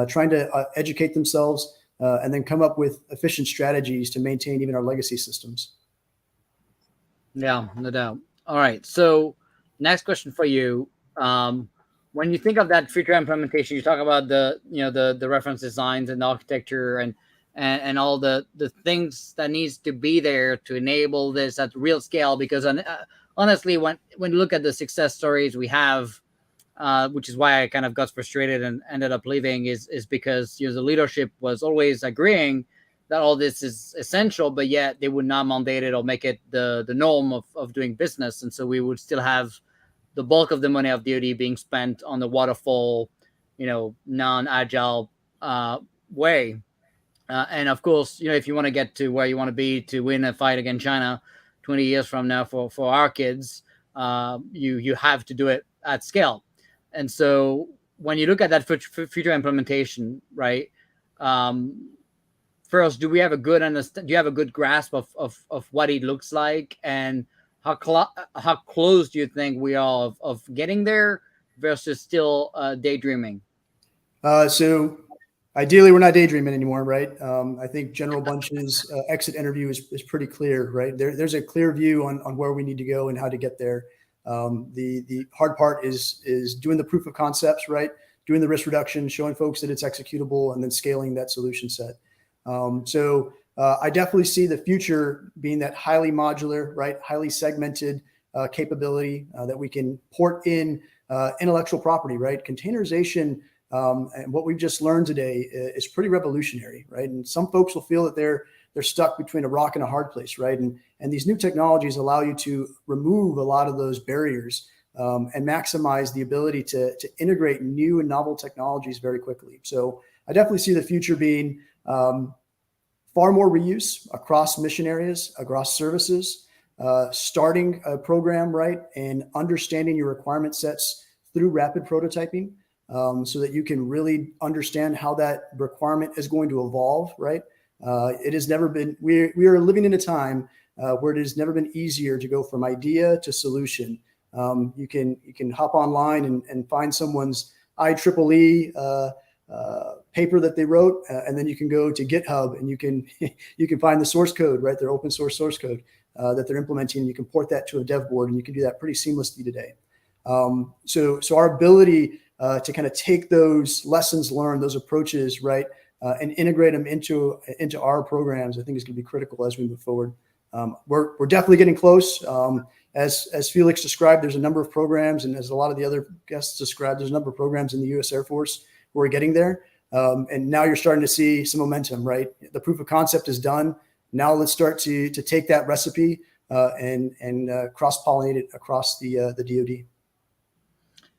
trying to educate themselves and then come up with efficient strategies to maintain even our legacy systems. Yeah, no doubt. All right. So next question for you. When you think of that future implementation, you talk about the reference designs and the architecture and all the things that needs to be there to enable this at real scale. Because honestly, when you look at the success stories we have, which is why I kind of got frustrated and ended up leaving, is because the leadership was always agreeing that all this is essential, but yet they would not mandate it or make it the norm of doing business. And so we would still have the bulk of the money of DoD being spent on the waterfall, non-agile way. And of course, if you want to get to where you want to be to win a fight against China 20 years from now for our kids, you have to do it at scale. And so when you look at that future implementation, right? First, do you have a good grasp of what it looks like, and how close do you think we are of getting there versus still daydreaming? So ideally, we're not daydreaming anymore, right? I think General Bunch's exit interview is pretty clear, right? There's a clear view on where we need to go and how to get there. The hard part is doing the proof of concepts, right? Doing the risk reduction, showing folks that it's executable, and then scaling that solution set. So I definitely see the future being that highly modular, right? Highly segmented capability that we can port in intellectual property, right? Containerization, and what we've just learned today is pretty revolutionary, right? And some folks will feel that they're stuck between a rock and a hard place, right? And these new technologies allow you to remove a lot of those barriers and maximize the ability to integrate new and novel technologies very quickly. So I definitely see the future being far more reuse across mission areas, across services, starting a program, right, and understanding your requirement sets through rapid prototyping, so that you can really understand how that requirement is going to evolve, right? It has never been, we are living in a time where it has never been easier to go from idea to solution. You can hop online and find someone's IEEE paper that they wrote, and then you can go to GitHub and you can find the source code, right? Their open source code that they're implementing, and you can port that to a dev board, and you can do that pretty seamlessly today. So our ability to kind of take those lessons learned, those approaches, right, and integrate them into our programs, I think is going to be critical as we move forward. We're definitely getting close. As Felix described, there's a number of programs, and as a lot of the other guests described, there's a number of programs in the U.S. Air Force where we're getting there. And now you're starting to see some momentum, right? The proof of concept is done. Now let's start to take that recipe and cross-pollinate it across the DoD.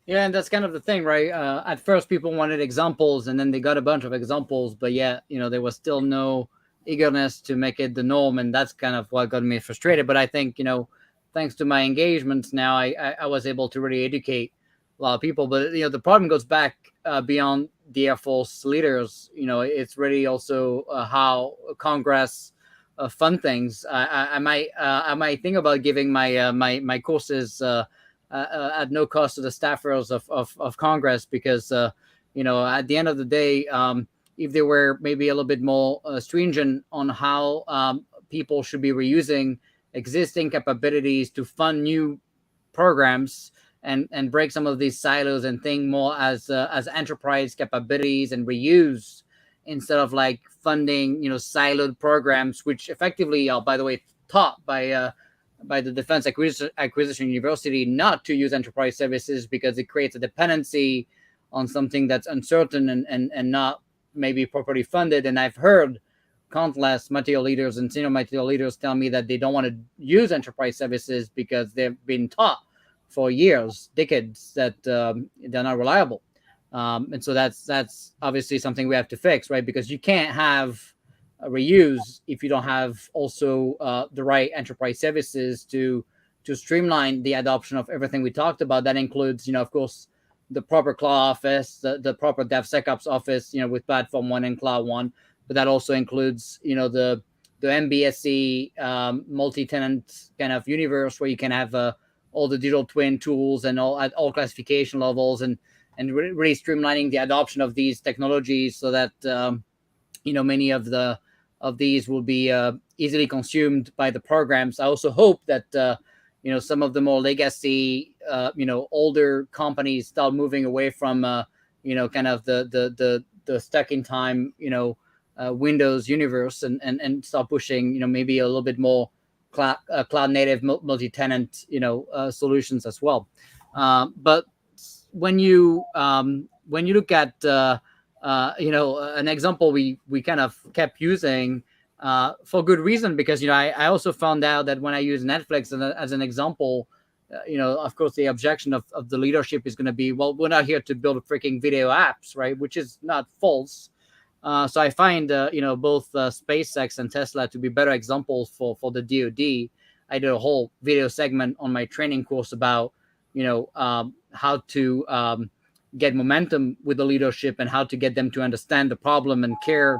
Yeah, and that's kind of the thing, right? At first, people wanted examples, and then they got a bunch of examples, but yet, there was still no eagerness to make it the norm, and that's kind of what got me frustrated. But I think, thanks to my engagements now, I was able to really educate a lot of people. But the problem goes back beyond the Air Force leaders. It's really also how Congress fund things. I might think about giving my courses at no cost to the staffers of Congress, because at the end of the day, if they were maybe a little bit more stringent on how people should be reusing existing capabilities to fund new programs and break some of these silos and think more as enterprise capabilities and reuse, instead of like funding siloed programs, which effectively are, by the way, taught by the Defense Acquisition University not to use enterprise services because it creates a dependency on something that's uncertain and not maybe properly funded. And I've heard countless material leaders and senior material leaders tell me that they don't want to use enterprise services because they've been taught for years, decades, that they're not reliable. And so that's obviously something we have to fix, right? Because you can't have a reuse if you don't have also the right enterprise services to streamline the adoption of everything we talked about. That includes, of course, the proper cloud office, the proper DevSecOps office, with Platform One and Cloud One. But that also includes, the MBSE multi-tenant kind of universe where you can have all the digital twin tools and all at all classification levels, and really streamlining the adoption of these technologies so that many of these will be easily consumed by the programs. I also hope that some of the more legacy older companies start moving away from kind of the stuck in time Windows universe and start pushing maybe a little bit more cloud native multi-tenant solutions as well. But when you look at an example we kind of kept using for good reason, because I also found out that when I use Netflix as an example, of course the objection of the leadership is going to be, well, we're not here to build freaking video apps, right? Which is not false. So I find both SpaceX and Tesla to be better examples for the DoD. I did a whole video segment on my training course about how to get momentum with the leadership and how to get them to understand the problem and care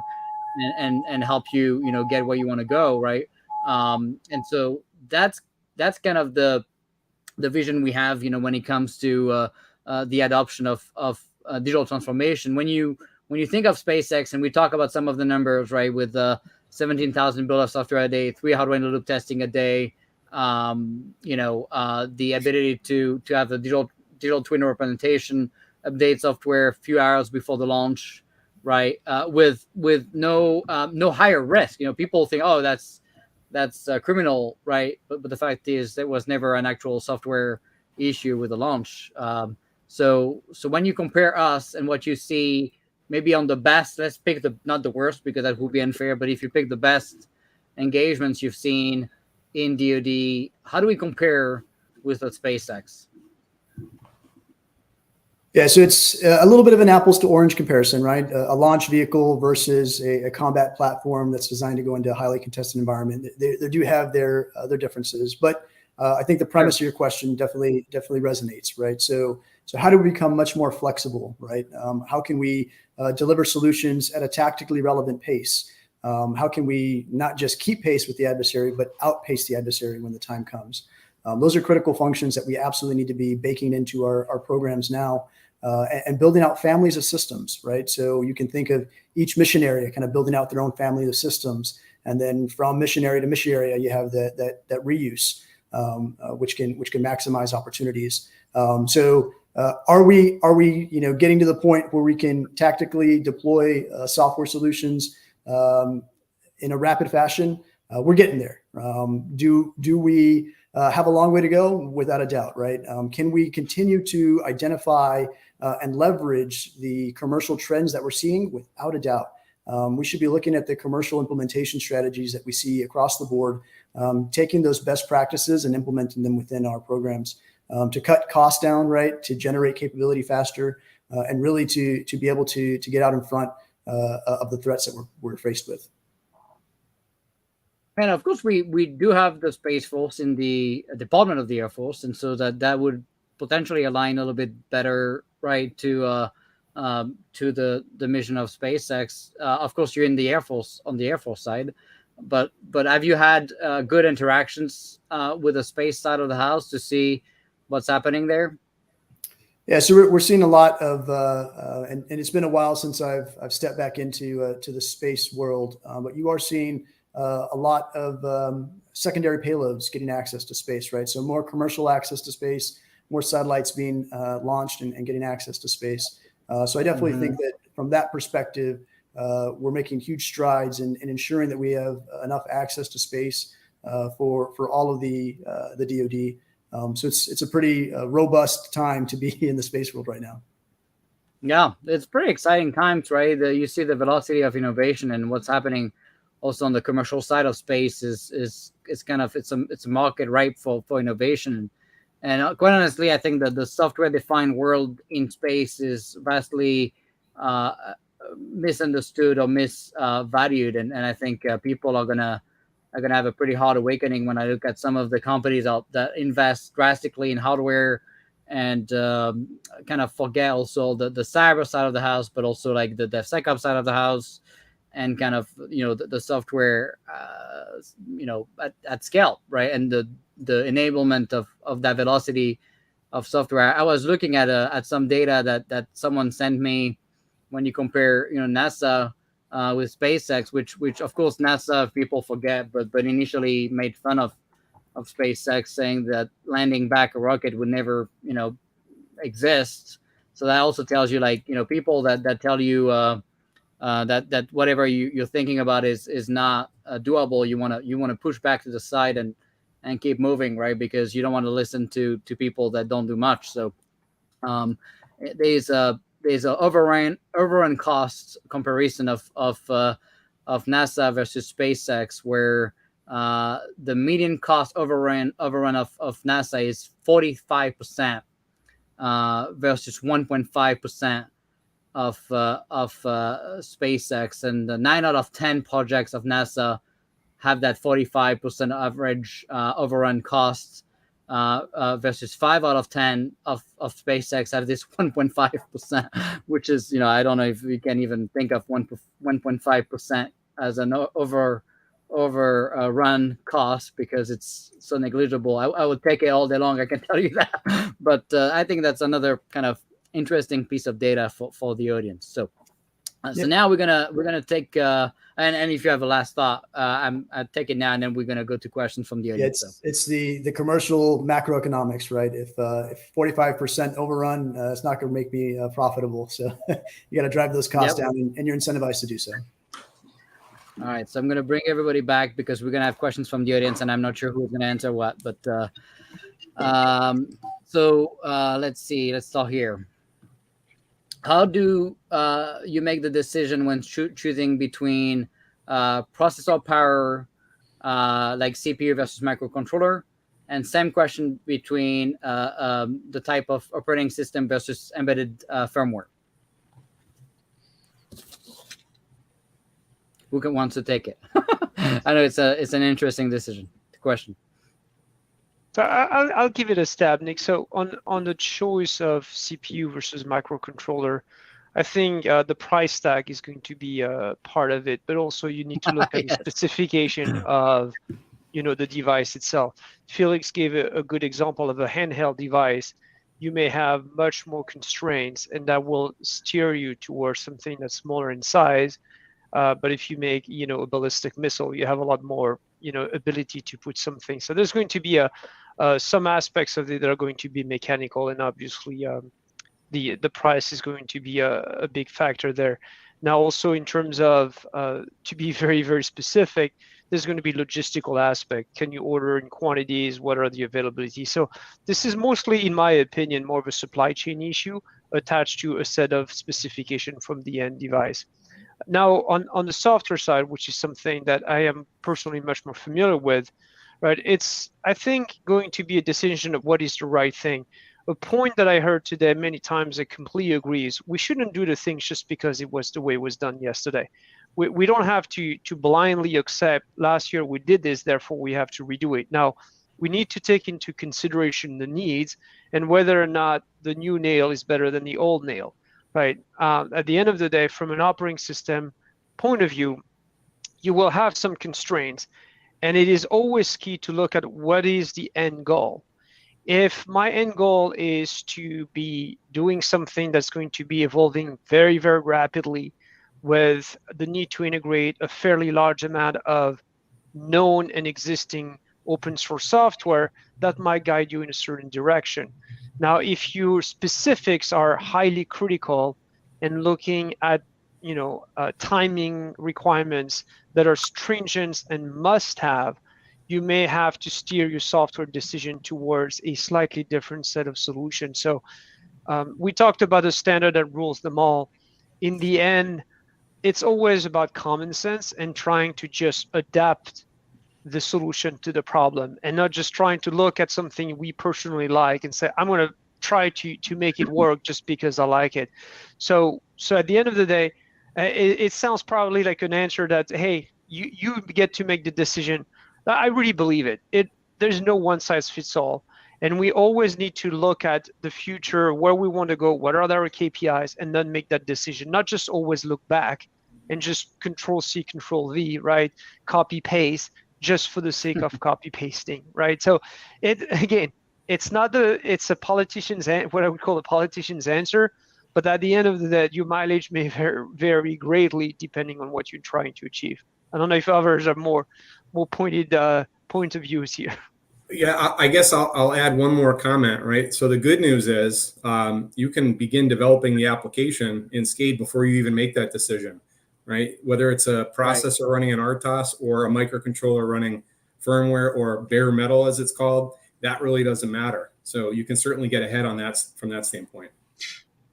and help you get where you want to go, right? And so that's kind of the vision we have when it comes to the adoption of digital transformation. When you think of SpaceX, and we talk about some of the numbers, right, with 17,000 build of software a day, 3 hardware in the loop testing a day, the ability to have a digital twin representation, update software a few hours before the launch, right, with no higher risk. People think, oh, that's criminal, right? But the fact is there was never an actual software issue with the launch. So when you compare us and what you see, maybe on the best, let's pick not the worst, because that would be unfair, but if you pick the best engagements you've seen in DoD, how do we compare with SpaceX? Yeah, so it's a little bit of an apples to orange comparison, right? A launch vehicle versus a combat platform that's designed to go into a highly contested environment. They do have their differences, but I think the premise of your question definitely resonates, right? So how do we become much more flexible, right? How can we deliver solutions at a tactically relevant pace? How can we not just keep pace with the adversary, but outpace the adversary when the time comes? Those are critical functions that we absolutely need to be baking into our programs now, and building out families of systems, right? So you can think of each mission area kind of building out their own family of systems, and then from mission area to mission area, you have that reuse, which can maximize opportunities. So are we getting to the point where we can tactically deploy software solutions in a rapid fashion? We're getting there. Do we have a long way to go? Without a doubt, right? Can we continue to identify and leverage the commercial trends that we're seeing? Without a doubt. We should be looking at the commercial implementation strategies that we see across the board, taking those best practices and implementing them within our programs to cut costs down, right? To generate capability faster, and really to be able to get out in front of the threats that we're faced with. And of course, we do have the Space Force in the Department of the Air Force, and so that would potentially align a little bit better, right, to the mission of SpaceX. Of course, you're in the Air Force, on the Air Force side, but have you had good interactions with the space side of the house to see what's happening there? Yeah, so we're seeing a lot of, and it's been a while since I've stepped back into to the space world, but you are seeing a lot of secondary payloads getting access to space, right? So more commercial access to space, more satellites being launched and getting access to space. So I definitely think that from that perspective, we're making huge strides in ensuring that we have enough access to space for all of the DoD. So it's a pretty robust time to be in the space world right now. Yeah, it's pretty exciting times, right? You see the velocity of innovation and what's happening also on the commercial side of space is kind of it's a market ripe for innovation. And quite honestly, I think that the software defined world in space is vastly uh, misunderstood or misvalued, and I think people are gonna have a pretty hard awakening when I look at some of the companies out that invest drastically in hardware and kind of forget also the cyber side of the house, but also like the DevSecOps side of the house, and kind of the software at scale, right? And the enablement of that velocity of software. I was looking at some data that someone sent me when you compare NASA with SpaceX, which of course NASA people forget, but initially made fun of SpaceX, saying that landing back a rocket would never exist. So that also tells you, like, people that tell you that whatever you're thinking about is not doable. You want to push back to the side and keep moving, right? Because you don't want to listen to people that don't do much. So um, there's a overrun cost comparison of NASA versus SpaceX, where the median cost overrun of NASA is 45% versus 1.5% of SpaceX, and the 9 out of 10 projects of NASA have that 45% average overrun costs versus 5 out of 10 of SpaceX have this 1.5%, which is, I don't know if we can even think of 1.5% as an overrun cost, because it's so negligible. I would take it all day long, I can tell you that. But I think that's another kind of interesting piece of data for the audience. So now we're gonna take and if you have a last thought, I take it now, and then we're gonna go to questions from the audience. It's the commercial macroeconomics, right? If 45% overrun, it's not going to make me profitable. So you got to drive those costs down, and you're incentivized to do so. All right, so I'm gonna bring everybody back because we're gonna have questions from the audience, and I'm not sure who's gonna answer what. But let's see. Let's start here. How do you make the decision when choosing between processor power, like CPU versus microcontroller? And same question between the type of operating system versus embedded firmware. Who wants to take it? I know it's an interesting question. So I'll give it a stab, Nick. So on the choice of CPU versus microcontroller, I think the price tag is going to be a part of it, but also you need to look at the specification of the device itself. Felix gave a good example of a handheld device. You may have much more constraints, and that will steer you towards something that's smaller in size. But if you make a ballistic missile, you have a lot more ability to put something. So there's going to be some aspects of it that are going to be mechanical, and obviously the price is going to be a big factor there. Now, also in terms of to be very, very specific, there's going to be logistical aspect. Can you order in quantities? What are the availability? So this is mostly, in my opinion, more of a supply chain issue attached to a set of specification from the end device. Now, on the software side, which is something that I am personally much more familiar with, right? It's, I think, going to be a decision of what is the right thing. A point that I heard today many times that completely agrees, we shouldn't do the things just because it was the way it was done yesterday. We don't have to blindly accept last year we did this, therefore we have to redo it. Now, we need to take into consideration the needs and whether or not the new nail is better than the old nail, right? At the end of the day, from an operating system point of view, you will have some constraints, and it is always key to look at what is the end goal. If my end goal is to be doing something that's going to be evolving very, very rapidly with the need to integrate a fairly large amount of known and existing open source software, that might guide you in a certain direction. Now, if your specifics are highly critical and looking at timing requirements that are stringent and must have, you may have to steer your software decision towards a slightly different set of solutions. So We talked about a standard that rules them all. In the end, it's always about common sense and trying to just adapt the solution to the problem, and not just trying to look at something we personally like and say, I'm going to try to make it work just because I like it. So at the end of the day, it sounds probably like an answer that, hey, you get to make the decision. I really believe it. There's no one size fits all. And we always need to look at the future, where we want to go, what are our KPIs, and then make that decision, not just always look back and just Control C, Control V, right? Copy paste just for the sake of copy pasting, right? So it's a politician's, what I would call a politician's answer, but at the end of the day, your mileage may vary greatly depending on what you're trying to achieve. I don't know if others have more pointed point of views here. Yeah, I guess I'll add one more comment, right? So the good news is you can begin developing the application in SCADE before you even make that decision, right? Whether it's a processor running an RTOS or a microcontroller running firmware or bare metal, as it's called, that really doesn't matter. So you can certainly get ahead on that from that standpoint.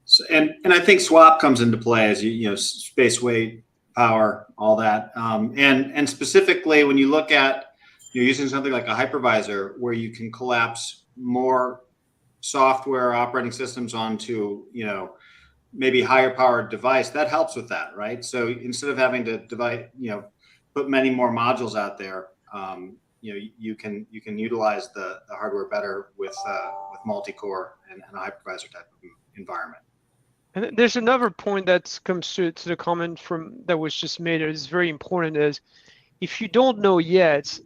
So, and I think swap comes into play as you know, space, weight, power, all that, and specifically when you look at using something like a hypervisor where you can collapse more software operating systems onto, maybe higher powered device, that helps with that, right? So instead of having to put many more modules out there, you can utilize the hardware better with multi-core and a hypervisor type of environment. And there's another point that comes to the comment that was just made that is very important, is if you don't know yet,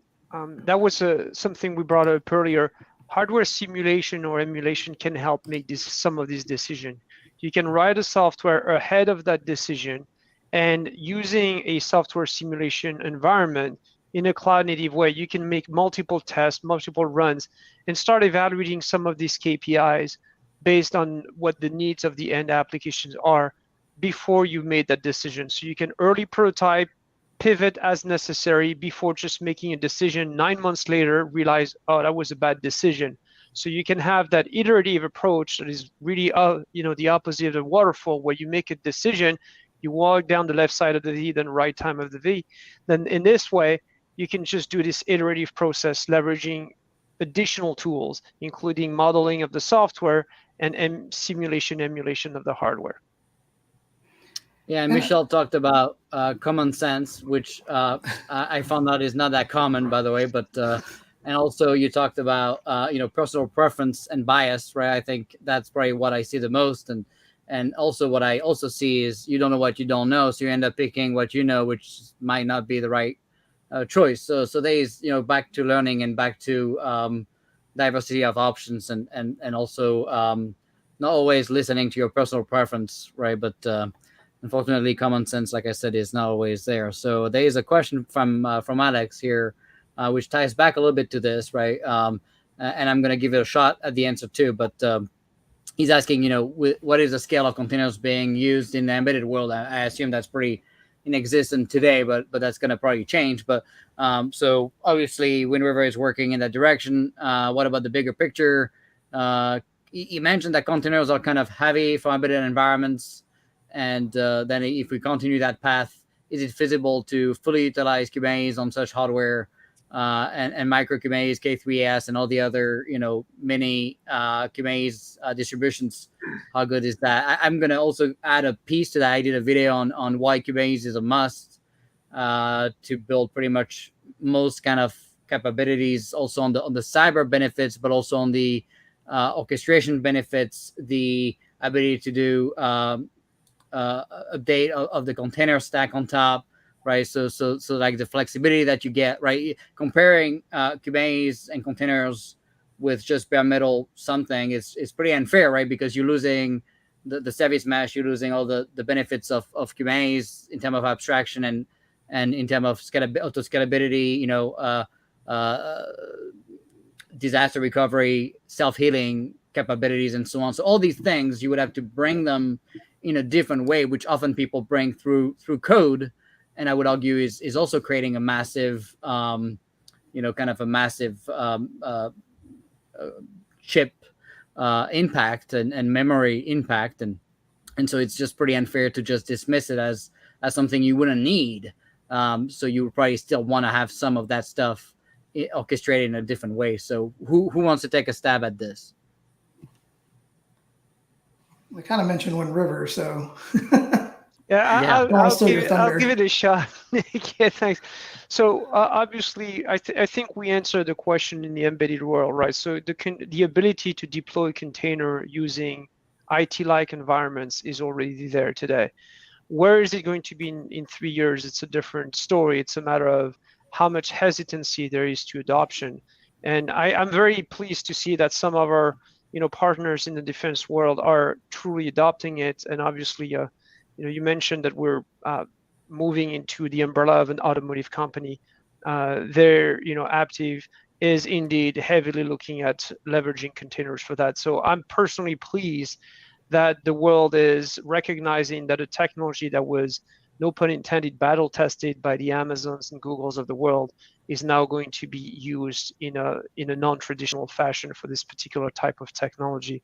that was something we brought up earlier. Hardware simulation or emulation can help make some of these decisions. You can write a software ahead of that decision, and using a software simulation environment in a cloud native way, you can make multiple tests, multiple runs, and start evaluating some of these KPIs based on what the needs of the end applications are before you made that decision. So you can early prototype, pivot as necessary before just making a decision 9 months later, realize, oh, that was a bad decision. So you can have that iterative approach that is really, the opposite of the waterfall, where you make a decision, you walk down the left side of the V, then right time of the V. Then in this way, you can just do this iterative process, leveraging additional tools, including modeling of the software and simulation, emulation of the hardware. Yeah, Michel talked about common sense, which I found out is not that common, by the way. But and also you talked about personal preference and bias, right? I think that's probably what I see the most, and also what I also see is you don't know what you don't know, so you end up picking what you know, which might not be the right choice. So there's back to learning and back to diversity of options, and also not always listening to your personal preference, right? But unfortunately, common sense, like I said, is not always there. So there is a question from Alex here, which ties back a little bit to this, right? And I'm going to give it a shot at the answer too. But he's asking, what is the scale of containers being used in the embedded world? I assume that's pretty inexistent today, but that's going to probably change. But so obviously, Wind River is working in that direction. What about the bigger picture? You mentioned that containers are kind of heavy for embedded environments. And then if we continue that path, is it feasible to fully utilize Kubernetes on such hardware and micro Kubernetes, K3S, and all the other, mini Kubernetes distributions? How good is that? I'm going to also add a piece to that. I did a video on why Kubernetes is a must to build pretty much most kind of capabilities, also on the cyber benefits, but also on the orchestration benefits, the ability to do update of the container stack on top, right? So like the flexibility that you get, right? Comparing Kubernetes and containers with just bare metal something is pretty unfair, right? Because you're losing the service mesh, you're losing all the benefits of Kubernetes in terms of abstraction and in terms of auto scalability, disaster recovery, self-healing capabilities, and so on. So all these things, you would have to bring them in a different way, which often people bring through code, and I would argue is also creating a massive, kind of a massive chip impact and memory impact, and so it's just pretty unfair to just dismiss it as something you wouldn't need. So you would probably still want to have some of that stuff orchestrated in a different way. So who wants to take a stab at this? We kind of mentioned Wind River, so Yeah, Yeah. I'll give it a shot. Yeah, thanks. So obviously, I think we answered the question in the embedded world, right? So the ability to deploy container using IT-like environments is already there today. Where is it going to be in 3 years? It's a different story. It's a matter of how much hesitancy there is to adoption. And I'm very pleased to see that some of our partners in the defense world are truly adopting it. And obviously, you mentioned that we're moving into the umbrella of an automotive company. Their Aptiv is indeed heavily looking at leveraging containers for that. So I'm personally pleased that the world is recognizing that a technology that was, no pun intended, battle tested by the Amazons and Googles of the world is now going to be used in a non-traditional fashion for this particular type of technology.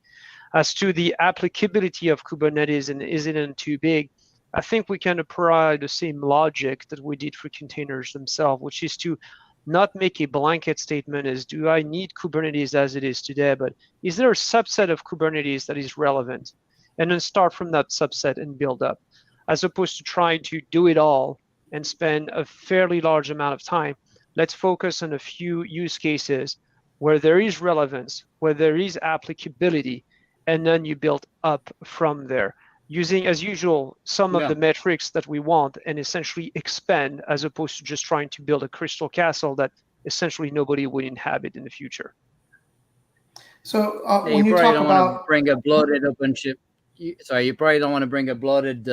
As to the applicability of Kubernetes and is it too big, I think we can apply the same logic that we did for containers themselves, which is to not make a blanket statement as do I need Kubernetes as it is today, but is there a subset of Kubernetes that is relevant? And then start from that subset and build up, as opposed to trying to do it all and spend a fairly large amount of time. Let's focus on a few use cases where there is relevance, where there is applicability, and then you build up from there, using, as usual, some of the metrics that we want and essentially expand, as opposed to just trying to build a crystal castle that essentially nobody would inhabit in the future. So probably when you talk don't about want to bring a bloated OpenShift. You probably don't want to bring a bloated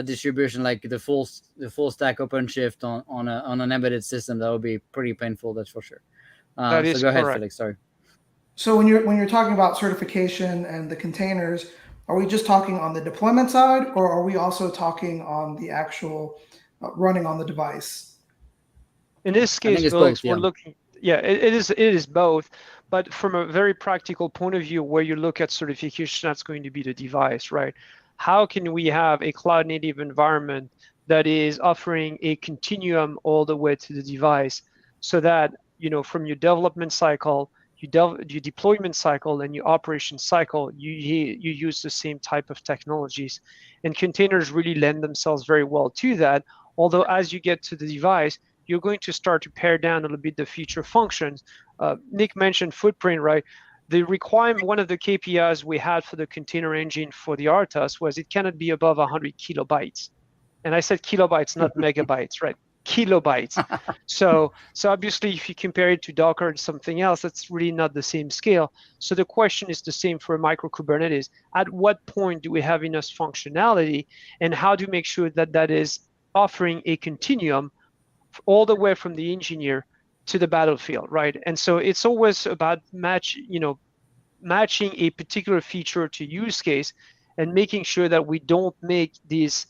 distribution like the full stack OpenShift on an embedded system. That would be pretty painful, that's for sure. That is so go ahead, correct. Felix. Sorry. So when you're talking about certification and the containers, are we just talking on the deployment side, or are we also talking on the actual running on the device? In this case, both. We're looking. Yeah, it is both. But from a very practical point of view, where you look at certification, that's going to be the device, right? How can we have a cloud-native environment that is offering a continuum all the way to the device, so that from your development cycle, your deployment cycle, and your operation cycle, you use the same type of technologies, and containers really lend themselves very well to that. Although as you get to the device, you're going to start to pare down a little bit the feature functions. Nick mentioned footprint, right? The requirement, one of the KPIs we had for the container engine for the RTOS was it cannot be above 100 kilobytes. And I said kilobytes, not megabytes, right? Kilobytes. So obviously, if you compare it to Docker or something else, that's really not the same scale. So the question is the same for micro Kubernetes. At what point do we have enough functionality, and how do we make sure that that is offering a continuum all the way from the engineer to the battlefield, right? And so it's always about matching a particular feature to use case, and making sure that we don't make these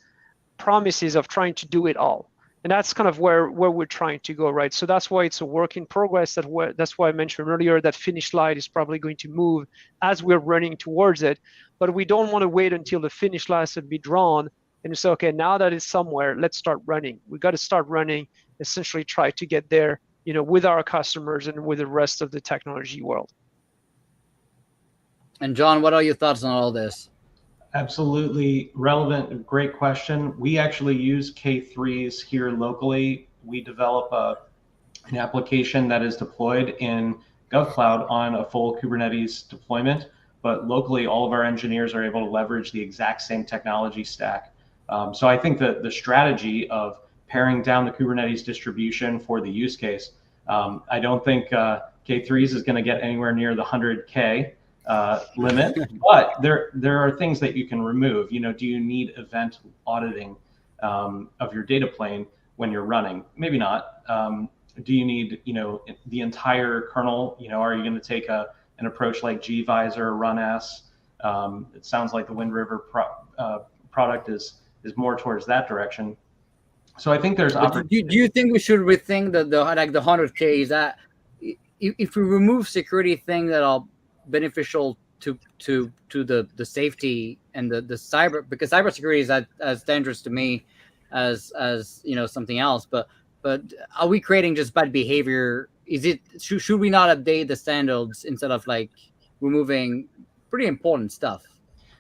promises of trying to do it all. And that's kind of where we're trying to go, right? So that's why it's a work in progress. That's why I mentioned earlier that finish line is probably going to move as we're running towards it. But we don't want to wait until the finish line has been drawn and say, okay, now that it's somewhere, let's start running. We got to start running, essentially try to get there, with our customers and with the rest of the technology world. And John, what are your thoughts on all this? Absolutely relevant. Great question. We actually use K3s here locally. We develop an application that is deployed in GovCloud on a full Kubernetes deployment, but locally all of our engineers are able to leverage the exact same technology stack. So I think that the strategy of paring down the Kubernetes distribution for the use case, I don't think K3s is going to get anywhere near the 100K limit, but there are things that you can remove. Do you need event auditing of your data plane when you're running? Maybe not. Do you need the entire kernel? Are you going to take an approach like gvisor or runas? It sounds like the Wind River product is more towards that direction. So I think there's opportunity. Do you think we should rethink the 100K? Is that if we remove security things that are beneficial the safety and the cyber, because cybersecurity is as dangerous to me as something else. But are we creating just bad behavior? Is it should we not update the standards instead of like removing pretty important stuff?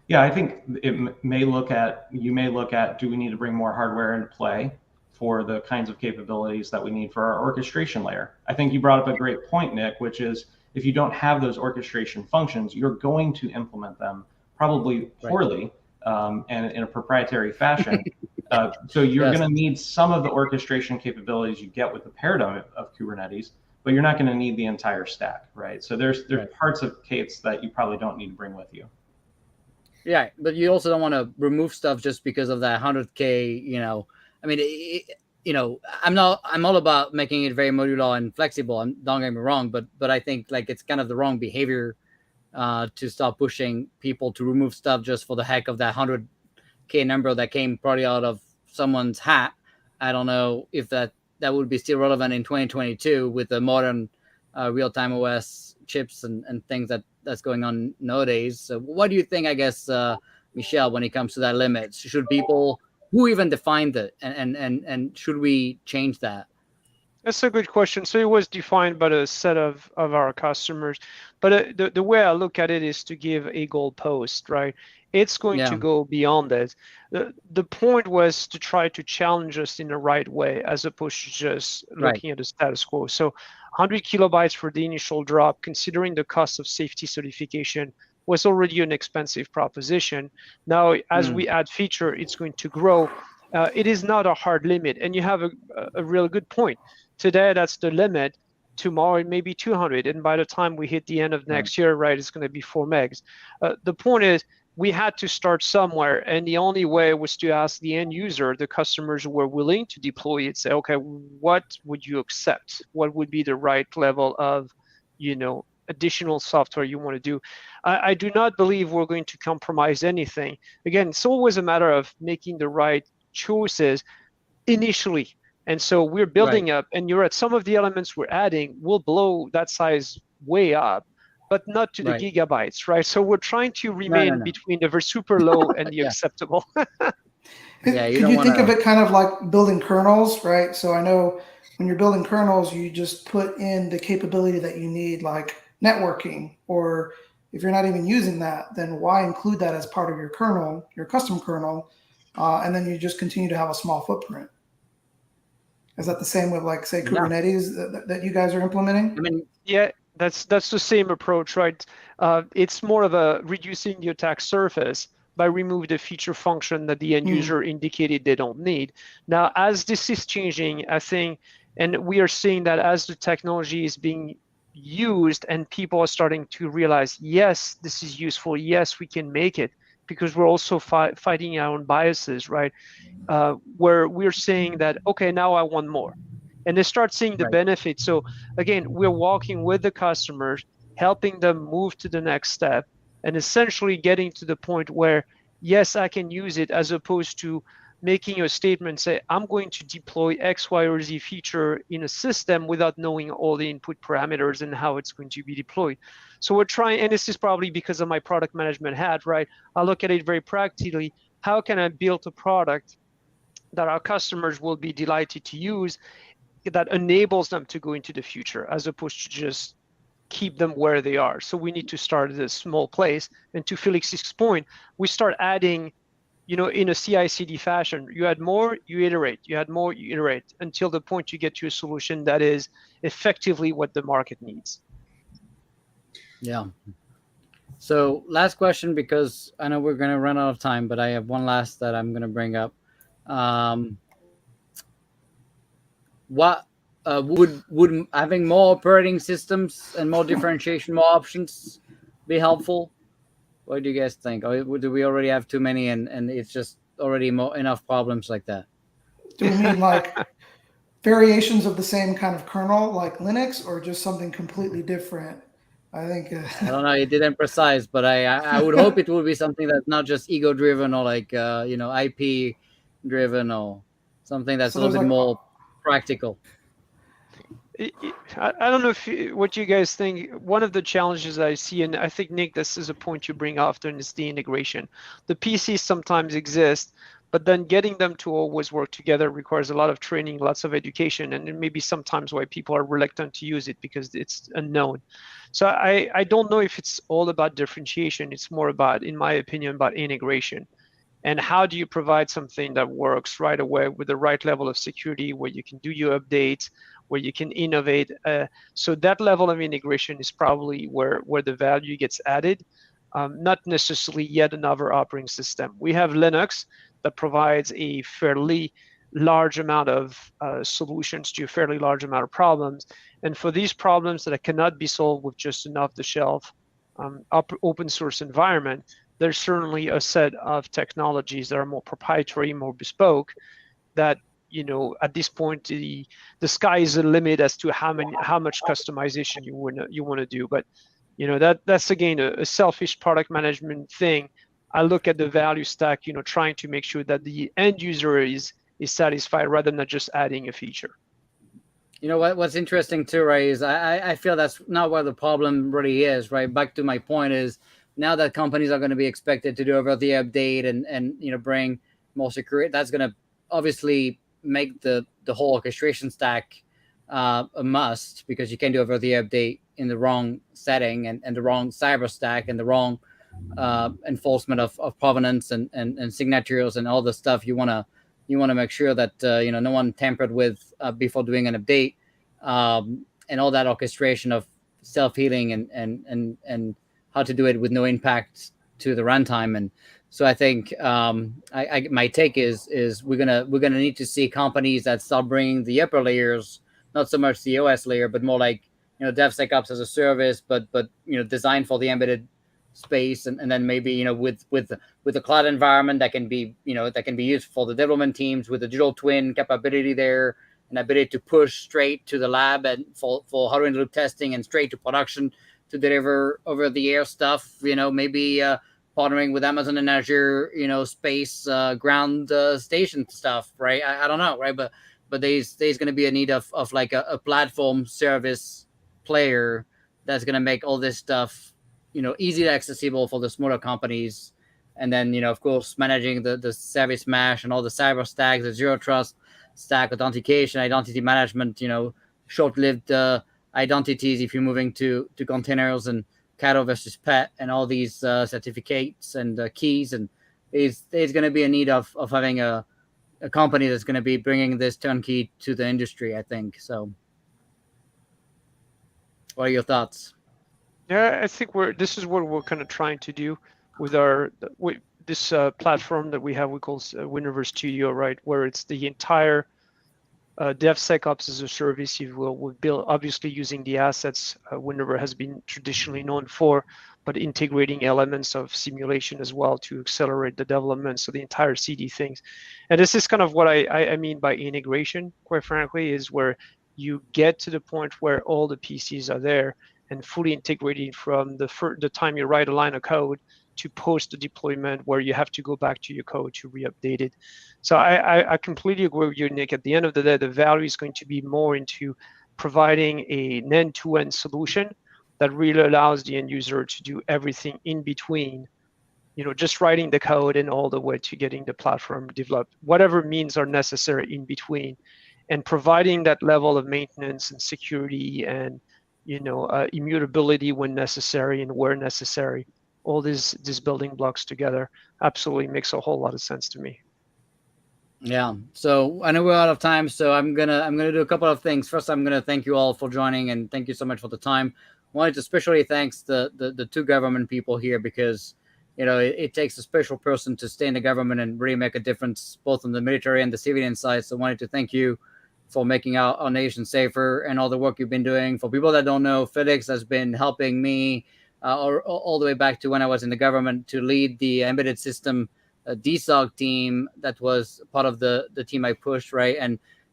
Yeah, I think you may look at, do we need to bring more hardware into play for the kinds of capabilities that we need for our orchestration layer? I think you brought up a great point, Nick, which is if you don't have those orchestration functions, you're going to implement them probably poorly and in a proprietary fashion. So you're going to need some of the orchestration capabilities you get with the paradigm of Kubernetes, but you're not going to need the entire stack, right? So there's parts of K8s that you probably don't need to bring with you. Yeah, but you also don't want to remove stuff just because of that 100K. I mean, I'm all about making it very modular and flexible. Don't get me wrong, but I think like it's kind of the wrong behavior to start pushing people to remove stuff just for the heck of that 100K number that came probably out of someone's hat. I don't know if that would be still relevant in 2022 with the modern real-time OS chips and things that's going on nowadays. So what do you think, I guess, Michel, when it comes to that limit? Should people, who even defined it, and should we change that? That's a good question. So it was defined by a set of our customers, but the way I look at it is to give a goalpost, right? It's going to go beyond it. The point was to try to challenge us in the right way, as opposed to just looking at the status quo. So 100 kilobytes for the initial drop, considering the cost of safety certification, was already an expensive proposition. Now, as we add feature, it's going to grow. It is not a hard limit, and you have a real good point. Today, that's the limit. Tomorrow, it may be 200, and by the time we hit the end of next year, it's going to be 4 megs. The point is, we had to start somewhere, and the only way was to ask the end user, the customers who were willing to deploy it, say, okay, what would you accept? What would be the right level of, additional software you want to do? I do not believe we're going to compromise anything. Again, it's always a matter of making the right choices initially. And so we're building up, and you're at some of the elements we're adding will blow that size way up, but not to the gigabytes, right? So we're trying to remain between the super low and the acceptable. Could you think of it kind of like building kernels, right? So I know when you're building kernels, you just put in the capability that you need, like networking, or if you're not even using that, then why include that as part of your kernel, your custom kernel, and then you just continue to have a small footprint? Is that the same with, like, say, Kubernetes that you guys are implementing? I mean, that's the same approach, right? It's more of a reducing the attack surface by removing the feature function that the end user indicated they don't need. Now, as this is changing, I think, and we are seeing that as the technology is being used and people are starting to realize, yes, this is useful, yes, we can make it, because we're also fighting our own biases, right? Where we're saying that, okay, now I want more. And they start seeing the benefits. So again, we're walking with the customers, helping them move to the next step, and essentially getting to the point where, yes, I can use it, as opposed to making a statement, say, I'm going to deploy X, Y, or Z feature in a system without knowing all the input parameters and how it's going to be deployed. So we're trying, and this is probably because of my product management hat, right? I look at it very practically. How can I build a product that our customers will be delighted to use, that enables them to go into the future, as opposed to just keep them where they are? So we need to start at a small place. And to Felix's point, we start adding, in a CI/CD fashion. You add more, you iterate. You add more, you iterate, until the point you get to a solution that is effectively what the market needs. Yeah. So last question, because I know we're going to run out of time, but I have one last that I'm going to bring up. What would having more operating systems and more differentiation, more options be helpful? What do you guys think? Or do we already have too many and it's just already enough problems like that? Do we mean like variations of the same kind of kernel like Linux, or just something completely different? I think I don't know. You didn't precise, but I would hope it will be something that's not just ego driven or like IP driven, or something that's a little bit more practical. I don't know what you guys think. One of the challenges I see, and I think, Nick, this is a point you bring often, is the integration. The PCs sometimes exist, but then getting them to always work together requires a lot of training, lots of education, and maybe sometimes why people are reluctant to use it because it's unknown. So I don't know if it's all about differentiation. It's more about, in my opinion, about integration. And how do you provide something that works right away with the right level of security, where you can do your updates, where you can innovate? So that level of integration is probably where the value gets added, not necessarily yet another operating system. We have Linux that provides a fairly large amount of solutions to a fairly large amount of problems. And for these problems that cannot be solved with just an off-the-shelf open source environment, there's certainly a set of technologies that are more proprietary, more bespoke, that, at this point, the sky is the limit as to how much customization you want to do. But that's again a selfish product management thing. I look at the value stack, trying to make sure that the end user is satisfied rather than just adding a feature. What's interesting too, right, is I feel that's not where the problem really is, right? Back to my point is, now that companies are going to be expected to do over the update and bring more security, that's going to obviously make the whole orchestration stack a must, because you can't do over the update in the wrong setting and the wrong cyber stack and the wrong enforcement of provenance and signatures and all the stuff you want to make sure that no one tampered with before doing an update, and all that orchestration of self-healing and how to do it with no impact to the runtime. And so I think my take is we're gonna need to see companies that start bringing the upper layers, not so much the OS layer, but more like DevSecOps as a service, but designed for the embedded space, and then maybe with the cloud environment that can be used for the development teams, with the digital twin capability there, and ability to push straight to the lab and for hardware in the loop testing and straight to production to deliver over the air stuff. Maybe partnering with Amazon and Azure, space ground station stuff, right? I don't know, right? But there's going to be a need of like a platform service player that's going to make all this stuff easily accessible for the smaller companies. And then of course, managing the service mesh and all the cyber stacks, the zero trust stack, authentication, identity management, short-lived identities if you're moving to containers, and cattle versus pet, and all these certificates and keys. And there's going to be a need of having a company that's going to be bringing this turnkey to the industry, I think. So what are your thoughts? Yeah, I think this is what we're kind of trying to do with this platform that we have. We call Windover Studio, right? Where it's the entire DevSecOps as a service, if you will. We've built, obviously, using the assets Windover has been traditionally known for, but integrating elements of simulation as well to accelerate the development. So the entire CD things. And this is kind of what I mean by integration, quite frankly, is where you get to the point where all the PCs are there and fully integrated from the time you write a line of code to post the deployment, where you have to go back to your code to re-update it. So I completely agree with you, Nick. At the end of the day, the value is going to be more into providing an end-to-end solution that really allows the end user to do everything in between, just writing the code and all the way to getting the platform developed, whatever means are necessary in between, and providing that level of maintenance and security and immutability when necessary and where necessary. All these building blocks together absolutely makes a whole lot of sense to me. Yeah. So I know we're out of time, so I'm gonna do a couple of things. First, I'm gonna thank you all for joining, and thank you so much for the time. I wanted to especially thank the two government people here, because it takes a special person to stay in the government and really make a difference, both on the military and the civilian side. So I wanted to thank you for making our nation safer and all the work you've been doing. For people that don't know, Felix has been helping me all the way back to when I was in the government to lead the embedded system DSOG team that was part of the team I pushed, right?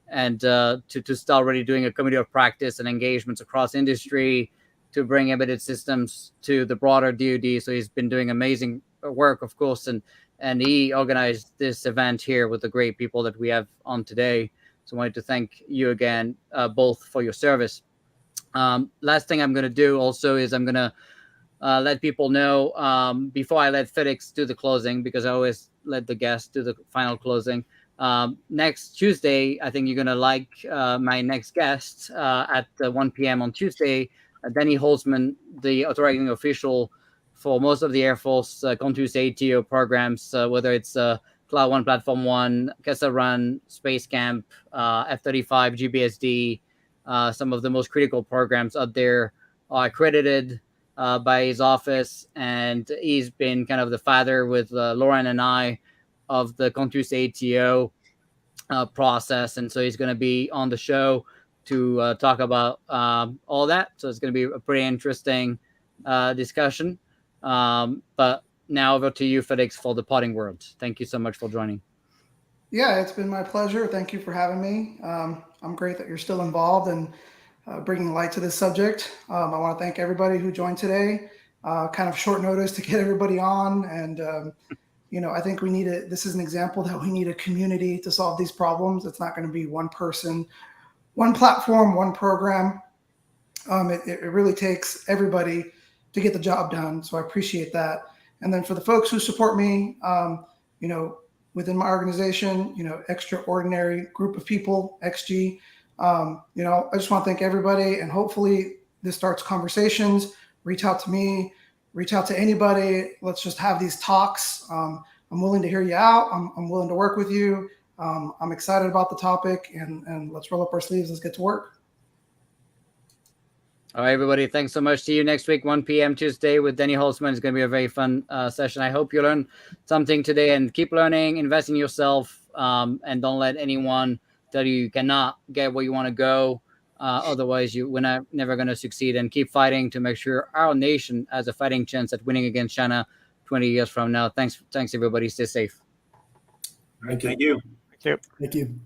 And to start really doing a committee of practice and engagements across industry to bring embedded systems to the broader DoD. So he's been doing amazing work, of course, and he organized this event here with the great people that we have on today. So I wanted to thank you again, both, for your service. Last thing I'm going to do also is I'm going to let people know, before I let Felix do the closing, because I always let the guest do the final closing. Next Tuesday, I think you're going to like my next guest at 1 p.m. on Tuesday. Danny Holzman, the authorizing official for most of the Air Force Contours ATO programs, whether it's Cloud One, Platform One, Kessel Run, Space Camp, F-35, GBSD. Some of the most critical programs out there are accredited by his office, and he's been kind of the father with Lauren and I of the Contours ATO process, and so he's going to be on the show to talk about all that. So it's going to be a pretty interesting discussion. But now over to you, Felix, for the parting words. Thank you so much for joining. Yeah, it's been my pleasure. Thank you for having me. I'm great that you're still involved and bringing light to this subject. I want to thank everybody who joined today. Kind of short notice to get everybody on, and I think we need this is an example that we need a community to solve these problems. It's not going to be one person, one platform, one program. It really takes everybody to get the job done. So I appreciate that. And then for the folks who support me, within my organization, extraordinary group of people, XG, I just want to thank everybody, and hopefully this starts conversations. Reach out to me, reach out to anybody. Let's just have these talks. I'm willing to hear you out. I'm willing to work with you. I'm excited about the topic, and let's roll up our sleeves. Let's get to work. All right, everybody. Thanks so much. See you next week, 1 p.m. Tuesday with Danny Holzman. It's going to be a very fun session. I hope you learned something today, and keep learning, invest in yourself, and don't let anyone tell you cannot get where you want to go. Otherwise, we're never going to succeed, and keep fighting to make sure our nation has a fighting chance at winning against China 20 years from now. Thanks, everybody. Stay safe. Thank you. Thank you. Thank you. Thank you.